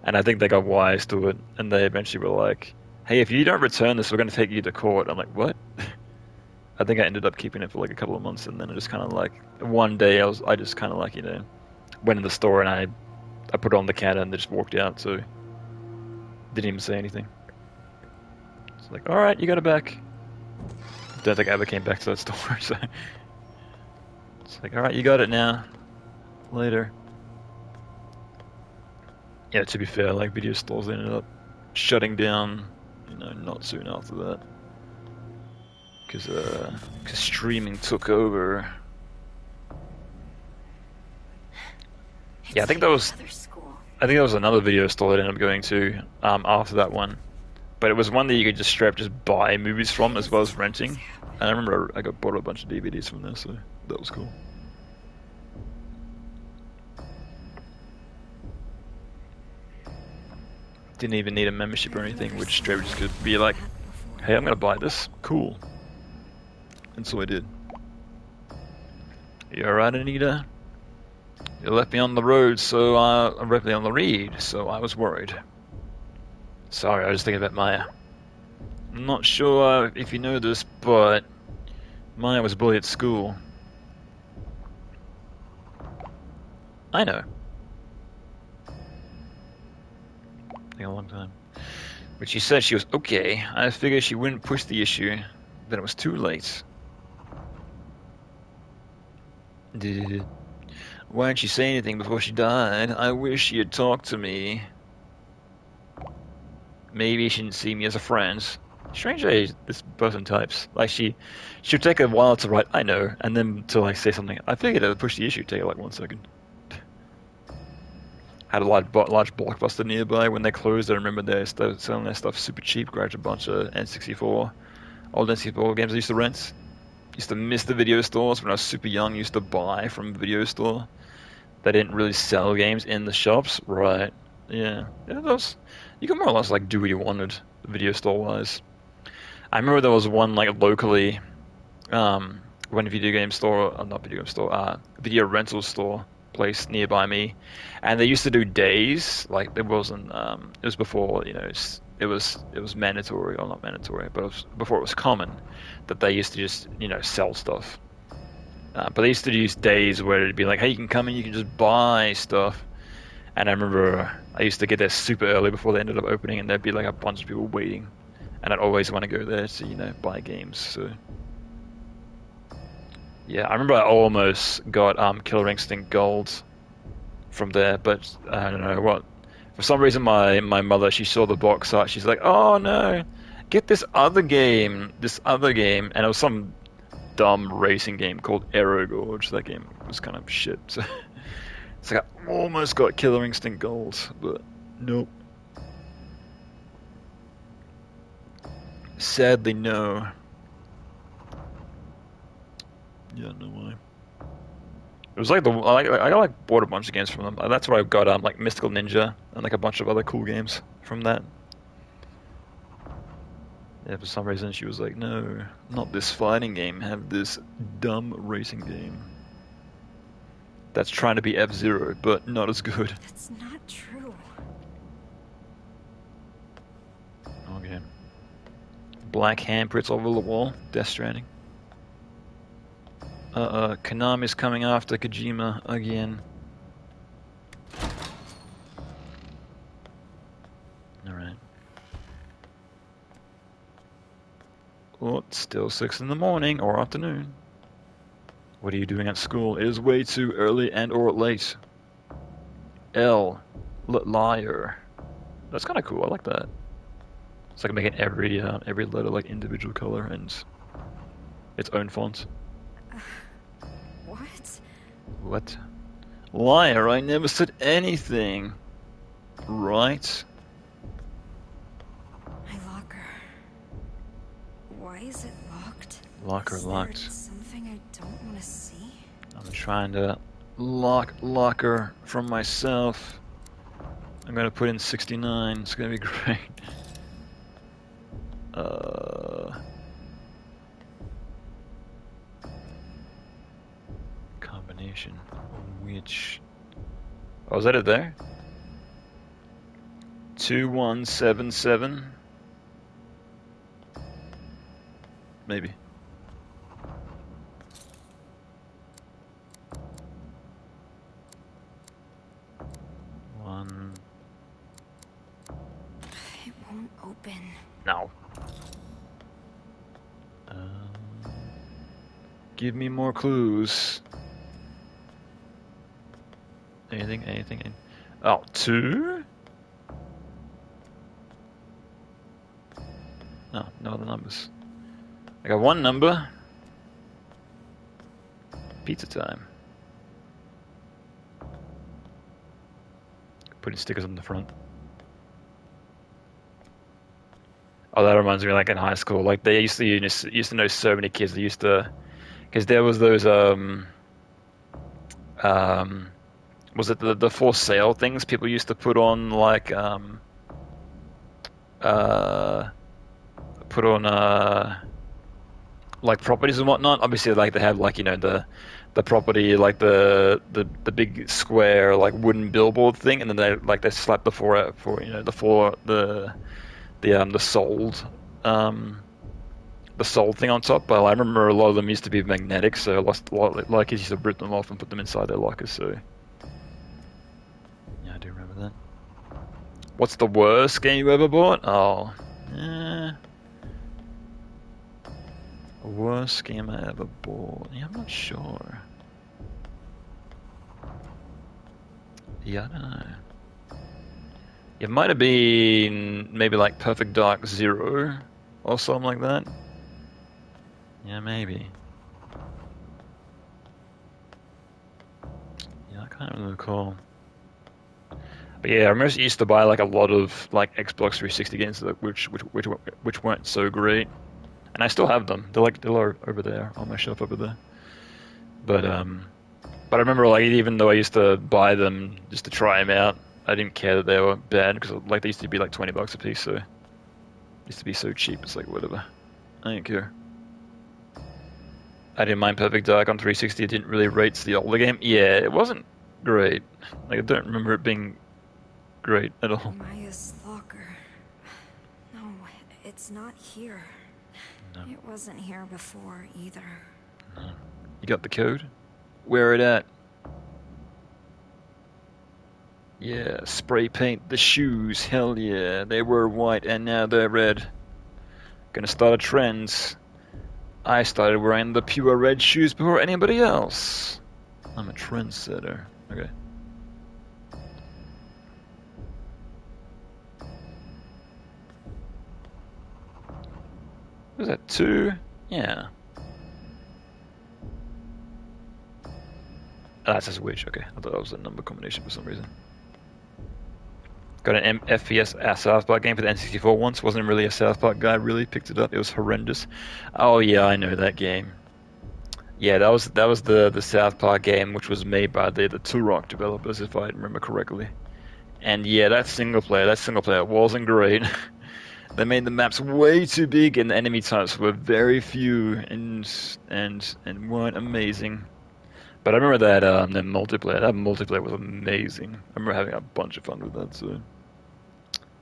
And I think they got wise to it, and they eventually were like, "Hey, if you don't return this, we're going to take you to court." I'm like, "What?" I think I ended up keeping it for like a couple of months, and then I just kind of like one day I just kind of like went in the store and I put it on the counter and they just walked out, so didn't even say anything. It's like, all right, you got it back. Don't think I ever came back to that store, so it's like, all right, you got it now. Later. Yeah, to be fair, like video stores ended up shutting down, not soon after that, because streaming took over. Yeah, I think that was another video store that ended up going to after that one, but it was one that you could just straight up just buy movies from as well as renting. And I remember I bought a bunch of DVDs from there, so that was cool. Didn't even need a membership or anything, which straight just could be like, hey, I'm gonna buy this. Cool. And so I did. You alright, Anita? You left me on the road, so left me on the read, so I was worried. Sorry, I was thinking about Maya. I'm not sure if you know this, but Maya was bullied at school. I know. taking a long time. But she said she was okay. I figured she wouldn't push the issue. Then it was too late. Why didn't she say anything before she died? I wish she had talked to me. Maybe she didn't see me as a friend. Strange how this person types. Like she'll take a while to write, I know, and then to like say something. I figured it would push the issue, take like 1 second. Had a large Blockbuster nearby. When they closed, I remember they started selling their stuff super cheap. Grabbed a bunch of N64, old N64 games I used to rent. Used to miss the video stores when I was super young. Used to buy from a video store. They didn't really sell games in the shops, right? Yeah, that was. You could more or less like do what you wanted, video store wise. I remember there was one like locally, one video game store, not video game store, video rental store place nearby me, and they used to do days. Like it wasn't, it was before it was mandatory, or not mandatory, but it was before it was common that they used to just sell stuff. But they used to use days where it'd be like, hey, you can come in, you can just buy stuff. And I remember I used to get there super early before they ended up opening, and there'd be like a bunch of people waiting. And I'd always want to go there to, buy games. So yeah, I remember I almost got Killer Instinct Gold from there, but I don't know what. For some reason, my mother, she saw the box art. She's like, "Oh no, get this other game, and it was some dumb racing game called Aero Gorge. That game was kind of shit. So it's like I almost got Killer Instinct Gold, but nope. Sadly, no. Yeah, no way. It was like I bought a bunch of games from them. That's where I got like Mystical Ninja and like a bunch of other cool games from that. Yeah, for some reason she was like, no, not this fighting game. Have this dumb racing game. That's trying to be F-Zero, but not as good. That's not true. Okay. Black handprints all over the wall. Death Stranding. Konami's coming after Kojima again. Alright. Oh, it's still 6 in the morning or afternoon. What are you doing at school? It is way too early and or late. L. Liar. That's kind of cool. I like that. It's like making every letter like individual color and its own font. What? What? Liar, I never said anything. Right? My locker. Why is it locked? Locker Is locked. there something I don't want to see? I'm trying to lock locker from myself. I'm gonna put in 69. It's gonna be great. Combination. Which? Oh, is that it there? 2177. Maybe. One. It won't open. No. Give me more clues. Anything? Oh, 2? No, no other numbers. I got one number. Pizza time. Putting stickers on the front. Oh, that reminds me, like in high school, like they used to know so many kids. They used to, because there was those was it the for sale things people used to put on like put on like properties and whatnot. Obviously, like they have like the property, like the big square like wooden billboard thing, and then they slap the sold thing on top. But I remember a lot of them used to be magnetic, so like kids used to rip them off and put them inside their lockers. So yeah, I do remember that. What's the worst game you ever bought? Oh, worst game I ever bought. Yeah, I'm not sure. Yeah, I don't know. It might have been maybe like Perfect Dark Zero or something like that. Yeah, maybe. Yeah, I can't really recall. But yeah, I remember I used to buy like a lot of like Xbox 360 games which weren't so great, and I still have them. They're over there on my shelf over there. But I remember like even though I used to buy them just to try them out, I didn't care that they were bad because like they used to be like $20 a piece, so it used to be so cheap. It's like whatever. I didn't care. I didn't mind Perfect Dark on 360. It didn't really rate the older game. Yeah, it wasn't great. Like I don't remember it being great at all. Maya's locker. No, it's not here. No. It wasn't here before either. No. You got the code? Where it at? Yeah, spray paint the shoes. Hell yeah, they were white and now they're red. Gonna start a trend. I started wearing the pure red shoes before anybody else. I'm a trendsetter. Okay. Was that 2? Yeah. Ah, that says which. Okay, I thought that was a number combination for some reason. Got an FPS South Park game for the N64 once. Wasn't really a South Park guy. Really picked it up. It was horrendous. Oh yeah, I know that game. Yeah, that was the South Park game, which was made by the Turok developers, if I remember correctly. And yeah, that single player wasn't great. They made the maps way too big, and the enemy types were very few and weren't amazing. But I remember that the multiplayer. That multiplayer was amazing. I remember having a bunch of fun with that. So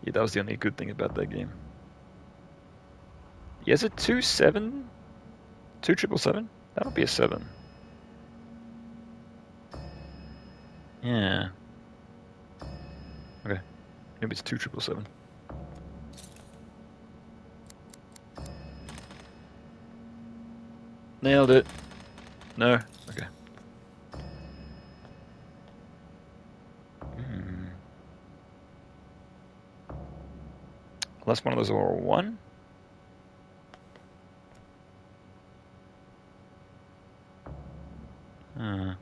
yeah, that was the only good thing about that game. Yeah, is it 2-7? 2-777? That would be a 7. Yeah. Okay. Maybe it's 2-777. Nailed it. No? Okay. Unless one of those are 1? Yeah,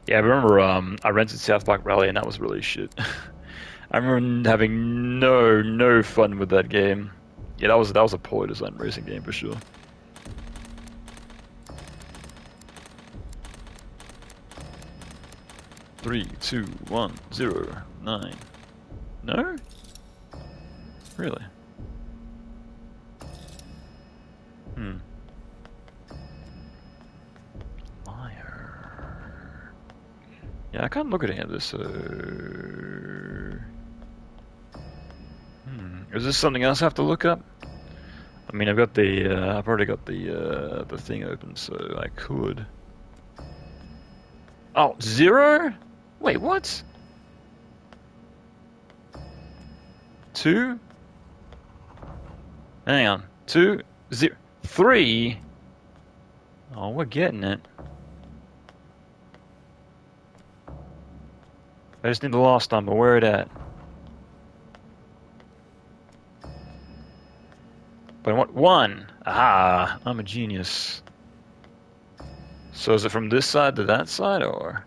I remember I rented South Park Rally and that was really shit. I remember having no fun with that game. Yeah, that was a poorly designed racing game for sure. Three, 2, 1, 0, 9. No? Really? Liar. Yeah, I can't look at any of this, so... Is this something else I have to look up? I mean, I've already got the thing open, so I could. Oh, 0? Wait, what? 2? Hang on. 2, 0, 3? Oh, we're getting it. I just need the last number. Where it at? But I want 1. Ah, I'm a genius. So is it from this side to that side, or?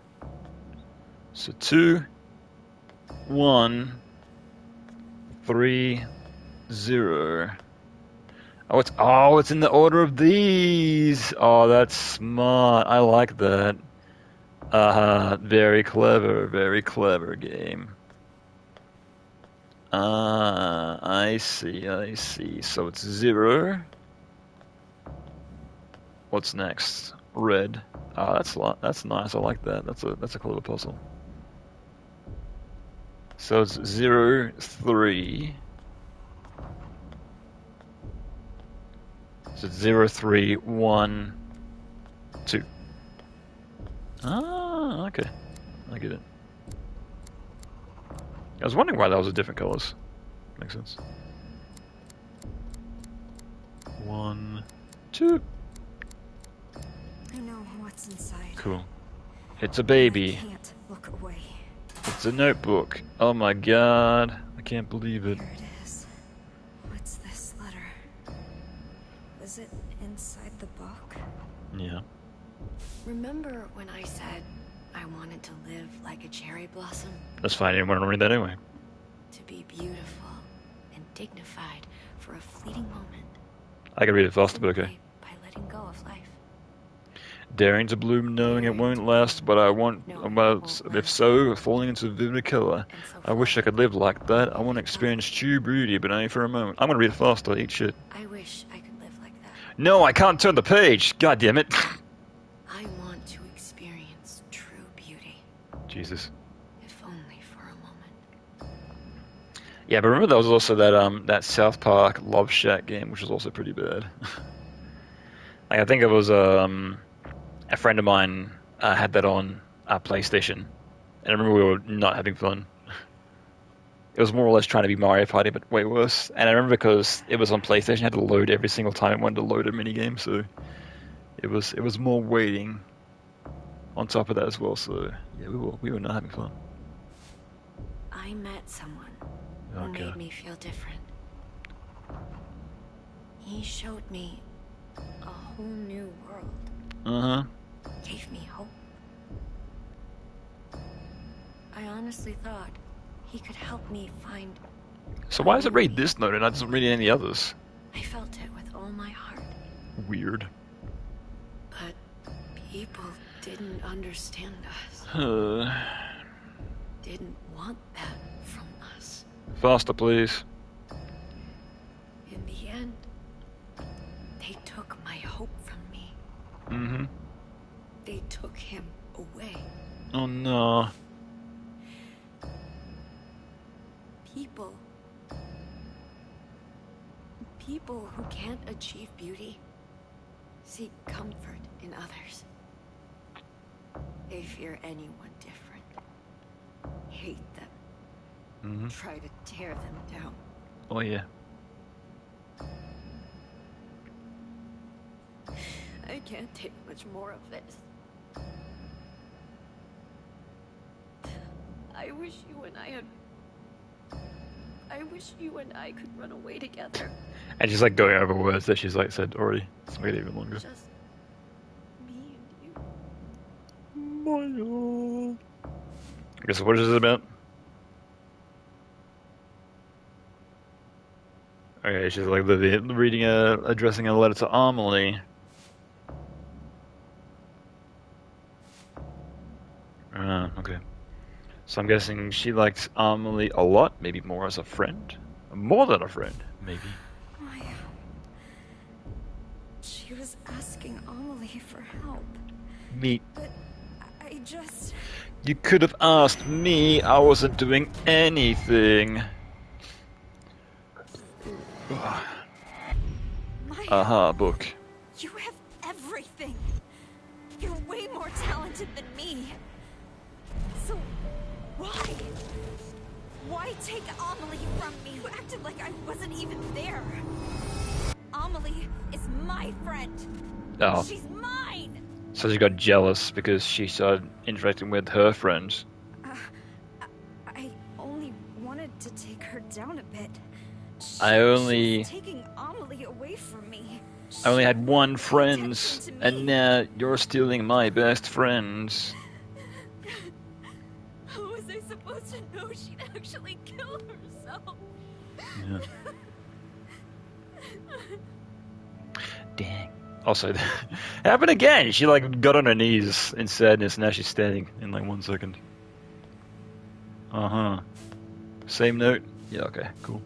So 2, 1, 3, 0. Oh, it's in the order of these. Oh, that's smart. I like that. Very clever game. I see. So it's 0. What's next? Red. Oh, that's nice. I like that. That's a clever puzzle. So it's 0, 3. So it's 0, 3, 1, 2. Ah, okay. I get it. I was wondering why those were different colors. Makes sense. 1, 2. I know what's inside. Cool. It's a I baby. can't look away. It's a notebook. Oh my god. I can't believe it. Here it is. What's this letter? Was it inside the book? Yeah. Remember when I said I wanted to live like a cherry blossom? That's fine. I didn't want to read that anyway. To be beautiful and dignified for a fleeting moment. I can read it faster, but okay. By letting go of life. Daring to bloom knowing it won't last, but I want, if so, falling into vivid color. I wish I could live like that. I want to experience true beauty, but only for a moment. I'm gonna read it faster, eat shit. I wish I could live like that. No, I can't turn the page! God damn it! I want to experience true beauty. Jesus. If only for a moment. Yeah, but remember there was also that that South Park Love Shack game, which was also pretty bad. Like, I think it was a friend of mine had that on our PlayStation, and I remember we were not having fun. It was more or less trying to be Mario Party, but way worse. And I remember because it was on PlayStation, I had to load every single time it wanted to load a minigame, so it was more waiting on top of that as well. So yeah, we were not having fun. I met someone who Okay. made me feel different. He showed me a whole new world. Uh-huh. Gave me hope. I honestly thought he could help me find... So why does it read this note and it doesn't read any others? I felt it with all my heart. Weird. But people didn't understand us. Didn't want that from us. Faster, please. In the end, they took my hope from me. Mm-hmm. They took him away. Oh no. People who can't achieve beauty seek comfort in others. They fear anyone different. Hate them. Mm-hmm. Try to tear them down. Oh yeah. I can't take much more of this. I wish you and I could run away together. And she's like going over words that she's like said already. It's made it even longer. Just me and you. I guess what is it about? Okay, she's like reading addressing a letter to Amelie. Okay. So I'm guessing she likes Amelie a lot, maybe more as a friend. More than a friend, maybe. She was asking Amelie for help. Me. But I just... You could have asked me. I wasn't doing anything. Aha, book. You have everything. You're way more talented than me. So, why? Why take Amelie from me? You acted like I wasn't even there. Amelie is my friend. Oh. She's mine. So she got jealous because she started interacting with her friends. I only wanted to take her down a bit. She's taking Amelie away from me. I only had one friend, and now you're stealing my best friends. How was I supposed to know she'd actually kill herself? Yeah. Dang. Also, it happened again. She like got on her knees in sadness. Now she's standing in like 1 second. Uh-huh. Same note? Yeah, okay, cool.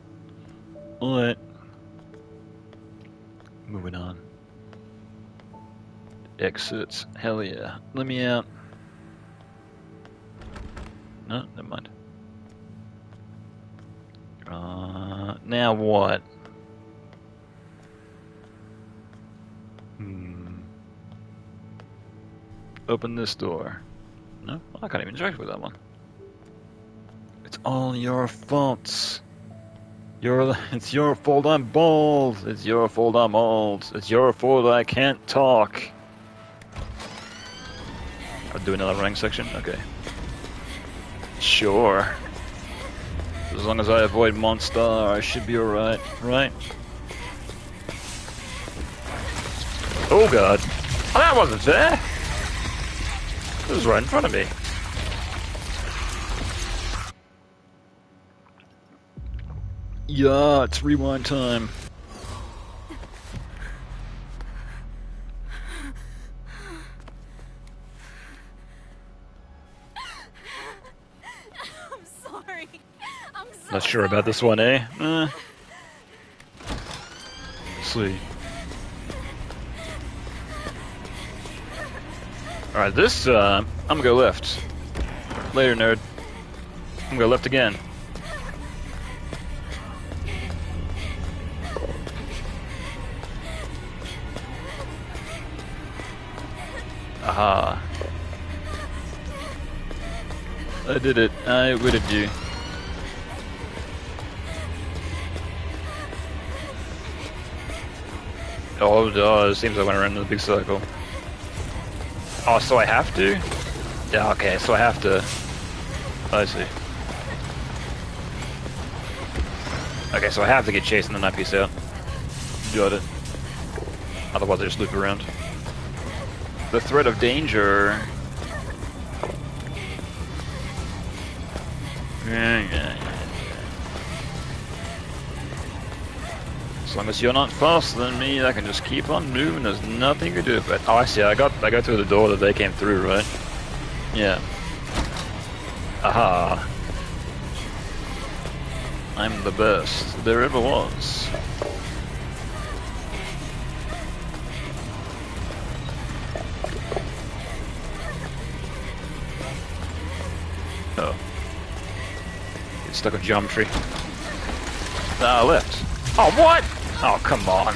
Alright. Moving on. Exits. Hell yeah. Let me out. No, never mind. Now what? Open this door. No, I can't even interact with that one. It's all your fault. It's your fault I'm bald. It's your fault I'm old. It's your fault I can't talk. I'll do another running section? Okay. Sure. As long as I avoid Monster, I should be alright, right? Oh god. Oh, that wasn't fair! It was right in front of me. Yeah, it's rewind time. I'm sorry. I'm so Not sure about this one, eh? Let's see. Alright, this, I'm gonna go left. Later, nerd. I'm gonna go left again. Aha. I did it. I oukwitted you. Oh, it seems like I went around in a big circle. Oh, so I have to? Yeah, okay, so I have to. I see. Okay, so I have to get chased and then I peace out. Got it. Otherwise I just loop around. The threat of danger. Yeah. As long as you're not faster than me, I can just keep on moving. There's nothing you can do about it. Oh, I see. I go through the door that they came through, right? Yeah. Aha. I'm the best there ever was. Oh. Get stuck on geometry. Ah, left. Oh, what? Oh, come on.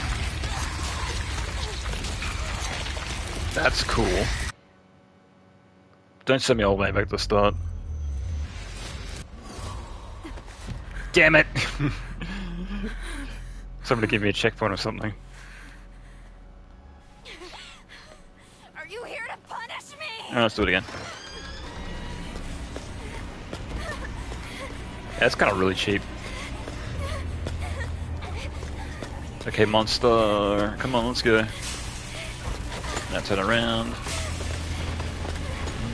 That's cool. Don't send me all the way back to the start. Damn it! Somebody give me a checkpoint or something. Are you here to punish me? Oh, let's do it again. Yeah, that's kind of really cheap. Okay, monster. Come on, let's go. Now turn around.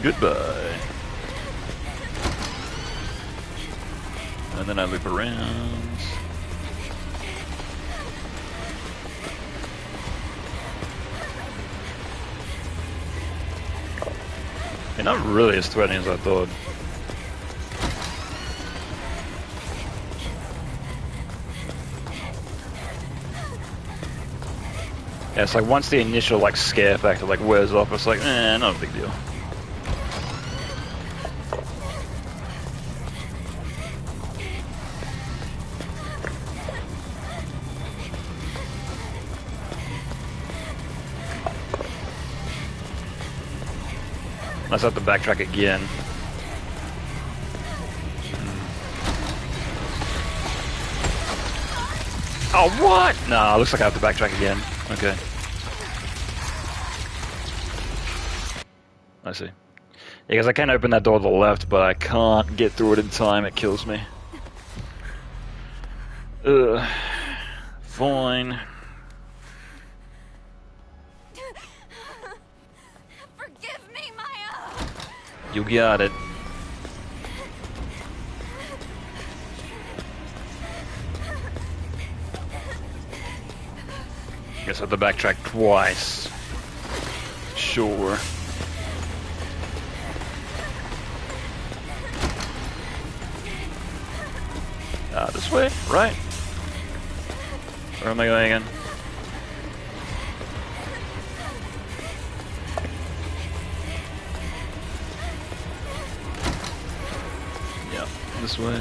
Goodbye. And then I loop around. You're not really as threatening as I thought. Yeah, it's like once the initial like scare factor like wears off, it's like, not a big deal. Let's have to backtrack again. Oh, what? Nah, looks like I have to backtrack again. Okay. I see. Yeah, because I can open that door to the left, but I can't get through it in time. It kills me. Ugh. Fine. Forgive me, Maya. You got it. Guess I have to backtrack twice. Sure. This way? Right. Where am I going again? Yeah, this way.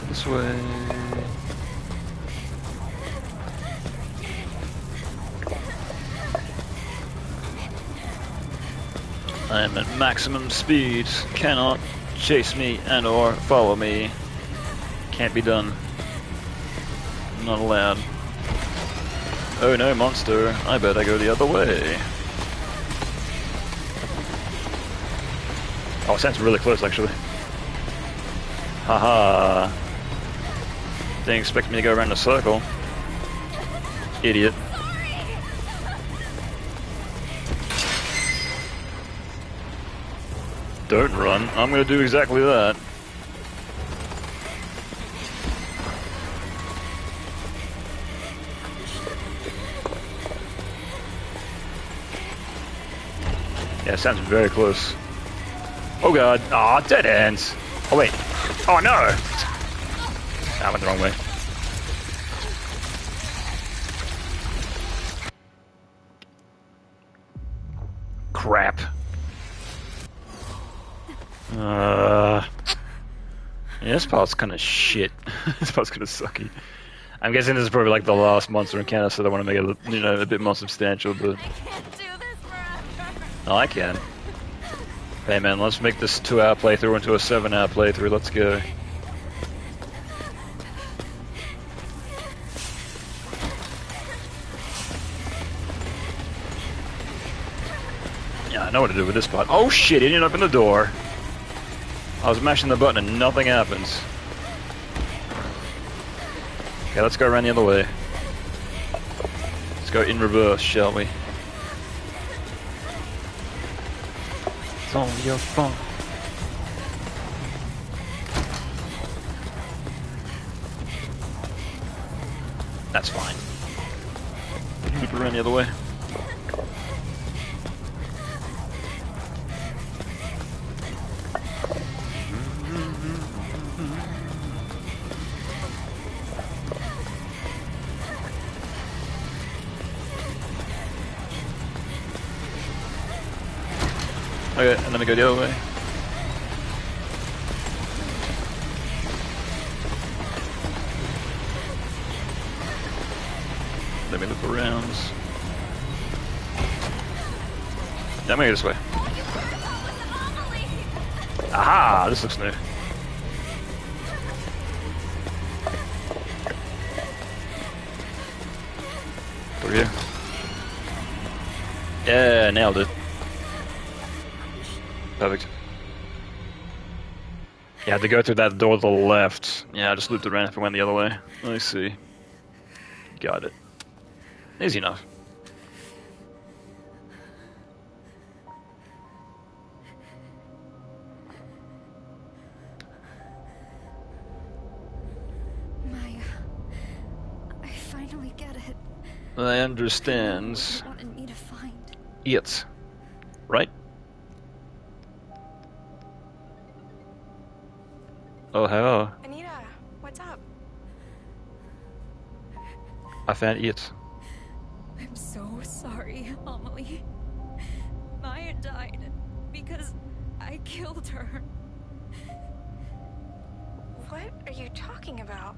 This way. I am at maximum speed. Cannot chase me and or follow me. Can't be done. Not allowed. Oh no, monster. I better go the other way. Oh, it sounds really close actually. Haha. Didn't expect me to go around the circle. Idiot. Don't run. I'm gonna do exactly that. Yeah, it sounds very close. Oh god. Aw, dead ends. Oh wait. Oh no! I went the wrong way. Crap. Yeah, this part's kind of shit. This part's kind of sucky. I'm guessing this is probably like the last monster encounter, so they want to make it, you know, a bit more substantial. But I can't do this forever. no, I can. Hey man, let's make this 2-hour playthrough into a 7-hour playthrough. Let's go. Yeah, I know what to do with this part. Oh shit! He didn't open the door. I was mashing the button and nothing happens. Okay, let's go around the other way. Let's go in reverse, shall we? It's all your fault. That's fine. Loop around the other way. Okay, and then we go the other way. Let me look around. Yeah, I'm gonna go this way. Aha! This looks new. Through here. Yeah, nailed it. Perfect. Yeah, I had to go through that door to the left. Yeah, I just looped around and went the other way. I see. Got it. Easy enough. Maya, I finally get it. I understand. What you wanted me to find. It. Right? Oh, hello. Anita, what's up? I found it. I'm so sorry, Amelie. Maya died because I killed her. What are you talking about?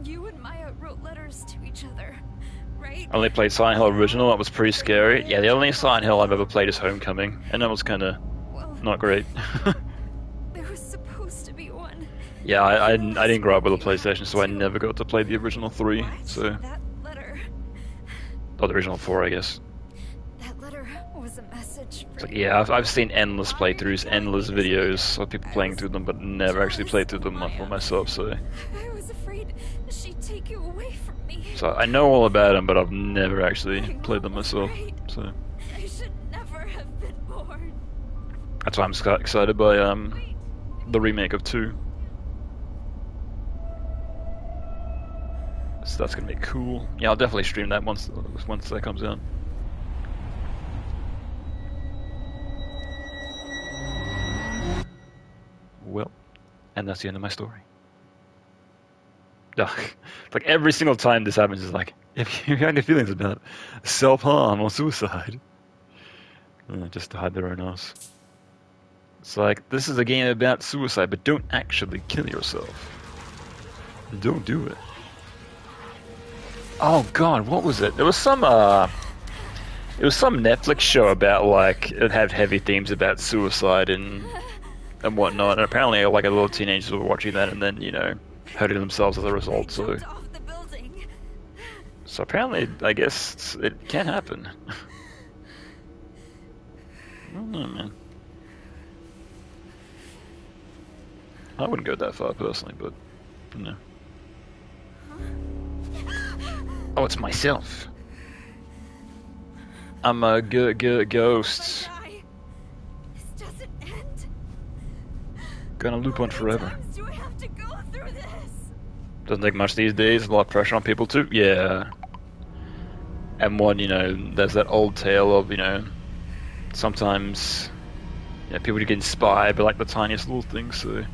You and Maya wrote letters to each other, right? I only played Silent Hill original. That was pretty scary. Yeah, the only Silent Hill I've ever played is Homecoming, and that was kind of Well, not great. there was supposed to be one. Yeah, I didn't grow up with a PlayStation, so I never got to play the original 3. What? So, That letter. or the original 4, I guess. That letter was a message for It's like, you. yeah, I've seen endless playthroughs, endless videos of people playing through them, but never actually played through them for myself. So I was afraid she'd take you away from me. I know all about them, but I've never actually played them myself. So I should never have been born. that's why I'm excited by the remake of 2. So that's gonna be cool. Yeah, I'll definitely stream that once that comes out. Well, and that's the end of my story. Ugh. Like every single time this happens, it's like, if you have any feelings about self-harm or suicide, just to hide their own ass. It's like, this is a game about suicide, but don't actually kill yourself. Don't do it. Oh god, what was it? There was some It was some Netflix show about like it had heavy themes about suicide and whatnot, and apparently like a lot of teenagers were watching that and then hurting themselves as a result. So Jumped off the building. apparently, I guess it can happen. I don't know, man. I wouldn't go that far personally, but no. Oh, it's myself. I'm a ghost. If I die, this doesn't end. Gonna loop How on many forever. times do I have to go through this? Doesn't take much these days. A lot of pressure on people too. Yeah. And there's that old tale of sometimes people get inspired by like the tiniest little things. So.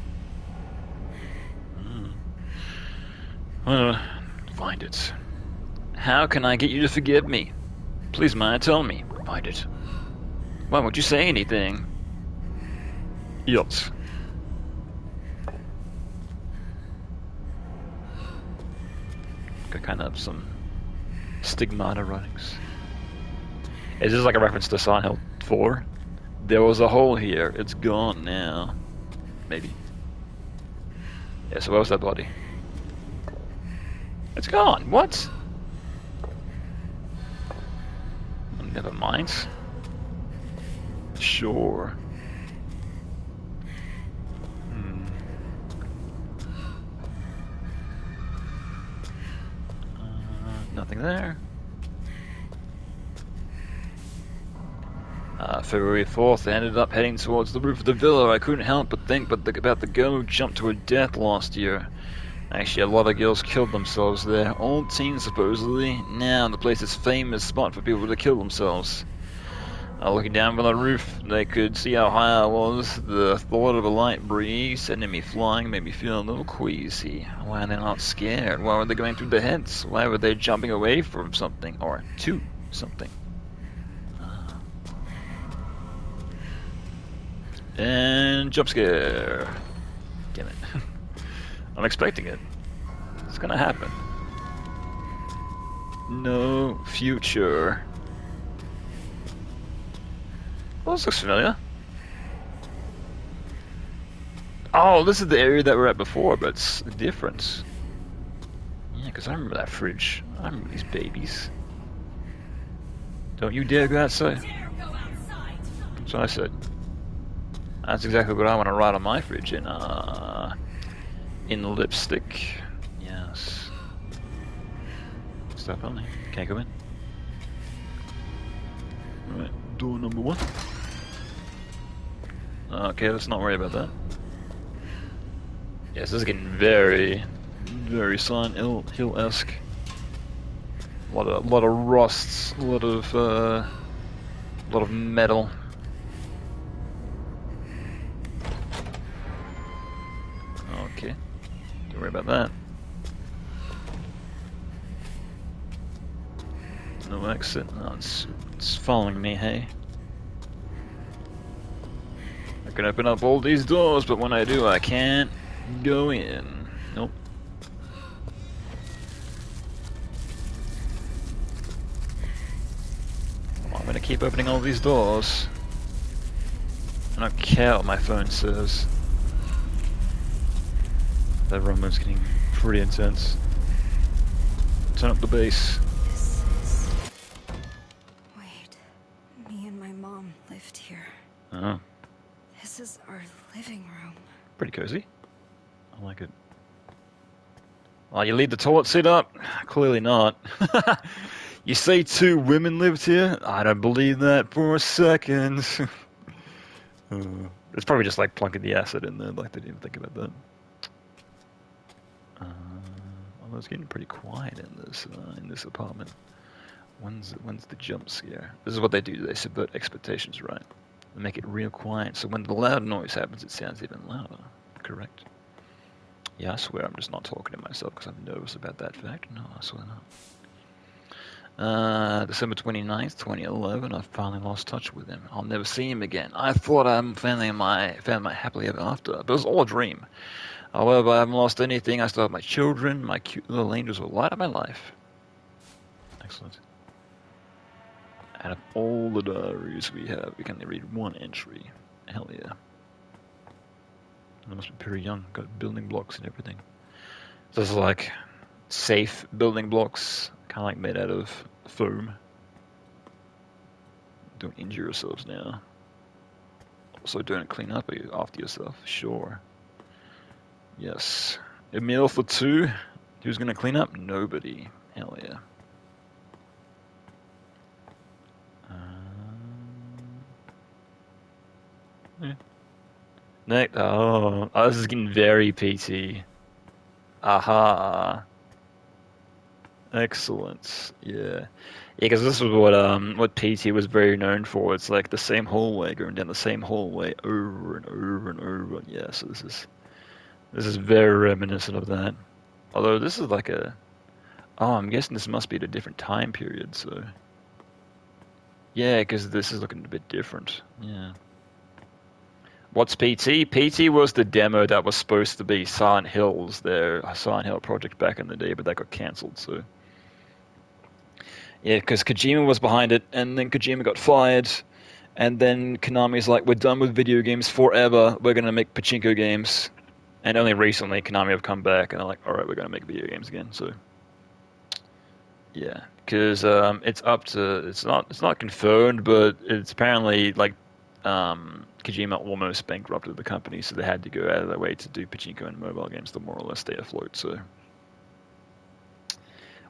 Find it. How can I get you to forgive me? Please, Maya, tell me. Find it. Why won't you say anything? Yachts. Got kind of some stigmata writings. Is this like a reference to Silent Hill 4? There was a hole here. It's gone now. Maybe. Yeah, so where was that body? It's gone. What? Never mind. Sure. Nothing there. February 4th, I ended up heading towards the roof of the villa. I couldn't help but think about the girl who jumped to her death last year. Actually, a lot of girls killed themselves there. All teens, supposedly. Now, the place is a famous spot for people to kill themselves. Looking down from the roof, they could see how high I was. The thought of a light breeze sending me flying made me feel a little queasy. Why are they not scared? Why were they going through their heads? Why were they jumping away from something? Or to something? And jump scare. Damn it. I'm expecting it. It's gonna happen. No future. Well, this looks familiar. Oh, this is the area that we were at before, but it's different. Yeah, because I remember that fridge. I remember these babies. Don't you dare go outside. That's what I said. That's exactly what I want to write on my fridge in lipstick. Yes. Stop only. Can't go in. Alright, door number 1. Okay, let's not worry about that. Yes, this is getting very, very Silent Hill-esque. A lot of rusts, a lot of metal. Okay, don't worry about that. No exit. Oh, it's following me. Hey. I can open up all these doors, but when I do, I can't go in. Nope. I'm gonna keep opening all these doors. I don't care what my phone says. That room's getting pretty intense. Turn up the bass. Wait, me and my mom lived here. Oh, This is our living room. pretty cozy. I like it. Oh, you leave the toilet seat up? Clearly not. You say 2 women lived here? I don't believe that for a second. It's probably just like plunking the acid in there, like they didn't even think about that. Well, it's getting pretty quiet in this apartment. When's the jump scare? This is what they do. They subvert expectations, right? They make it real quiet, so when the loud noise happens, it sounds even louder. Correct? Yeah, I swear I'm just not talking to myself because I'm nervous about that fact. No, I swear not. December 29th, 2011, I finally lost touch with him. I'll never see him again. I thought I found my happily ever after, but it was all a dream. However, I haven't lost anything. I still have my children. My cute little angels will light up my life. Excellent. Out of all the diaries we have, we can only read one entry. Hell yeah. I must be pretty young. Got building blocks and everything. So this is like safe building blocks, kind of like made out of foam. Don't injure yourselves now. Also, don't clean up after yourself. Sure. Yes. A meal for two. Who's gonna clean up? Nobody. Hell yeah. Yeah. Next. Oh, this is getting very PT. Aha. Excellent. Yeah. Because this was what PT was very known for. It's like the same hallway, going down the same hallway over and over and over. Yeah. So this is very reminiscent of that. Although this is like a. Oh, I'm guessing this must be at a different time period. So. Yeah, because this is looking a bit different. Yeah. What's PT? PT was the demo that was supposed to be Silent Hills, their Silent Hill project back in the day, but that got cancelled. So, yeah, because Kojima was behind it, and then Kojima got fired, and then Konami's like, "We're done with video games forever. We're gonna make pachinko games." And only recently, Konami have come back, and they're like, "All right, we're gonna make video games again." So, yeah, because it's up to it's not confirmed, but it's apparently like. Kojima almost bankrupted the company, so they had to go out of their way to do pachinko and mobile games to more or less stay afloat. So,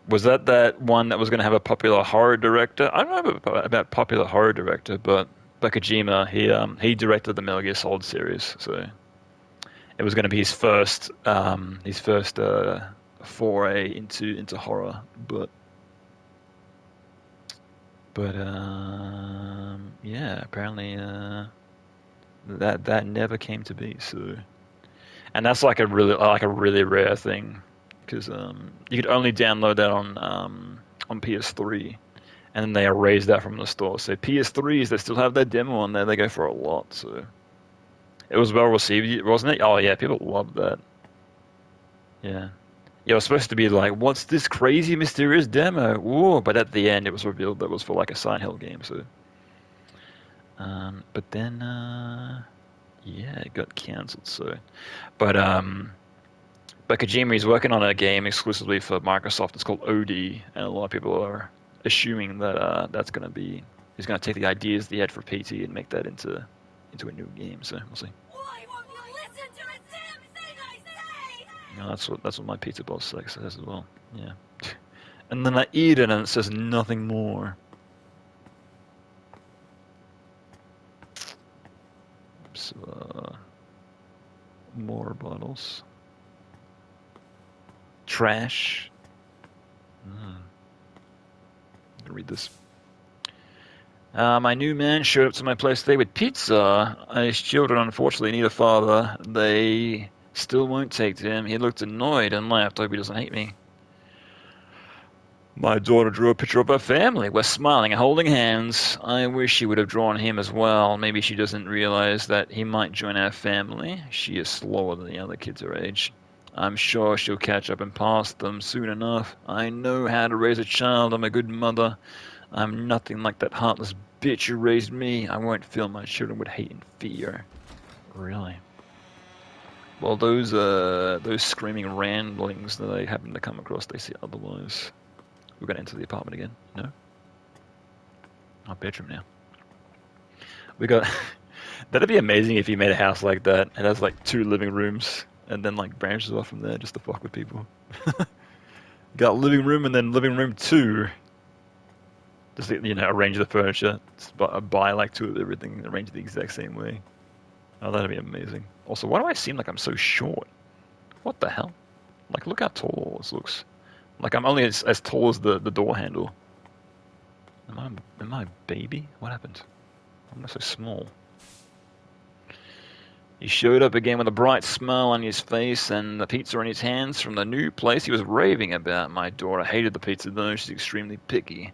was that one that was going to have a popular horror director? I don't know about popular horror director, but Kojima he directed the Metal Gear Solid series, so it was going to be his first foray into horror, but yeah, apparently. That never came to be. So, and that's like a really rare thing, because you could only download that on PS3, and then they erased that from the store. So PS3s that still have that demo on there, they go for a lot. So it was well received, wasn't it? Oh yeah, people loved that. Yeah. Yeah, it was supposed to be like, what's this crazy mysterious demo? Ooh, but at the end, it was revealed that it was for like a Silent Hill game. So, but then. Yeah, it got cancelled. So, but Kojima is working on a game exclusively for Microsoft. It's called OD, and a lot of people are assuming that that's going to be he's going to take the ideas that he had for PT and make that into a new game. So we'll see. Why won't you listen to a damn thing I say? You know, that's what my pizza boss says as well. Yeah, and then I eat it and it says nothing more. So, more bottles. Trash. I'm gonna read this. My new man showed up to my place today with pizza. His children unfortunately need a father. They still won't take to him. He looked annoyed and laughed. I hope he doesn't hate me. My daughter drew a picture of her family. We're smiling and holding hands. I wish she would have drawn him as well. Maybe she doesn't realize that he might join our family. She is slower than the other kids her age. I'm sure she'll catch up and pass them soon enough. I know how to raise a child. I'm a good mother. I'm nothing like that heartless bitch who raised me. I won't fill my children with hate and fear. Really? Well, those screaming ramblings that I happen to come across, they say otherwise. We're going to enter the apartment again. No? Our bedroom now. We got... That'd be amazing if you made a house like that. It has like 2 living rooms and then like branches off from there just to fuck with people. Got living room and then living room 2. Just, arrange the furniture. Just buy like 2 of everything, arrange the exact same way. Oh, that'd be amazing. Also, why do I seem like I'm so short? What the hell? Like, look how tall this looks. Like, I'm only as tall as the door handle. Am I a baby? What happened? I'm not so small. He showed up again with a bright smile on his face and the pizza in his hands from the new place he was raving about. My daughter hated the pizza, though. She's extremely picky.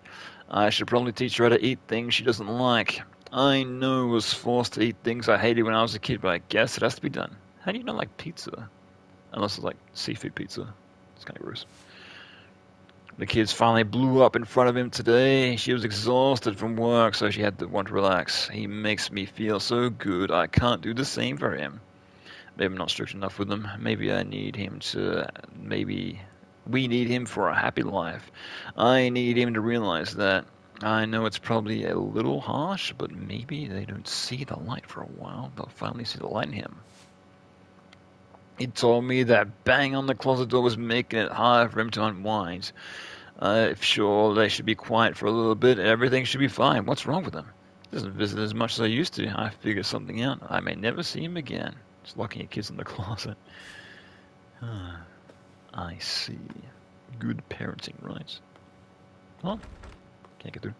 I should probably teach her how to eat things she doesn't like. I know I was forced to eat things I hated when I was a kid, but I guess it has to be done. How do you not like pizza? Unless it's like seafood pizza. It's kind of gross. The kids finally blew up in front of him today. She was exhausted from work, so she had to want to relax. He makes me feel so good. I can't do the same for him. Maybe I'm not strict enough with him. Maybe I need him to. Maybe we need him for a happy life. I need him to realize that. I know it's probably a little harsh, but maybe they don't see the light for a while. They'll finally see the light in him. He told me that bang on the closet door was making it hard for him to unwind. If sure, they should be quiet for a little bit. Everything should be fine. What's wrong with him? He doesn't visit as much as I used to. I figured something out. I may never see him again. Just locking your kids in the closet. I see. Good parenting, right? Huh? Can't get through.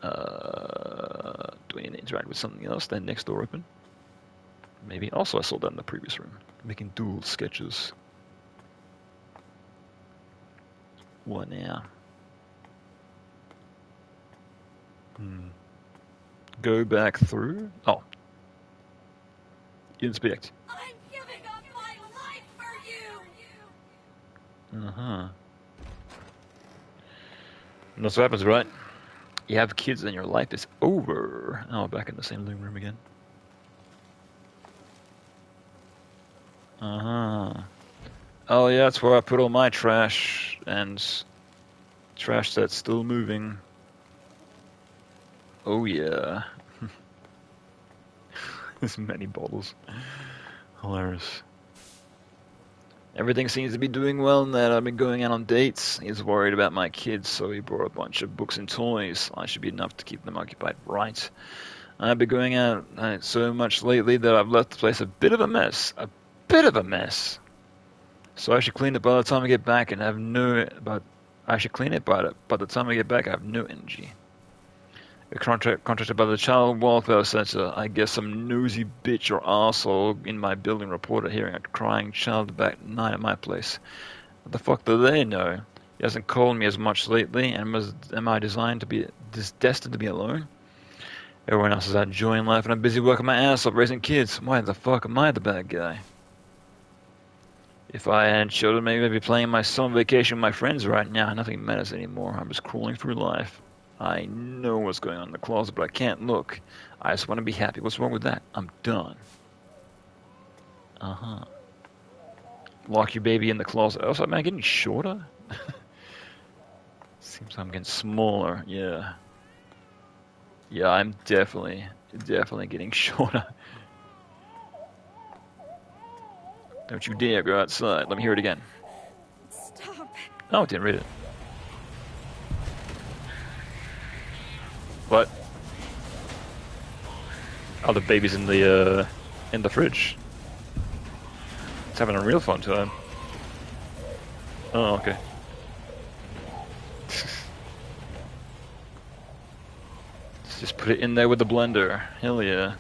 Do I need to interact with something else? Then next door open? Maybe. Also, I saw that in the previous room. Making dual sketches. What now? Go back through? Oh. Inspect. I'm giving up my life for you! Uh-huh. And that's what happens, right? You have kids and your life is over. Oh, back in the same living room again. Uh-huh. Oh yeah, that's where I put all my trash, and trash that's still moving. Oh yeah. There's many bottles. Hilarious. Everything seems to be doing well in that I've been going out on dates. He's worried about my kids, so he brought a bunch of books and toys. I should be enough to keep them occupied, right? I've been going out so much lately that I've left the place a bit of a mess. A bit of a mess. So I should clean it by the time I get back and have no... But I should clean it by the time I get back I have no energy. Contracted by the Child Welfare Center. I guess some nosy bitch or arsehole in my building reported hearing a crying child about 9 at my place. What the fuck do they know? He hasn't called me as much lately, and am I destined to be alone? Everyone else is out enjoying life, and I'm busy working my ass off raising kids. Why the fuck am I the bad guy? If I had children, maybe I'd be playing my summer vacation with my friends right now. Nothing matters anymore. I'm just crawling through life. I know what's going on in the closet, but I can't look. I just want to be happy. What's wrong with that? I'm done. Uh-huh. Lock your baby in the closet. Also, am I getting shorter? Seems I'm getting smaller. Yeah. Yeah, I'm definitely getting shorter. Don't you dare go outside. Let me hear it again. Stop. Oh, didn't read it. What? Oh, the baby's in the fridge. It's having a real fun time. Oh, okay. Let's just put it in there with the blender. Hell yeah.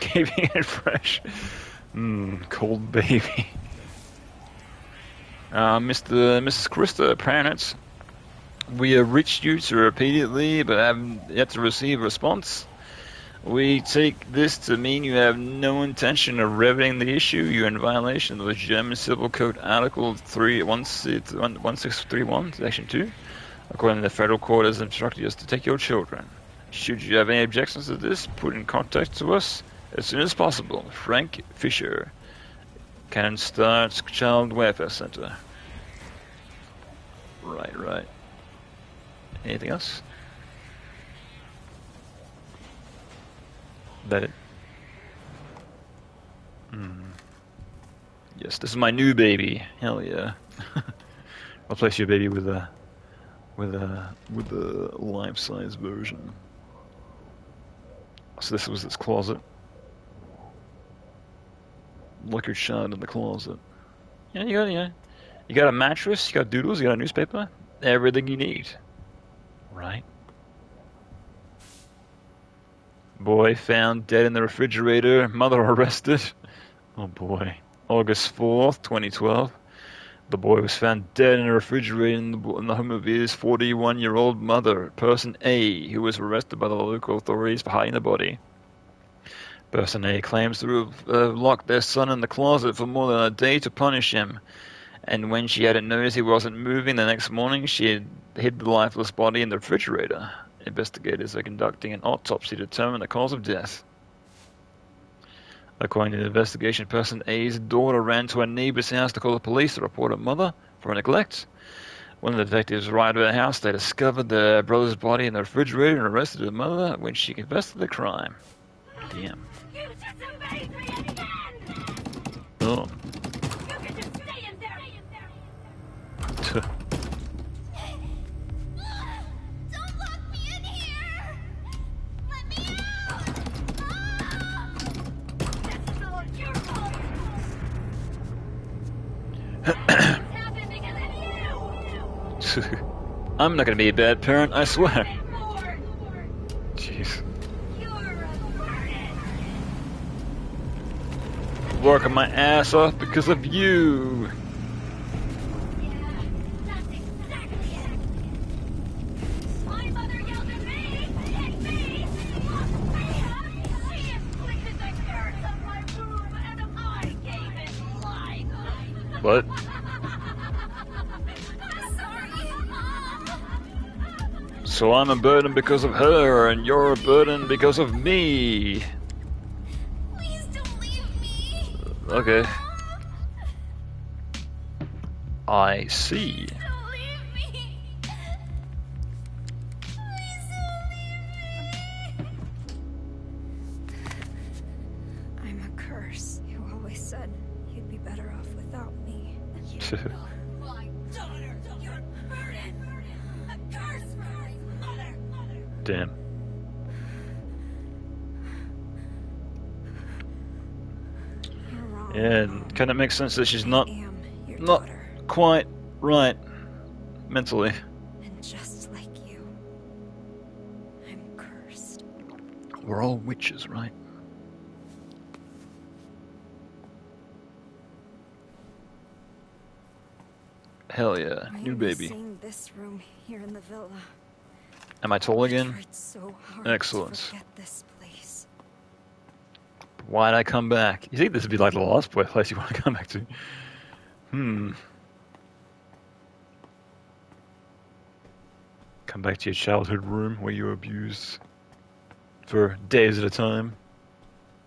Keeping it fresh. Cold baby. Mrs. Krista, parents. We have reached you to repeatedly, but haven't yet to receive a response. We take this to mean you have no intention of remedying the issue. You're in violation of the German Civil Code Article 1631, Section 2. According to the federal court, has instructed us to take your children. Should you have any objections to this, put in contact to us as soon as possible. Frank Fisher, Cannon Starts Child Welfare Center. Right. Anything else? That it? Yes, this is my new baby. Hell yeah. I'll place your baby with a life-size version. So this was its closet. Lock your child in the closet. Yeah, you got a mattress, you got doodles, you got a newspaper, everything you need. Right? Boy found dead in the refrigerator. Mother arrested. Oh boy. August 4th, 2012. The boy was found dead in a refrigerator in the home of his 41-year-old mother, Person A, who was arrested by the local authorities for hiding the body. Person A claims to have locked their son in the closet for more than a day to punish him. And when she hadn't noticed he wasn't moving the next morning, she had hid the lifeless body in the refrigerator. Investigators are conducting an autopsy to determine the cause of death. According to the investigation, person A's daughter ran to a neighbor's house to call the police to report her mother for neglect. When the detectives arrived at the house, they discovered the brother's body in the refrigerator and arrested the mother when she confessed to the crime. Damn. You disobeyed me again! Oh. You can just stay in there! Don't lock me in here! Let me out! This is all your fault! It's happened because of you! I'm not gonna be a bad parent, I swear. Jeez. You're a burden! Working my ass off because of you. Yeah, that's exactly it! My mother yelled at me! Hit me! Locked me up! She inflicted the curse on my room and I gave it life! What? So I'm a burden because of her, and you're a burden because of me. Please don't leave me! Okay. I see. Don't leave me! Please don't leave me! I'm a curse. You always said you'd be better off without me. My daughter! You're a burden! A curse for my mother! Damn. You're wrong. And kind of makes sense that she's not I am your not daughter. quite right mentally. And just like you, I'm cursed. We're all witches, right? Hell yeah, I new have baby. seen this room here in the villa. Am I tall I again? tried so hard Excellent. to forget this place. Why'd I come back? You think this would be like the last place you want to come back to? Come back to your childhood room where you were abused for days at a time.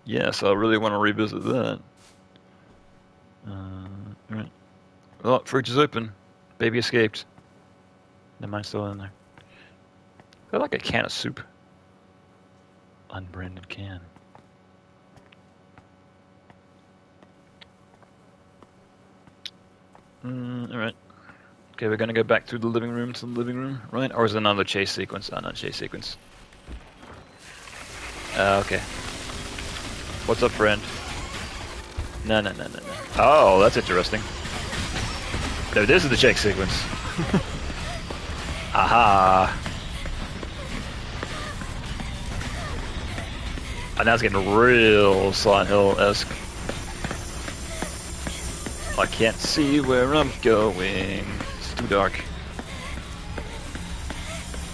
Yes, I really want to revisit that. Alright. Oh, fridge is open. Baby escaped. Never mind, still in there. I like a can of soup. Unbranded can. Alright. Okay, we're gonna go back through the living room to the living room, right? Or is it another chase sequence? Oh, not chase sequence. Okay. What's up, friend? No. Oh, that's interesting. No, this is the chase sequence. Aha! And now it's getting real Silent Hill-esque. I can't see where I'm going. It's too dark.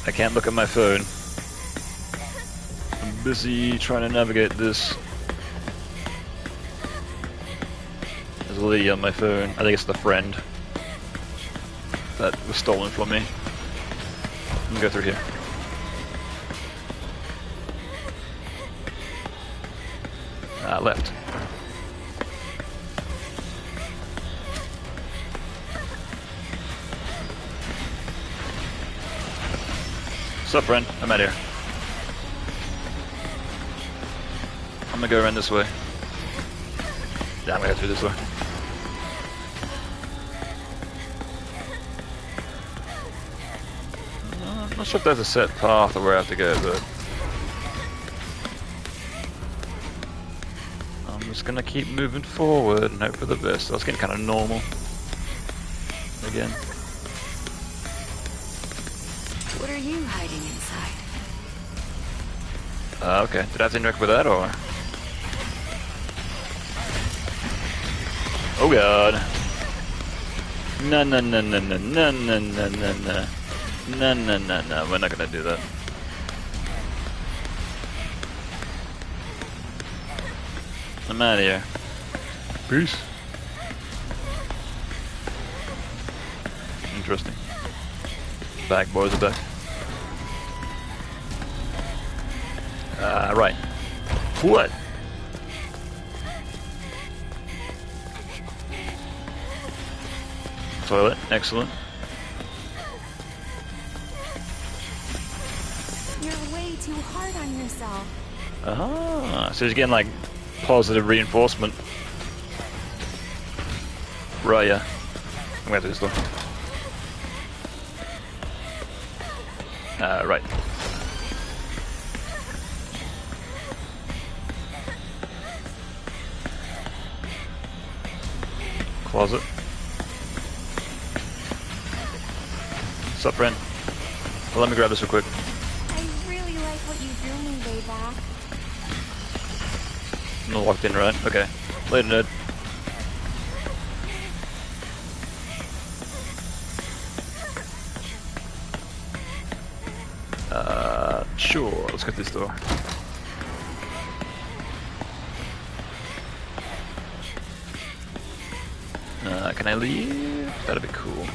I can't look at my phone. I'm busy trying to navigate this. There's a lady on my phone. I think it's the friend that was stolen from me. Let me go through here. Left. What's up, friend? I'm out here. I'm gonna go around this way. Yeah, I'm gonna go through this way. I'm not sure if there's a set path or where I have to go, but I'm just gonna keep moving forward and hope for the best. That's getting kind of normal again. What are you hiding inside? Okay. Did I have to interact with that, or? Oh god. No. No, we're not gonna do that. I'm out of here. Peace. interesting. Back, boys are back. Right. What? Toilet, excellent. You're way too hard on yourself. Ah, so he's getting like positive reinforcement. Right, yeah. I'm gonna do this though. Right. Closet. What's up, friend? Well, let me grab this real quick. I really like what you drew me way back. I'm not locked in, right? Okay. Later, Ned. Sure. Let's get this door. Can I leave? That'd be cool.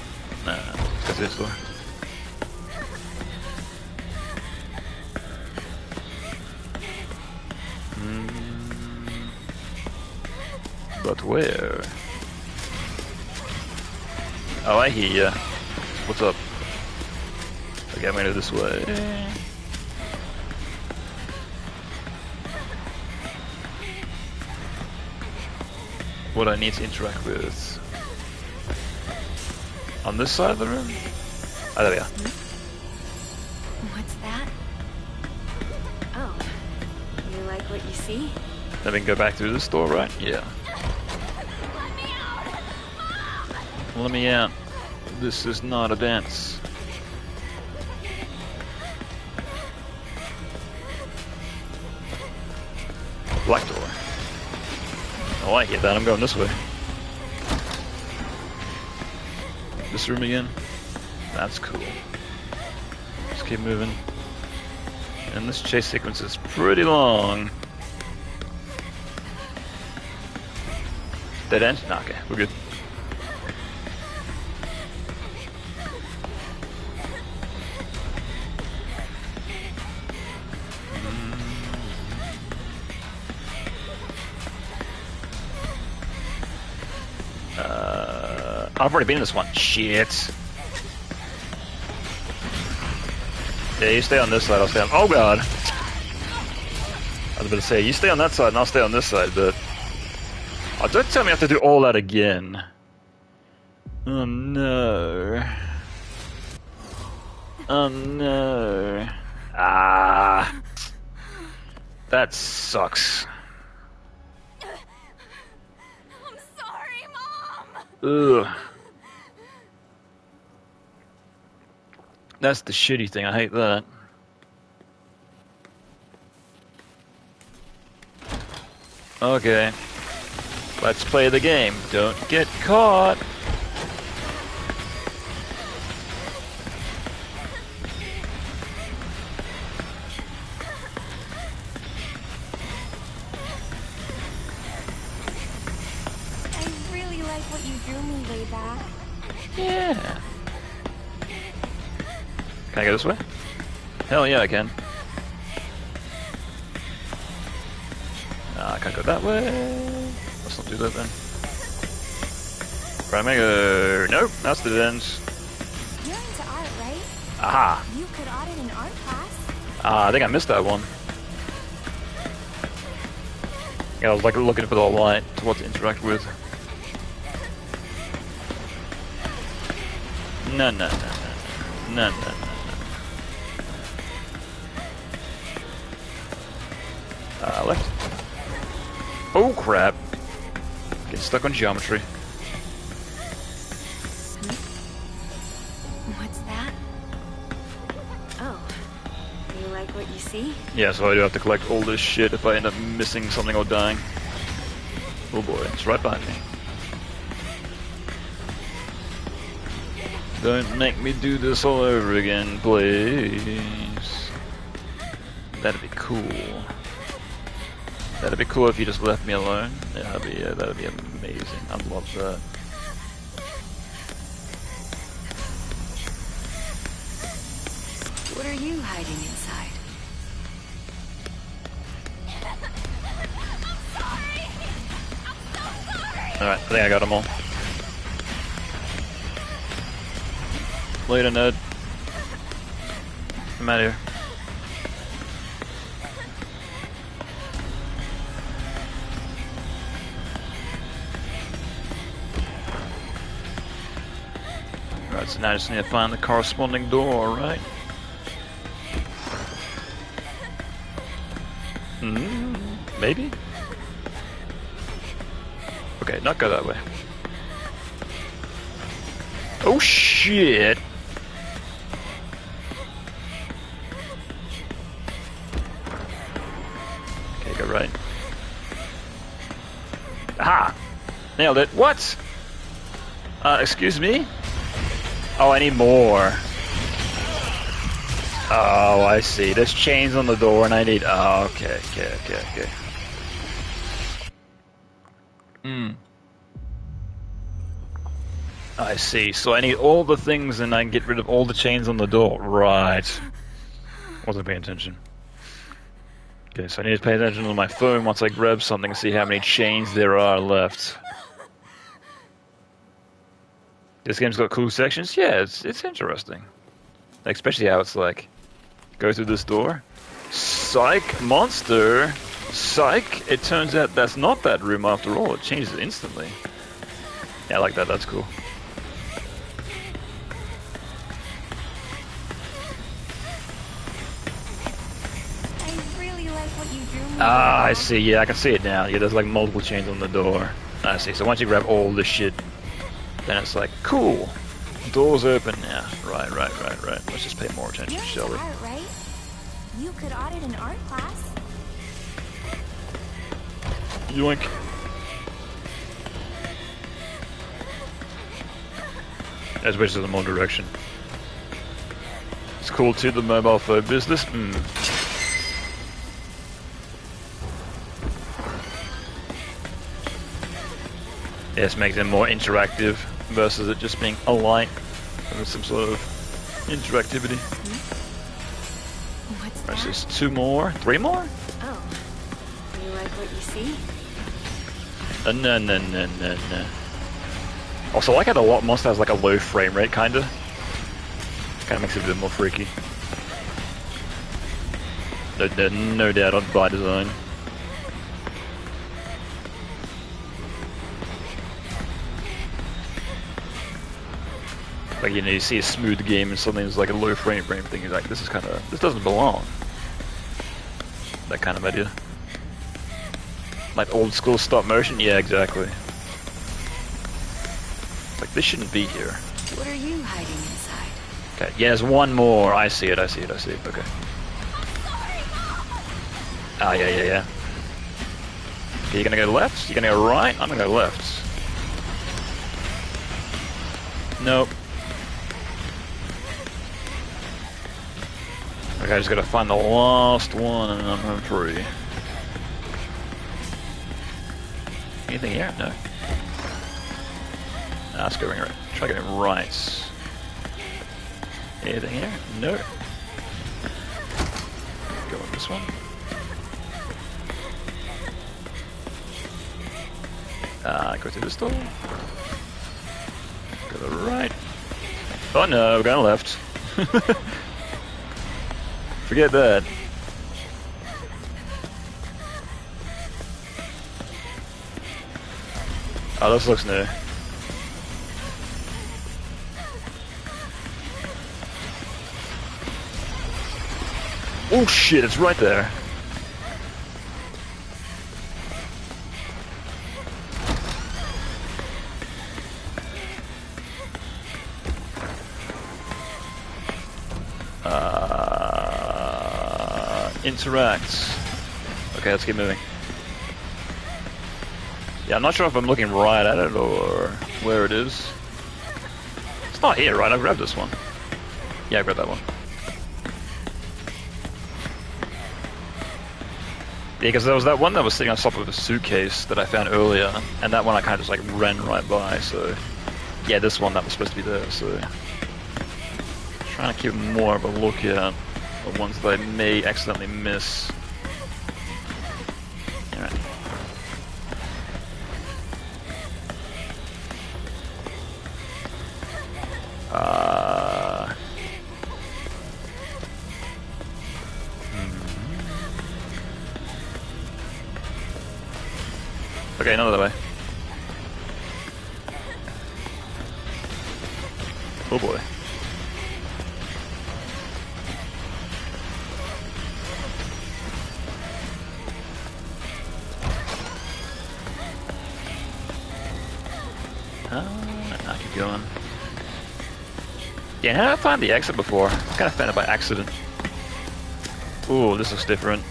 Nah, let's get this door. But where? Oh, I hear ya. What's up? Okay, I'm gonna go this way. What I need to interact with. On this side of the room? Oh, there we are. What's that? Oh, you like what you see? Then we can go back through this door, right? Yeah. Let me out! Let me out. This is not a dance. Black door. Oh, I hit that. I'm going this way. This room again. That's cool. Just keep moving. And this chase sequence is pretty long. Dead end? Nah, okay, we're good. I've already been in this one. Shit. Yeah, you stay on this side, I'll stay on... Oh god! I was about to say, you stay on that side and I'll stay on this side, but... Oh, don't tell me I have to do all that again. Oh no. Oh no. Ah. That sucks. I'm sorry, Mom! Ugh. That's the shitty thing, I hate that. Okay. Let's play the game. Don't get caught. I really like what you drew me way back. Yeah. Can I go this way? Hell yeah, I can. I can't go that way. Let's not do that then. Right, I'm gonna go... Nope, that's the end. You're into art, right? Aha! You could audit an art class. I think I missed that one. Yeah, I was like looking for the light to what to interact with. No, no, no, no, no, no, no, no. Left. Oh crap! Getting stuck on geometry. What's that? Oh, you like what you see? Yeah, so I do have to collect all this shit if I end up missing something or dying. Oh boy, it's right behind me. Don't make me do this all over again, please. That'd be cool. That'd be cool if you just left me alone. Yeah, that'd be amazing. I'd love that. hiding inside? Alright, I think I got them all. Later, Ned. I'm out of here. Alright, so now I just need to find the corresponding door, right? Maybe? Okay, not go that way. Oh shit! Okay, go right. Aha! Nailed it. What? Excuse me? Oh, I need more. Oh, I see. There's chains on the door and I need... Oh, okay. I see. So I need all the things and I can get rid of all the chains on the door. Right. Wasn't paying attention. Okay, so I need to pay attention to my phone once I grab something and see how many chains there are left. This game's got cool sections? Yeah, it's interesting. Especially how it's like, go through this door. Psych, monster. Psych, it turns out that's not that room after all. It changes instantly. Yeah, I like that, that's cool. I really like what you drew me. Ah, I see, yeah, I can see it now. Yeah, there's like multiple chains on the door. I see, so once you grab all this shit, then it's like, cool. Door's open now. Right. Let's just pay more attention, You're shall we? into art, right? You could audit an art class. Yoink. Let's switch to the more direction. It's cool too, the mobile phone business. Yes, makes it more interactive versus it just being a light with some sort of interactivity. What's Right, so that? there's 2 more, 3 more? Oh, you like what you see? No. Also, I like how the monster has like a low frame rate, kinda. Kinda makes it a bit more freaky. No doubt on by design. Like, you know, you see a smooth game and something that's like a low frame rate thing, you're like, this doesn't belong. That kind of idea. Like old school stop motion? Yeah, exactly. Like, this shouldn't be here. What are you hiding inside? Okay, yeah, there's one more. I see it. Okay. Ah, yeah. Okay, you gonna go left? You gonna go right? I'm gonna go left. Nope. Okay, I just gotta find the last one and then I'm free. Anything here? No. Let's go right. Try going right. Anything here? No. Go on this one. Go through this door. Go to the right. Oh no, we're going left. Forget that. Oh, this looks new. Oh shit, it's right there. Interact. Okay, let's keep moving. Yeah, I'm not sure if I'm looking right at it or where it is. It's not here, right? I grabbed this one. Yeah, I grabbed that one. Yeah, because there was that one that was sitting on top of a suitcase that I found earlier, and that one I kind of just like ran right by, so... Yeah, this one that was supposed to be there, so... Trying to keep more of a look out. or ones that I may accidentally miss. Alright. Okay, another way. Oh boy. I'll keep going. Yeah, how did I find the exit before? I kind of found it by accident. Ooh, this looks different.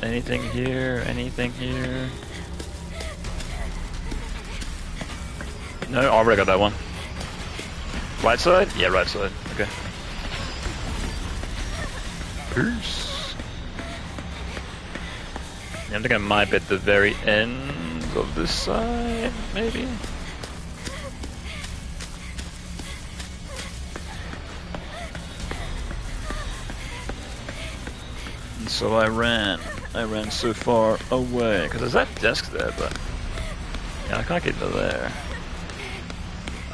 Anything here? Anything here? No, I already got that one. Right side? Yeah, right side. Okay. Peace. Yeah, I'm thinking I might be at the very end of this side, maybe? And so I ran so far away, because there's that desk there, but yeah, I can't get to there.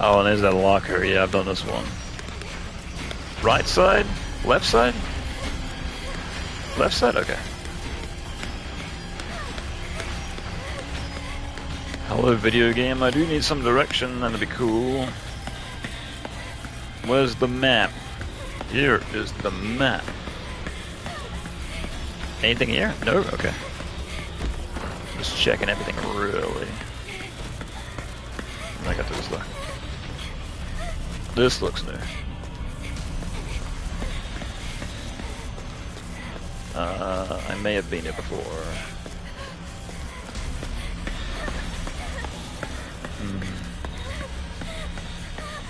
Oh, and there's that locker. Yeah, I've done this one. Right side? Left side? Left side? Okay. Hello, video game. I do need some direction. That'd be cool. Where's the map? Here is the map. Anything here? No? Okay. Just checking everything really. I got this though. This looks new. I may have been here before.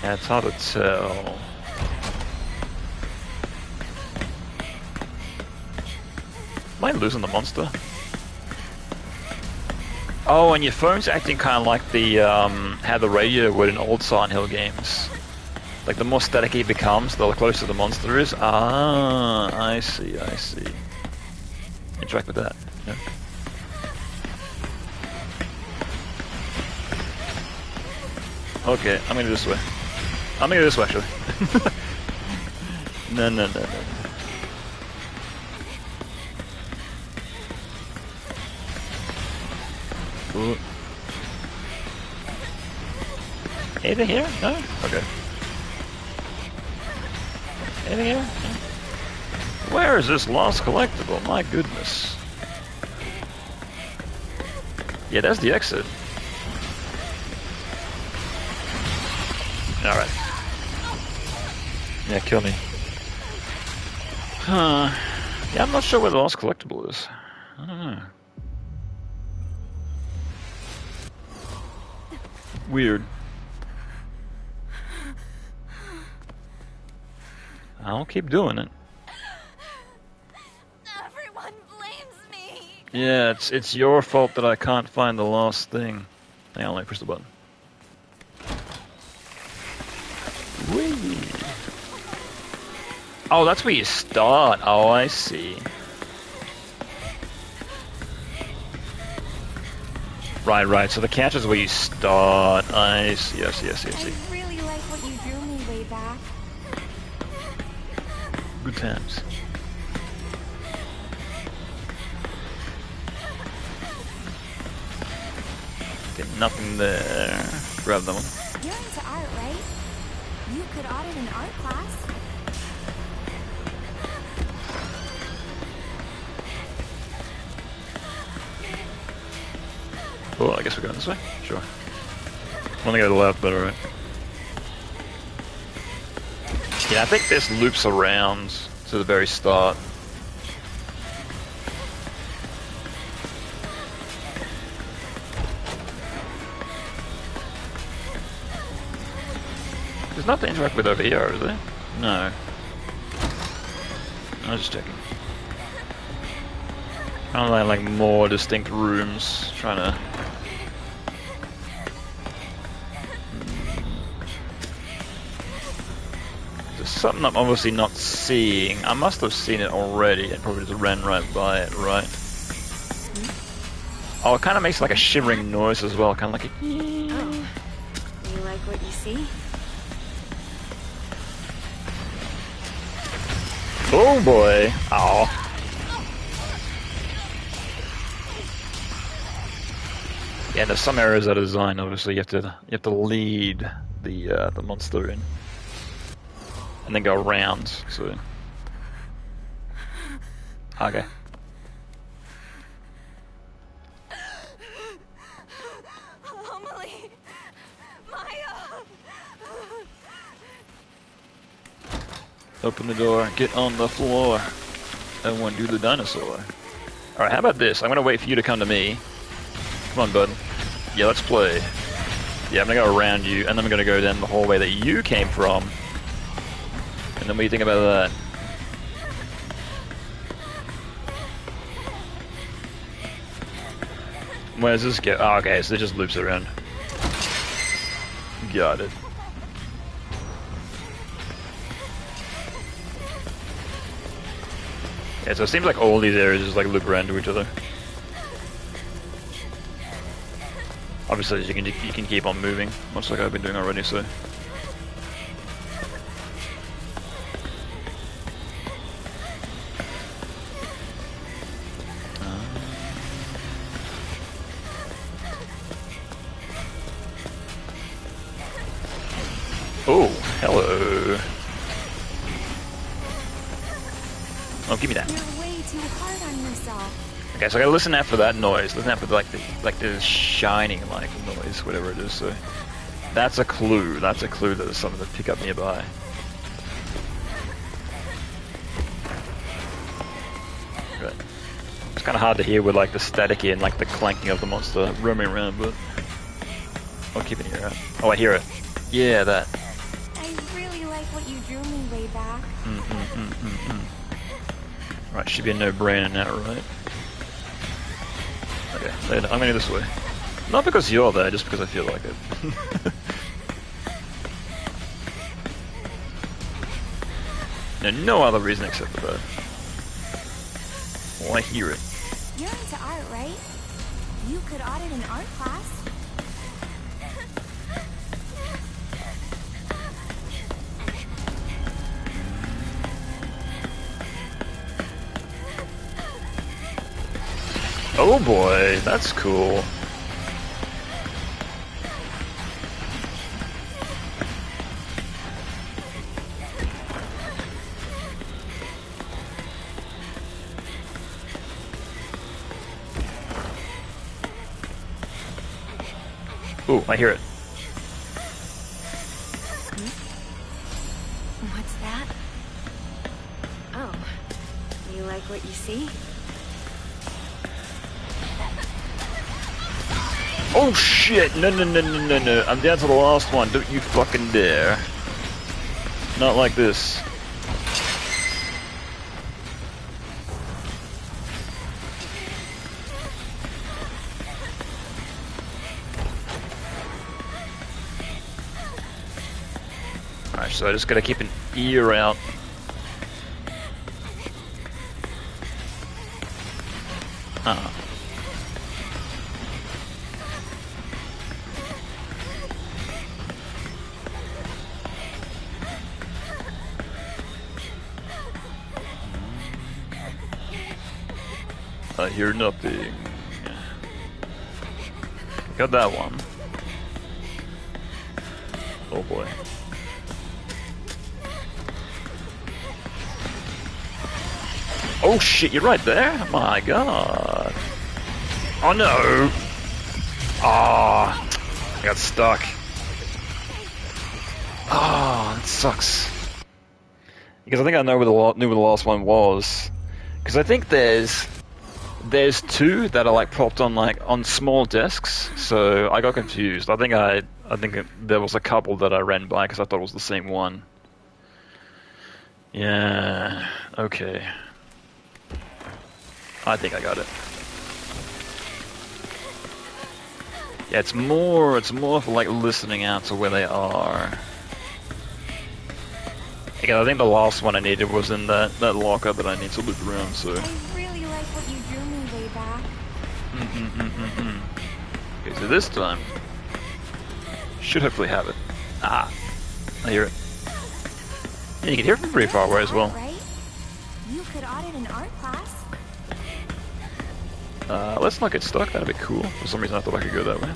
Yeah, it's hard to tell. Am I losing the monster? Oh, and your phone's acting kind of like the how the radio would in old Silent Hill games. Like the more staticky it becomes, the closer the monster is. Ah, I see, I see. Interact with that. No? Okay, I'm gonna go this way. I'm gonna go this way actually. No, no, no, no. Ooh. Anything here? No? Okay. Anything here? No. Where is this lost collectible? My goodness. Yeah, that's the exit. Alright. Yeah, kill me. Huh. Yeah, I'm not sure where the lost collectible is. I don't know. Weird. I'll keep doing it. Everyone blames me. Yeah, it's your fault that I can't find the lost thing. Hang on, let me push the button. Whee! Oh, that's where you start. Oh, I see. Right, right. So the catch is where you start. I see, I see, I see, I see. I really like what you drew me way back. Good times. Okay, nothing there. Grab that one. You're into art, right? You could audit an art class. Oh, I guess we're going this way? Sure. I'm gonna go to the left, but alright. Yeah, I think this loops around to the very start. There's nothing to interact with over here, is there? No. I was just checking. Kind of like more distinct rooms, trying to There's something I'm obviously not seeing. I must have seen it already and probably just ran right by it, right? Oh, it kind of makes like a shivering noise as well, kind of like a... Oh, you like what you see? Oh boy! Oh. Yeah, there's some areas that are designed. Obviously, you have to lead the monster in, and then go around. So, okay. Amelie! Maya! Open the door. Get on the floor. Everyone, do the dinosaur. All right. How about this? I'm gonna wait for you to come to me. Come on, bud. Yeah, let's play. Yeah, I'm gonna go around you, and then I'm gonna go down the hallway that you came from. And then what do you think about that? Where does this go? Oh, okay, so it just loops around. Got it. Yeah, so it seems like all these areas just like loop around to each other. Obviously, you can keep on moving, much like I've been doing already. So. Oh, hello. Oh, give me that. You're way too hard on yourself. Okay, so I gotta listen out for that noise. Listen out for like the shining like noise, whatever it is. So that's a clue. That's a clue that there's something to pick up nearby. Good. It's kind of hard to hear with like the staticky and like the clanking of the monster roaming around, but I'll keep an ear out. Oh, I hear it. Yeah, that. I really like what you drew me way back. Right, should be a no-brainer now, right? Okay, I'm going this way. Not because you're there, just because I feel like it. No other reason except for that. Well, I hear it. You're into art, right? You could audit an art class. Oh boy, that's cool. Ooh, I hear it. What's that? Oh, you like what you see? Oh shit! No. I'm down to the last one. Don't you fucking dare. Not like this. Alright, so I just gotta keep an ear out. I hear nothing. Got that one. Oh boy. Oh shit, you're right there? My god. Oh no! Ah, I got stuck. Ah, that sucks. Because I think I know where knew where the last one was. Because I think there's two that are like propped on small desks, so I got confused. I think there was a couple that I ran by because I thought it was the same one. Yeah. Okay. I think I got it. Yeah, it's more for like listening out to where they are. Again, I think the last one I needed was in that locker that I need to loop around, so... I really like what you drew me way back. Okay, so this time... should hopefully have it. Ah! I hear it. Yeah, you can hear it from pretty far away as well. Right? You could audit an art class. Let's not get stuck, that'd be cool. For some reason I thought I could go that way.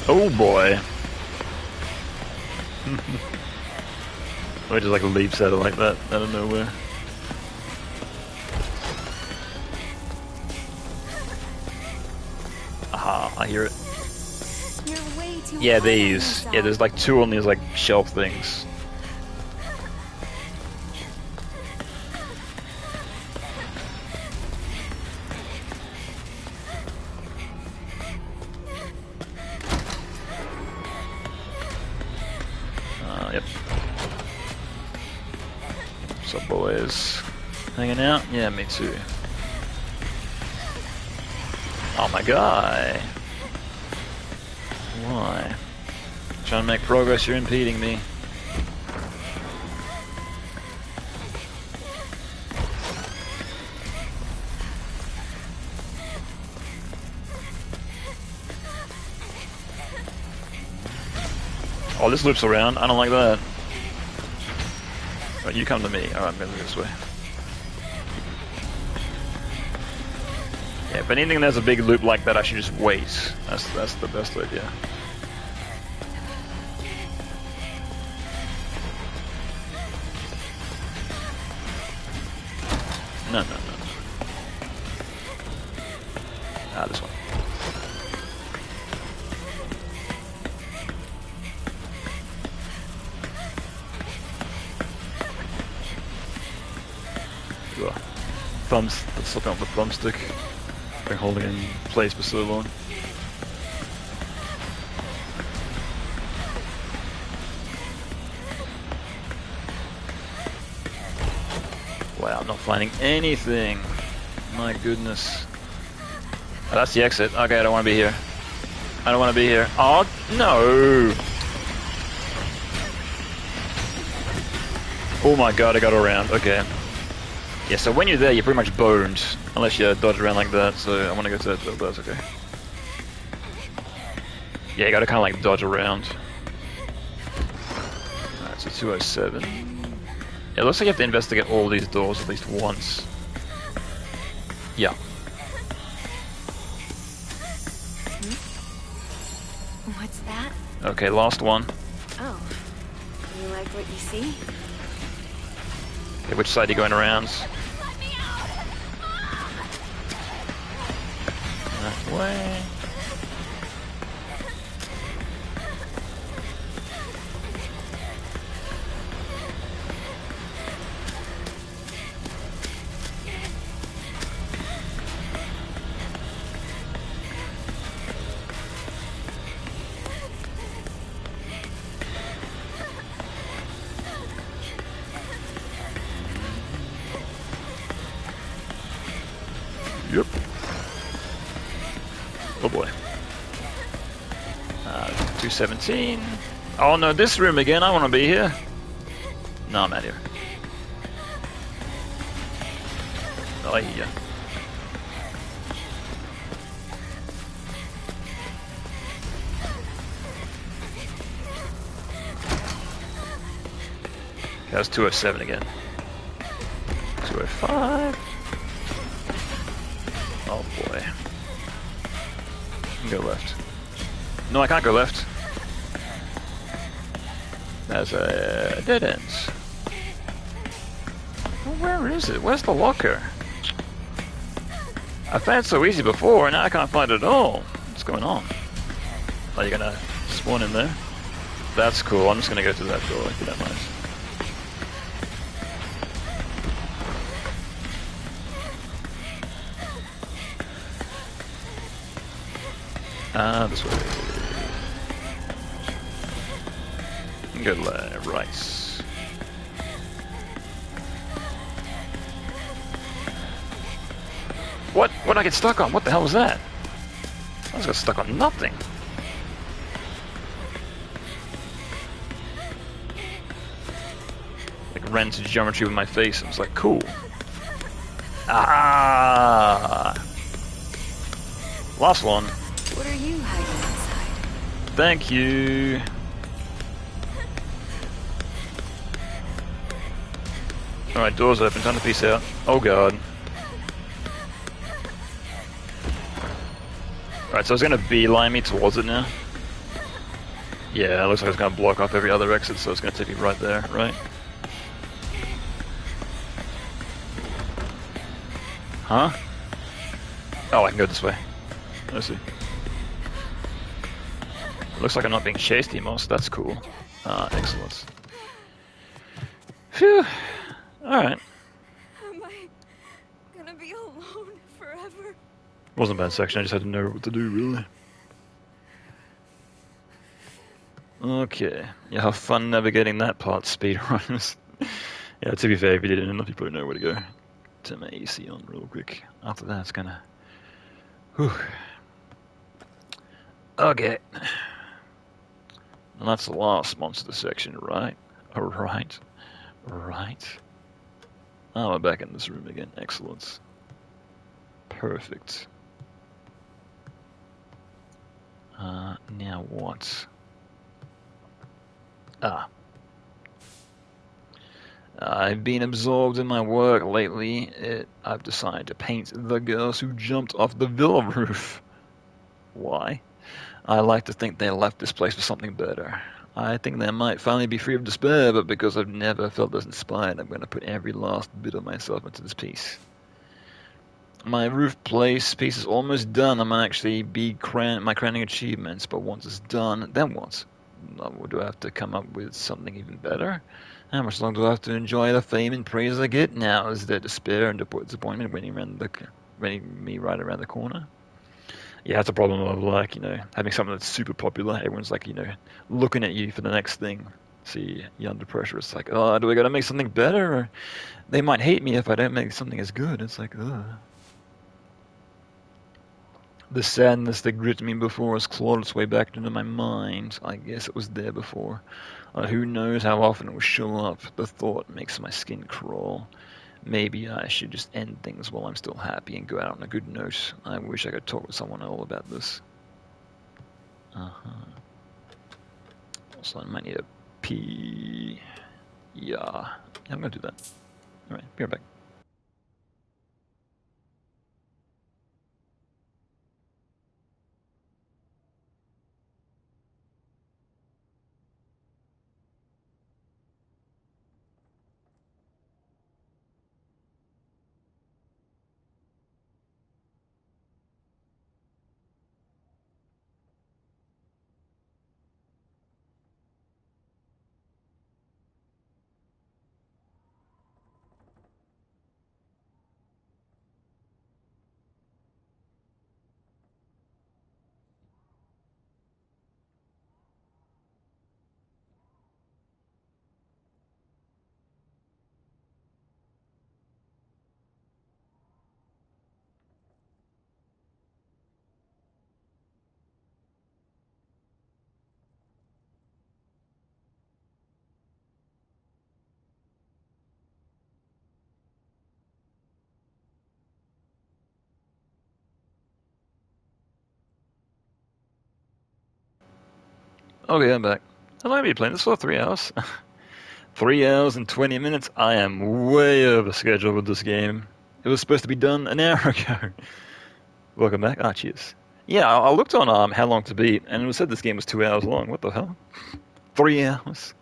Oh boy. Or just like leaps out of like that out of nowhere. Aha, I hear it. You're way too Yeah, hard on these. yourself. Yeah, there's like two on these like shelf things. Yep. What's up, boys? Hanging out? Yeah, me too. Oh my guy. Why? Trying to make progress, you're impeding me. Oh, this loops around. I don't like that. Right, you come to me. Alright, I'm gonna go this way. Yeah, if anything there's a big loop like that, I should just wait. That's the best idea. No. Ah, this one. Ugh. Thumbs, slipping off the thumbstick. Been holding it in place for so long. Wow, I'm not finding anything. My goodness. Oh, that's the exit. Okay, I don't want to be here. I don't want to be here. Oh, no! Oh my god, I got around. Okay. Yeah, so when you're there, you're pretty much boned. Unless you dodge around like that, so I want to go to that, but that's okay. Yeah, you gotta kind of like dodge around. Alright, so 207. Yeah, it looks like you have to investigate all these doors at least once. Yeah. What's that? Okay, last one. Oh. You like what you see? Okay, which side are you going around? Let me out! That way. Yep. Oh boy. 217. Oh no, this room again. I want to be here. No, I'm out here. Oh yeah. Okay, that's 207 again. 205. Oh boy. I can go left. No, I can't go left. That's a dead end. Well, where is it? Where's the locker? I found it so easy before, and now I can't find it at all. What's going on? Are you gonna spawn in there? That's cool. I'm just gonna go through that door if you don't mind. This way. Go left, right. What? What did I get stuck on? What the hell was that? I just got stuck on nothing. Like ran into geometry with my face and was like, cool. Ah! Last one. What are you hiding inside? Thank you. Alright, door's open, time to peace out. Oh god. Alright, so it's gonna beeline me towards it now. Yeah, it looks like it's gonna block off every other exit, so it's gonna take me right there, right? Huh? Oh, I can go this way. I see. It looks like I'm not being chased anymore, so that's cool. Excellent. Phew. Alright. Am I gonna be alone forever? Wasn't a bad section, I just had to know what to do, really. Okay. Yeah, have fun navigating that part, speedrunners. Yeah, to be fair, if you didn't enough, you probably know where to go. Turn my AC on real quick. After that, it's gonna... Whew. Okay. And that's the last monster section, right? Alright. Right. Oh, we're back in this room again. Excellent. Perfect. Now what? I've been absorbed in my work lately. I've decided to paint the girls who jumped off the villa roof. Why? I like to think they left this place for something better. I think they might finally be free of despair, but because I've never felt this inspired, I'm going to put every last bit of myself into this piece. My roof place piece is almost done. I might actually be my crowning achievements, but once it's done, then what? Do I have to come up with something even better? How much longer do I have to enjoy the fame and praise I get now? Is there despair and disappointment waiting me right around the corner? Yeah, that's a problem of, like, having something that's super popular. Everyone's like, looking at you for the next thing. See, you're under pressure. It's like, oh, do I gotta make something better? Or they might hate me if I don't make something as good. It's like, ugh. The sadness that gripped me before has clawed its way back into my mind. I guess it was there before. Who knows how often it will show up. The thought makes my skin crawl. Maybe I should just end things while I'm still happy and go out on a good note. I wish I could talk with someone all about this. Also, I might need a pee. Yeah, I'm gonna do that. Alright, be right back. Okay, I'm back. How long have you been playing this for? 3 hours? 3 hours and 20 minutes? I am way over schedule with this game. It was supposed to be done an hour ago. Welcome back. Cheers. Yeah, I looked on How Long to Beat, and it said this game was 2 hours long. What the hell? 3 hours?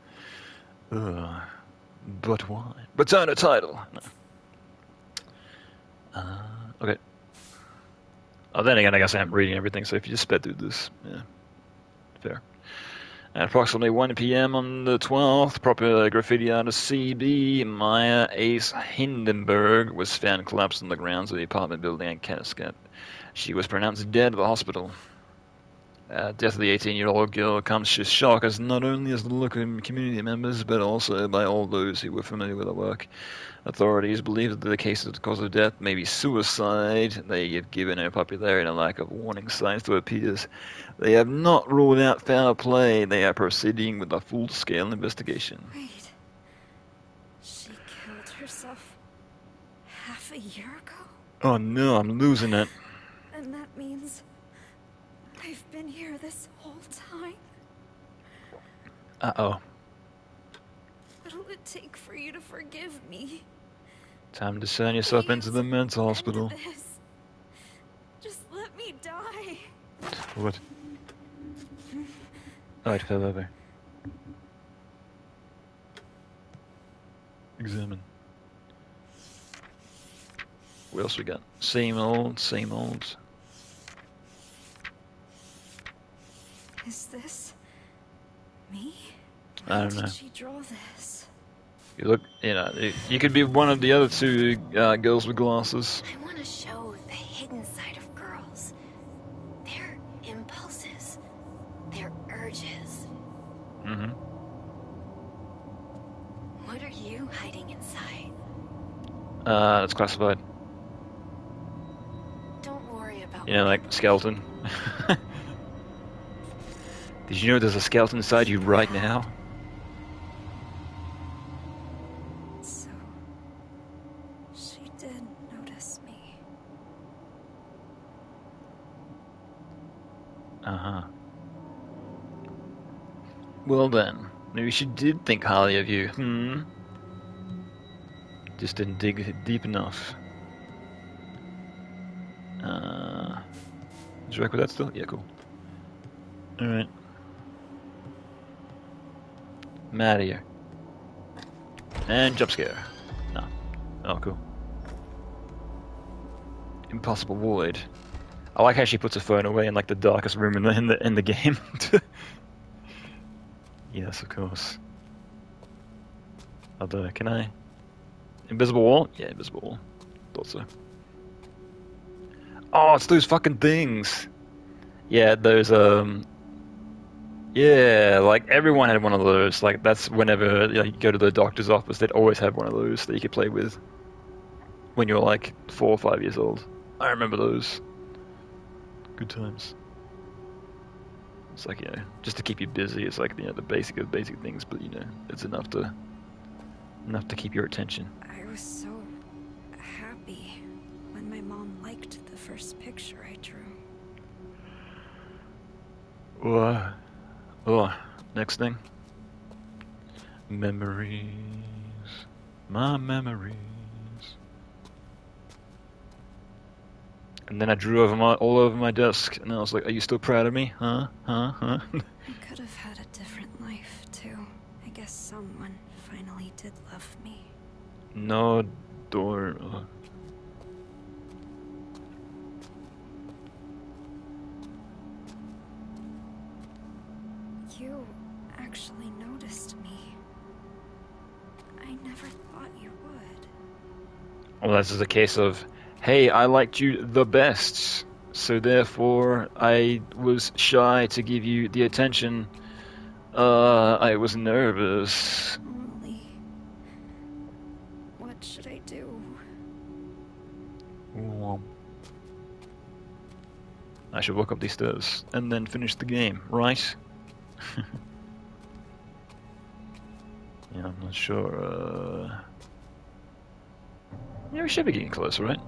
Ugh. But why? But turn a title. No. Okay. Oh, then again, I guess I am reading everything, so if you just sped through this, yeah. Fair. At approximately 1 p.m. on the 12th, popular graffiti artist C.B. Maya Ace Hindenburg was found collapsed on the grounds of the apartment building in Connecticut. She was pronounced dead at the hospital. Death of the 18-year-old girl comes to shock as not only as the local community members, but also by all those who were familiar with her work. Authorities believe that the case of the cause of death may be suicide. They have given her popularity and a lack of warning signs to her peers. They have not ruled out foul play. They are proceeding with a full-scale investigation. Wait. She killed herself half a year ago? Oh no, I'm losing it. And that means I've been here this whole time? Uh-oh. What'll it take for you to forgive me? Time to send yourself into the mental hospital. End this. Just let me die. What? Oh, it fell over. Examine. What else we got? Same old, same old. Is this me? I don't How know. did she draw this? You look, you could be one of the other two girls with glasses. I want to show the hidden side of girls. Their impulses. Their urges. Mm-hmm. What are you hiding inside? That's classified. Don't worry about You know, like skeleton. Did you know there's a skeleton inside you right now? So, she did notice me. Uh-huh. Well then, maybe she did think highly of you, Just didn't dig deep enough. Did you record that still? Yeah, cool. Alright. Mad here. And jump scare. No. Oh, cool. Impossible void. I like how she puts her phone away in like the darkest room in the game. Yes, of course. Although, can I? Invisible wall? Yeah, invisible wall. Thought so. Oh, it's those fucking things. Yeah, those yeah, like everyone had one of those. Like that's whenever you go to the doctor's office, they'd always have one of those that you could play with when you were like 4 or 5 years old. I remember those. Good times. It's like, just to keep you busy. It's like, the basic of basic things, but it's enough to keep your attention. I was so happy when my mom liked the first picture I drew. Next thing. Memories. My memories. And then I drew all over my desk, and I was like, "Are you still proud of me? Huh? Huh? Huh?" I could have had a different life, too. I guess someone finally did love me. No door. You actually noticed me. I never thought you would. Well, this is a case of, hey, I liked you the best, so therefore I was shy to give you the attention. I was nervous. Only... What should I do? I should walk up these stairs and then finish the game, right? Yeah, I'm not sure. Yeah, we should be getting close, right?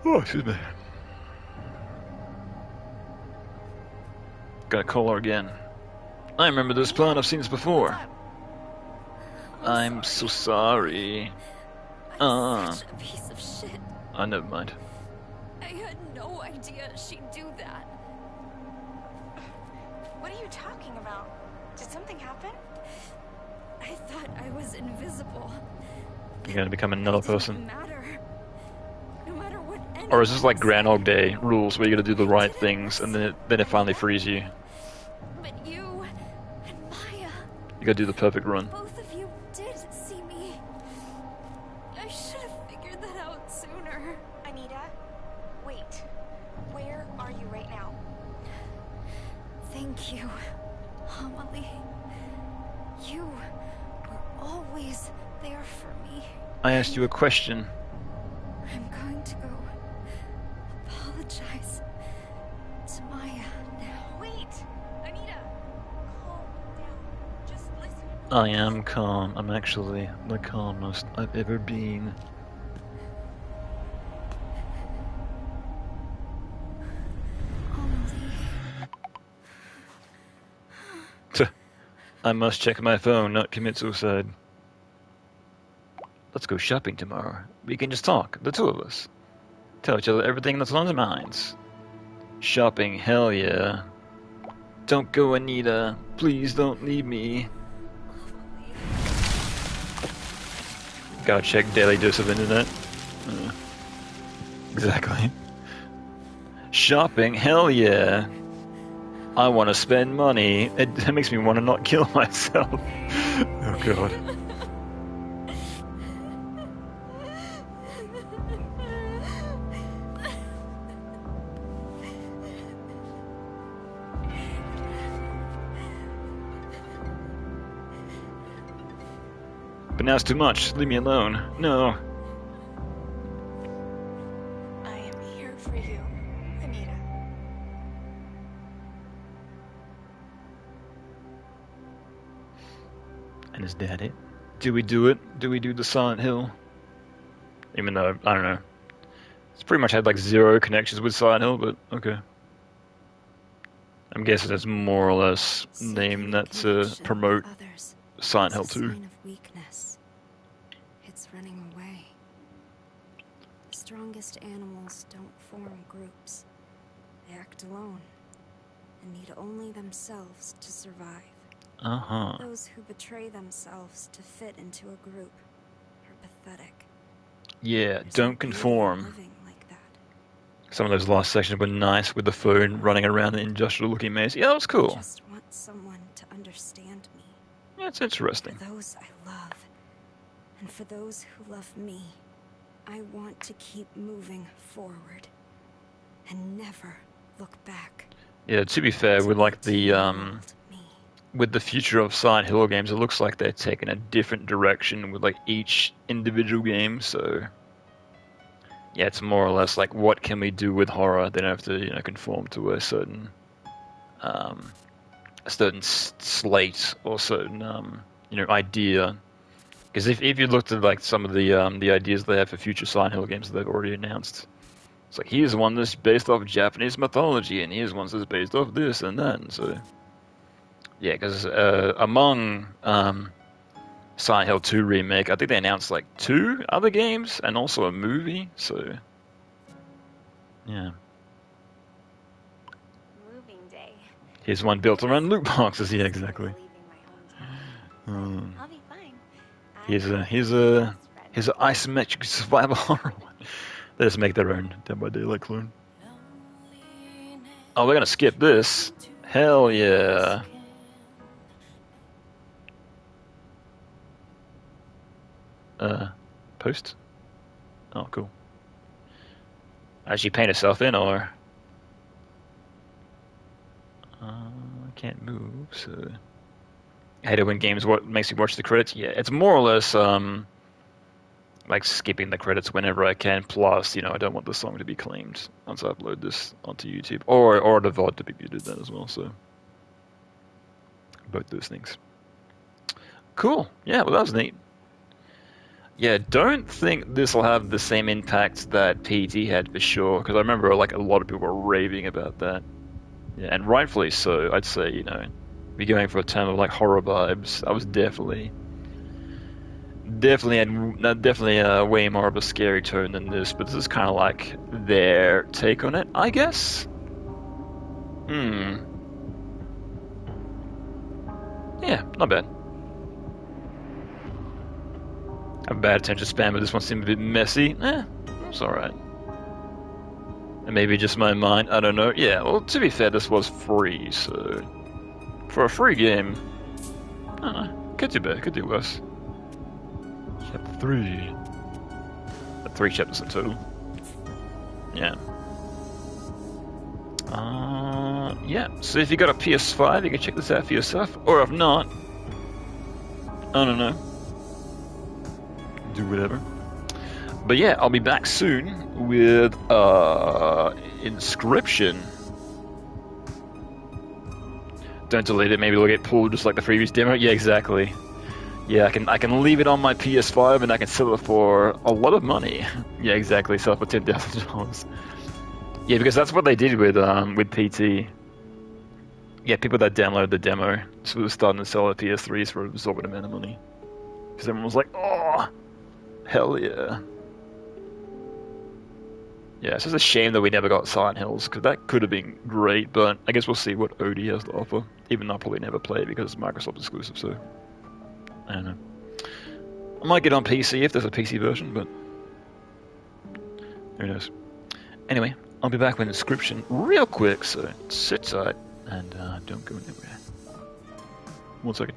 Oh, excuse me. Gotta call her again. I remember this plan. I've seen this before. I'm so sorry. I'm such a piece of shit. Never mind. I had no idea she'd do that. What are you talking about? Did something happen? I thought I was invisible. You're gonna become another It didn't person. matter. No matter what anyone Or is this like said. Groundhog Day rules where you gotta do the right things and then it finally frees you? But you and Maya, You gotta do the perfect run. both of you did see me. you, Amelie. You were always there for me. I asked you a question. I'm going to go apologize to Maya now. Wait! Anita! Calm down. Just listen. I am calm. I'm actually the calmest I've ever been. I must check my phone, not commit suicide. Let's go shopping tomorrow. We can just talk, the two of us. Tell each other everything that's on our minds. Shopping, hell yeah. Don't go, Anita. Please don't leave me. Gotta check daily dose of internet. Exactly. Shopping, hell yeah. I want to spend money. It makes me want to not kill myself. Oh god. But now it's too much. Leave me alone. No. I am here for you, Anita. And is that it? Do we do it? Do we do the Silent Hill? Even though, I don't know. It's pretty much had like 0 connections with Silent Hill, but okay. I'm guessing it's more or less named that to promote Silent Hill 2. Sign of weakness. It's running away. The strongest animals don't form groups. They act alone and need only themselves to survive. Uh-huh. Those who betray themselves to fit into a group are pathetic. Yeah, There's don't no beauty in conform. living like that. Some of those last sections were nice with the phone running around the industrial-looking maze. Yeah, that was I cool. just want someone to understand me. Yeah, it's interesting. For those I love, and for those who love me, I want to keep moving forward and never look back. Yeah, to be fair, with like the Me. with the future of Silent Hill games, it looks like they're taking a different direction with like each individual game. So yeah, it's more or less like what can we do with horror? They don't have to conform to a certain slate or certain idea. Because if you looked at like some of the ideas they have for future Silent Hill games that they've already announced, it's like here's one that's based off Japanese mythology, and here's one that's based off this and that. And so yeah, because among Silent Hill 2 remake, I think they announced like 2 other games and also a movie. So yeah, Moving day. here's one built around loot boxes. Yeah, exactly. Leaving my hometown. I'll be fine. Here's a isometric survival horror one. They just make their own Dead by Daylight clone. Oh, we're gonna skip this. Hell yeah. Post? Oh, cool. Actually paint herself in, or... I can't move, so... I hate it when games makes you watch the credits. Yeah, it's more or less, like skipping the credits whenever I can, plus, I don't want the song to be claimed once I upload this onto YouTube. Or the VOD to be muted then as well, so... both those things. Cool. Yeah, well that was neat. Yeah, don't think this will have the same impact that PT had for sure, because I remember like a lot of people were raving about that. Yeah, and rightfully so. I'd say, be going for a term of like horror vibes. I was definitely way more of a scary tone than this, but this is kind of like their take on it, I guess. Yeah, not bad. I have bad attention span, but this one seemed a bit messy. It's alright. And maybe just my mind, I don't know. Yeah, well, to be fair, this was free, so... for a free game, I don't know. Could do better, could do worse. Chapter 3. 3 chapters in total. Yeah. Yeah, so if you got a PS5, you can check this out for yourself, or if not, I don't know, do whatever. But yeah, I'll be back soon with Inscription. Don't delete it, maybe it'll get pulled just like the previous demo. Yeah, exactly. Yeah, I can leave it on my PS5 and I can sell it for a lot of money. Yeah, exactly, sell it for $10,000. Yeah, because that's what they did with PT. Yeah, people that downloaded the demo so were starting to sell their PS3s for an absorbent amount of money. Because everyone was like, oh, hell yeah. Yeah, it's just a shame that we never got Silent Hills, because that could have been great, but I guess we'll see what OD has to offer. Even though I'll probably never play it because it's Microsoft exclusive, so I don't know. I might get on PC if there's a PC version, but who knows. Anyway, I'll be back with Inscription real quick, so sit tight and don't go anywhere. 1 second.